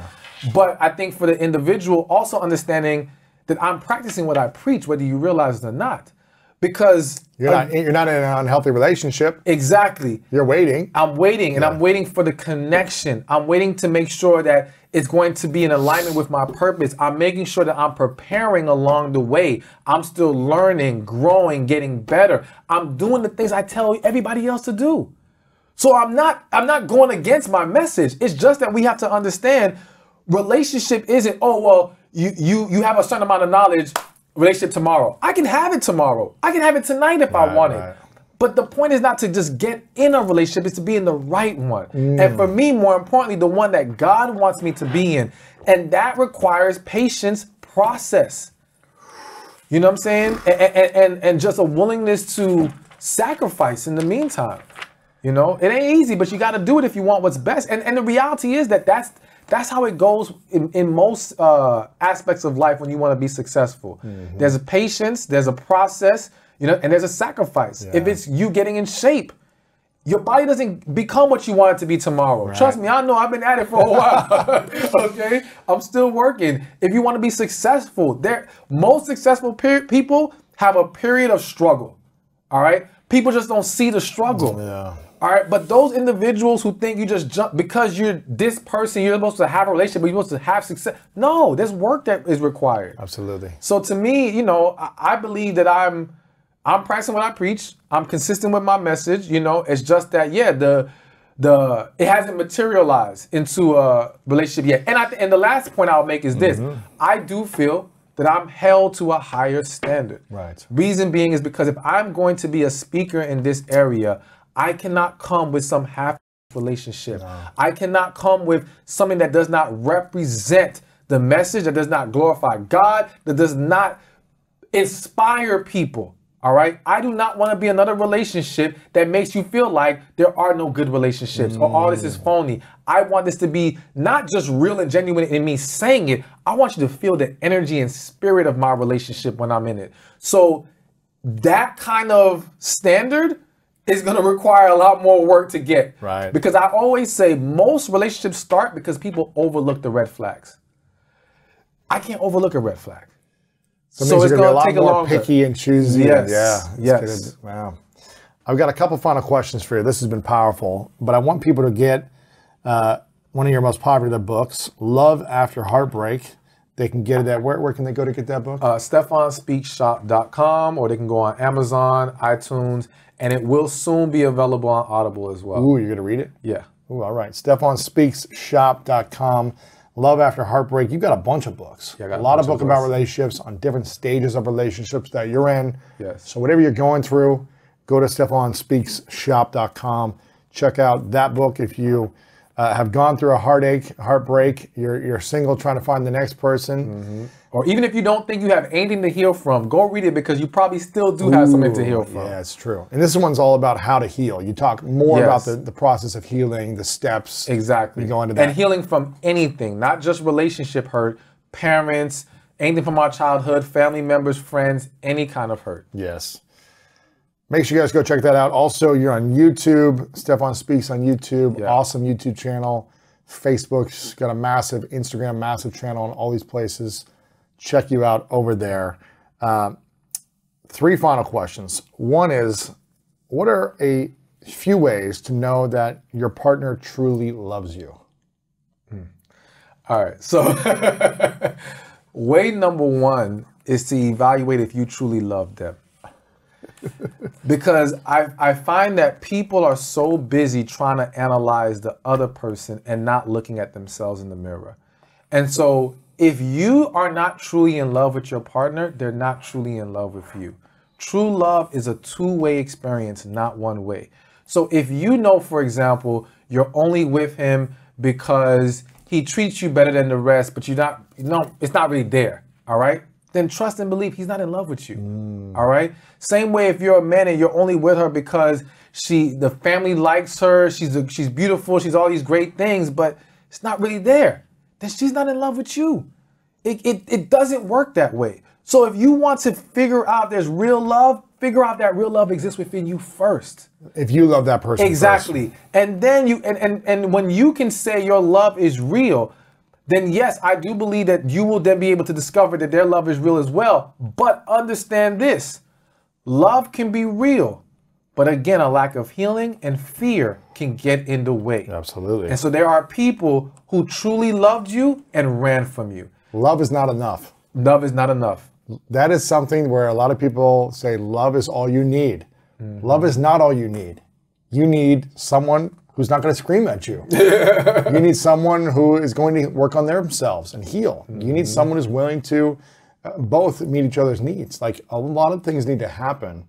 But I think for the individual, also understanding that I'm practicing what I preach, whether you realize it or not. Because you're not in an unhealthy relationship. Exactly. You're waiting. I'm waiting, and I'm waiting for the connection. I'm waiting to make sure that it's going to be in alignment with my purpose. I'm making sure that I'm preparing along the way. I'm still learning, growing, getting better. I'm doing the things I tell everybody else to do. So I'm not going against my message. It's just that we have to understand relationship isn't, oh, well, you have a certain amount of knowledge, relationship tomorrow. I can have it tomorrow. I can have it tonight if I want it. But the point is not to just get in a relationship, it's to be in the right one. And for me, more importantly, the one that God wants me to be in. And that requires patience, process. You know what I'm saying? And just a willingness to sacrifice in the meantime. It ain't easy, but you got to do it if you want what's best. And the reality is that that's how it goes in most aspects of life when you want to be successful. There's a patience, there's a process, and there's a sacrifice. If it's you getting in shape, your body doesn't become what you want it to be tomorrow. Trust me, I know, I've been at it for a while. Okay? I'm still working. If you want to be successful, most successful people have a period of struggle. All right? People just don't see the struggle. All right, but those individuals who think you just jump because you're this person, you're supposed to have a relationship, but you're supposed to have success. No, there's work that is required. Absolutely. So to me, I believe that I'm practicing what I preach. I'm consistent with my message. It's just that, it hasn't materialized into a relationship yet. And the last point I'll make is this. I do feel that I'm held to a higher standard. Right. Reason being is because if I'm going to be a speaker in this area, I cannot come with some half relationship. No. I cannot come with something that does not represent the message, that does not glorify God, that does not inspire people. All right. I do not want to be another relationship that makes you feel like there are no good relationships or all this is phony. I want this to be not just real and genuine in me saying it. I want you to feel the energy and spirit of my relationship when I'm in it. So that kind of standard is going to require a lot more work to get. Right. Because I always say most relationships start because people overlook the red flags. I can't overlook a red flag. So it's going to take a lot more picky and choosy. Yes. And yes. Wow. I've got a couple final questions for you. This has been powerful, but I want people to get one of your most popular books, Love After Heartbreak. They can get it at, where can they go to get that book? Stefanspeaksshop.com, or they can go on Amazon, iTunes, and it will soon be available on Audible as well. Ooh, you're going to read it? Yeah. Ooh, all right. Stefanspeaksshop.com. Love After Heartbreak. You've got a bunch of books. Yeah, I got a lot of books about relationships on different stages of relationships that you're in. Yes. So whatever you're going through, go to Stefanspeaksshop.com. Check out that book. If you have gone through a heartbreak, you're single trying to find the next person. Or even if you don't think you have anything to heal from, go read it because you probably still do have something to heal from. Yeah, it's true. And this one's all about how to heal. You talk more about the process of healing, the steps. Exactly. You go into that. And healing from anything, not just relationship hurt, parents, anything from our childhood, family members, friends, any kind of hurt. Yes. Make sure you guys go check that out. Also, you're on YouTube. Stefan Speaks on YouTube. Yeah. Awesome YouTube channel. Facebook's got a massive, Instagram, massive channel in all these places. Check you out over there. 3 final questions. One is, what are a few ways to know that your partner truly loves you? All right. So way number 1 is to evaluate if you truly love them. Because I find that people are so busy trying to analyze the other person and not looking at themselves in the mirror. And so if you are not truly in love with your partner, they're not truly in love with you. True love is a 2-way experience, not 1-way. So if you know, for example, you're only with him because he treats you better than the rest, but it's not really there, all right? Then trust and believe he's not in love with you, all right? Same way if you're a man and you're only with her because the family likes her, she's beautiful, she's all these great things, but it's not really there, then she's not in love with you. It doesn't work that way. So if you want to figure out there's real love, figure out that real love exists within you first. If you love that person exactly. first. And then and when you can say your love is real, then yes, I do believe that you will then be able to discover that their love is real as well. But understand this, love can be real, but again, a lack of healing and fear can get in the way. Absolutely. And so there are people who truly loved you and ran from you. Love is not enough. Love is not enough. That is something where a lot of people say love is all you need. Love is not all you need. You need someone who's not going to scream at you. You need someone who is going to work on themselves and heal. You need someone who's willing to both meet each other's needs. Like a lot of things need to happen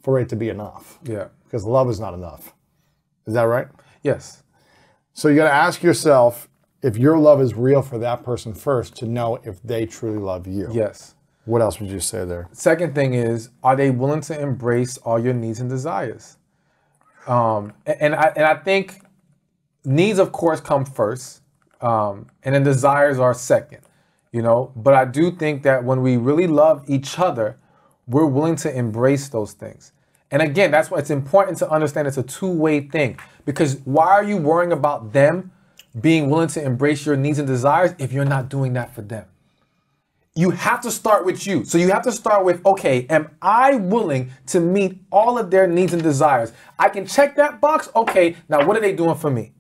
for it to be enough. Yeah. Because love is not enough. Is that right? Yes. So you got to ask yourself if your love is real for that person first to know if they truly love you. Yes. What else would you say there? Second thing is, are they willing to embrace all your needs and desires? And I think needs, of course, come first, and then desires are second, But I do think that when we really love each other, we're willing to embrace those things. And again, that's why it's important to understand it's a 2-way thing. Because why are you worrying about them being willing to embrace your needs and desires if you're not doing that for them? You have to start with you. So you have to start with, okay, am I willing to meet all of their needs and desires? I can check that box. Okay, now what are they doing for me?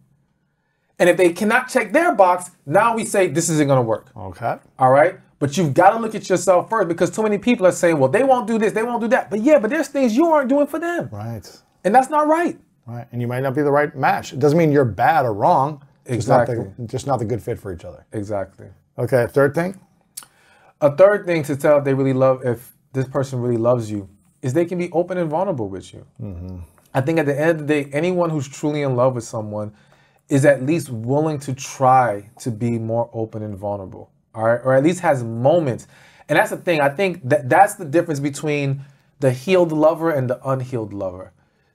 And if they cannot check their box, now we say this isn't going to work. Okay. All right. But you've got to look at yourself first, because too many people are saying, well, they won't do this, they won't do that. But yeah, but there's things you aren't doing for them. Right. And that's not right. Right. And you might not be the right match. It doesn't mean you're bad or wrong. Exactly. Just not the good fit for each other. Exactly. Okay, third thing? A third thing to tell if this person really loves you is they can be open and vulnerable with you. I think at the end of the day, anyone who's truly in love with someone is at least willing to try to be more open and vulnerable, all right? Or at least has moments. And that's the thing. I think that's the difference between the healed lover and the unhealed lover.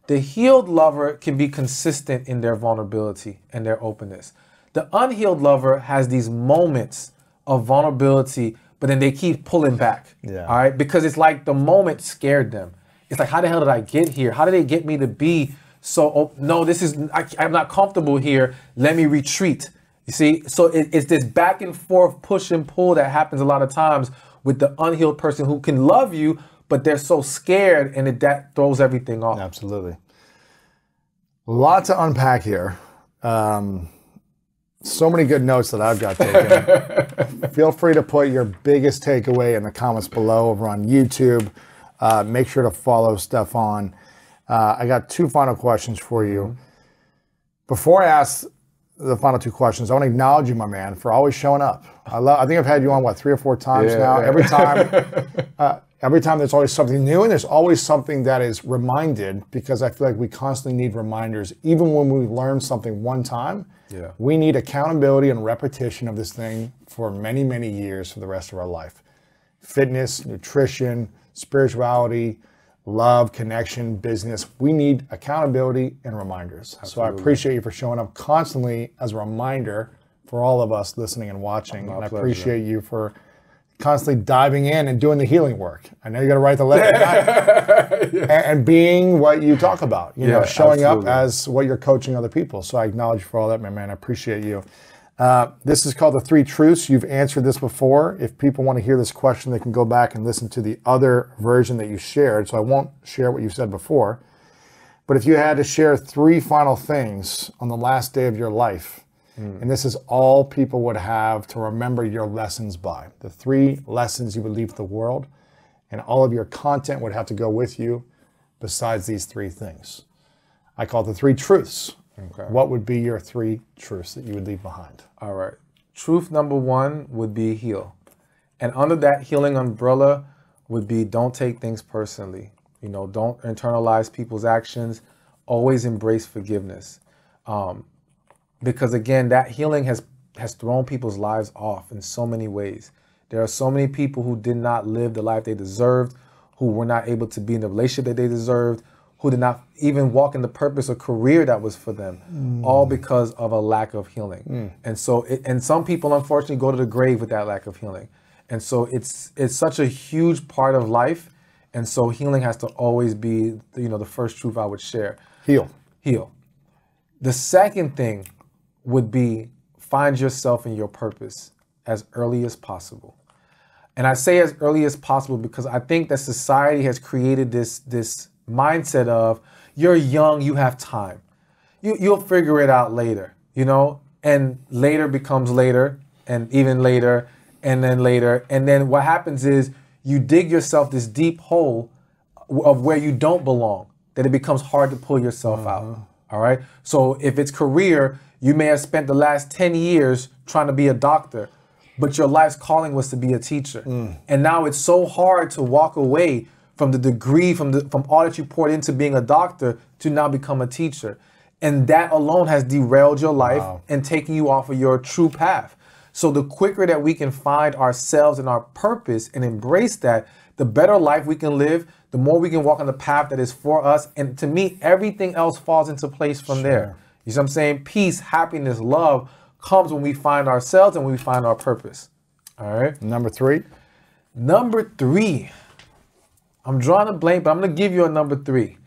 The healed lover can be consistent in their vulnerability and their openness. The unhealed lover has these moments of vulnerability, but then they keep pulling back, all right? Because it's like the moment scared them. It's like, how the hell did I get here? How did they get me to be so, no, I'm not comfortable here. Let me retreat. You see? So it's this back and forth push and pull that happens a lot of times with the unhealed person who can love you, but they're so scared, and that throws everything off. Absolutely. A lot to unpack here. So many good notes that I've got taken. Feel free to put your biggest takeaway in the comments below over on YouTube. Make sure to follow Stefan. I got two final questions for you. Before I ask the final two questions, I want to acknowledge you, my man, for always showing up. I think I've had you on, what, 3 or 4 times now? Yeah. Every time there's always something new, and there's always something that is reminded, because I feel like we constantly need reminders. Even when we learn something one time, we need accountability and repetition of this thing for many, many years for the rest of our life. Fitness, nutrition, spirituality, love, connection, business. We need accountability and reminders. Absolutely. So I appreciate you for showing up constantly as a reminder for all of us listening and watching. My pleasure. I appreciate you for constantly diving in and doing the healing work. I know you got to write the letter and being what you talk about, you know, showing absolutely. Up as what you're coaching other people. So I acknowledge you for all that, my man. I appreciate you. This is called the 3 truths. You've answered this before. If people want to hear this question, they can go back and listen to the other version that you shared. So I won't share what you said before. But if you had to share 3 final things on the last day of your life, and this is all people would have to remember your lessons by, the 3 lessons you would leave the world, and all of your content would have to go with you besides these 3 things. I call it the 3 truths. Okay. What would be your 3 truths that you would leave behind? All right. Truth number 1 would be heal. And under that healing umbrella would be don't take things personally. You know, don't internalize people's actions. Always embrace forgiveness. Because again, that healing has thrown people's lives off in so many ways. There are so many people who did not live the life they deserved, who were not able to be in the relationship that they deserved, who did not even walk in the purpose or career that was for them, all because of a lack of healing. And so, and some people unfortunately go to the grave with that lack of healing. And so it's such a huge part of life. And so healing has to always be, you know, the first truth I would share. Heal. Heal. The second thing would be find yourself in your purpose as early as possible. And I say as early as possible because I think that society has created this mindset of you're young, you have time. You'll figure it out later, you know, and later becomes later and even later and then later. And then what happens is you dig yourself this deep hole of where you don't belong, that it becomes hard to pull yourself out. All right. So if it's career, you may have spent the last 10 years trying to be a doctor, but your life's calling was to be a teacher. And now it's so hard to walk away from the degree, from all that you poured into being a doctor to now become a teacher. And that alone has derailed your life and taken you off of your true path. So the quicker that we can find ourselves and our purpose and embrace that, the better life we can live, the more we can walk on the path that is for us. And to me, everything else falls into place from there. You see what I'm saying? Peace, happiness, love comes when we find ourselves and when we find our purpose. All right. Number 3. Number 3. I'm drawing a blank, but I'm going to give you a number 3.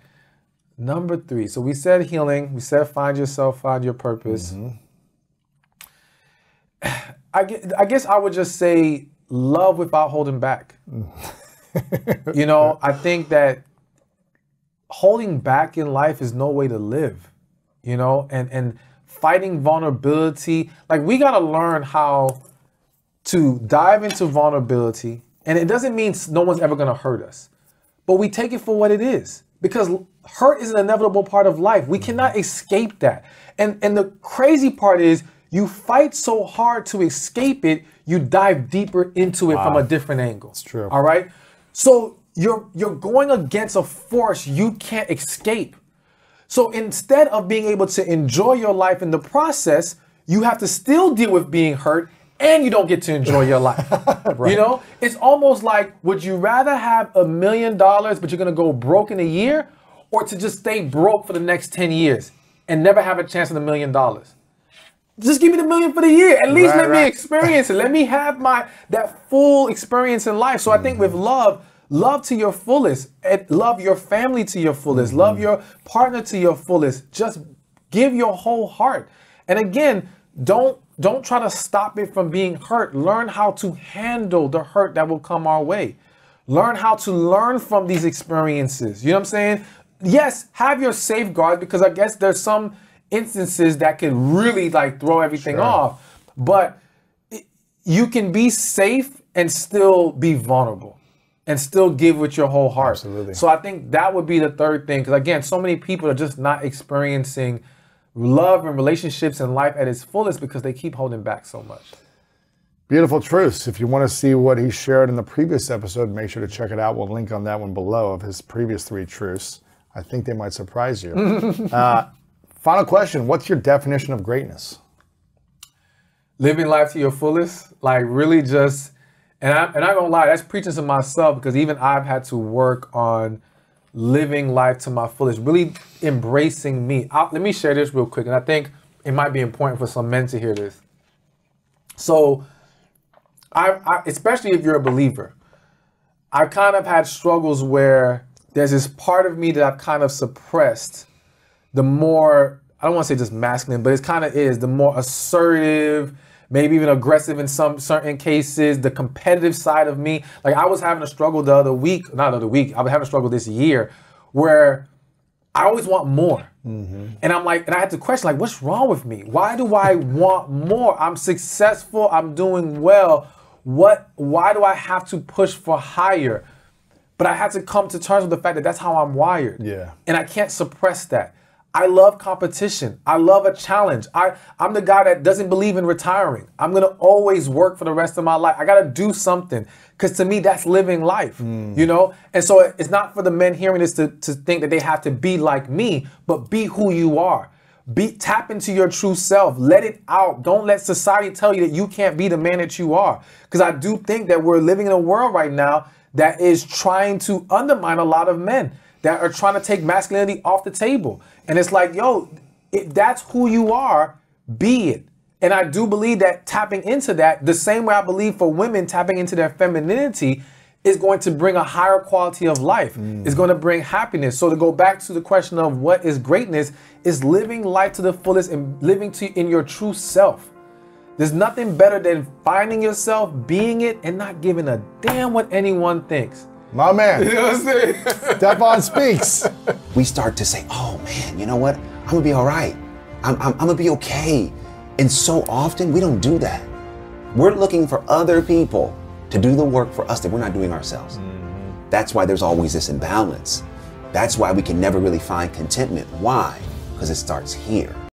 Number 3. So we said healing. We said find yourself, find your purpose. I guess I would just say love without holding back. You know, I think that holding back in life is no way to live, you know, and fighting vulnerability. Like we got to learn how to dive into vulnerability. And it doesn't mean no one's ever going to hurt us, but we take it for what it is. because hurt is an inevitable part of life. We cannot escape that. And the crazy part is you fight so hard to escape it, you dive deeper into it from a different angle. It's true. All right? So you're going against a force you can't escape. So instead of being able to enjoy your life in the process, you have to still deal with being hurt and you don't get to enjoy your life. Right. You know, it's almost like, would you rather have $1 million, but you're going to go broke in a year, or to just stay broke for the next 10 years and never have a chance at $1 million? Just give me the $1 million for the year. At least let me experience it. Let me have that full experience in life. So I think with love to your fullest, and love your family to your fullest, love your partner to your fullest. Just give your whole heart. And again, don't try to stop it from being hurt. Learn how to handle the hurt that will come our way. Learn how to learn from these experiences. You know what I'm saying? Yes, have your safeguards, because I guess there's some instances that can really like throw everything off. But you can be safe and still be vulnerable and still give with your whole heart. Absolutely. So I think that would be the third thing. Because again, so many people are just not experiencing love and relationships and life at its fullest because they keep holding back so much. Beautiful truths. If you want to see what he shared in the previous episode, make sure to check it out. We'll link on that one below of his previous 3 truths. I think they might surprise you. Final question. What's your definition of greatness? Living life to your fullest, like really just, and I'm not gonna lie, that's preaching to myself, because even I've had to work on living life to my fullest, really embracing me. Let me share this real quick, and I think it might be important for some men to hear this. So, I especially if you're a believer, I've kind of had struggles where there's this part of me that I've kind of suppressed. The more, I don't want to say just masculine, but it kind of is, the more assertive, maybe even aggressive in some certain cases, the competitive side of me. Like I was having a struggle I was having a struggle this year where I always want more. And I'm like, and I had to question, like, what's wrong with me? Why do I want more? I'm successful, I'm doing well. Why do I have to push for higher? But I had to come to terms with the fact that that's how I'm wired. Yeah. And I can't suppress that. I love competition. I love a challenge. I'm the guy that doesn't believe in retiring. I'm going to always work for the rest of my life. I got to do something, because to me, that's living life, you know? And so it's not for the men hearing this to think that they have to be like me, but be who you are. Tap into your true self. Let it out. Don't let society tell you that you can't be the man that you are. Because I do think that we're living in a world right now that is trying to undermine a lot of men, that are trying to take masculinity off the table. And it's like, yo, if that's who you are, be it. And I do believe that tapping into that, the same way I believe for women tapping into their femininity is going to bring a higher quality of life. It's going to bring happiness. So to go back to the question of what is greatness, is living life to the fullest and living in your true self. There's nothing better than finding yourself, being it, and not giving a damn what anyone thinks. My man. You know what I'm saying? Stefan speaks. We start to say, oh man, you know what? I'm gonna be all right. I'm gonna be okay. And so often we don't do that. We're looking for other people to do the work for us that we're not doing ourselves. That's why there's always this imbalance. That's why we can never really find contentment. Why? Because it starts here.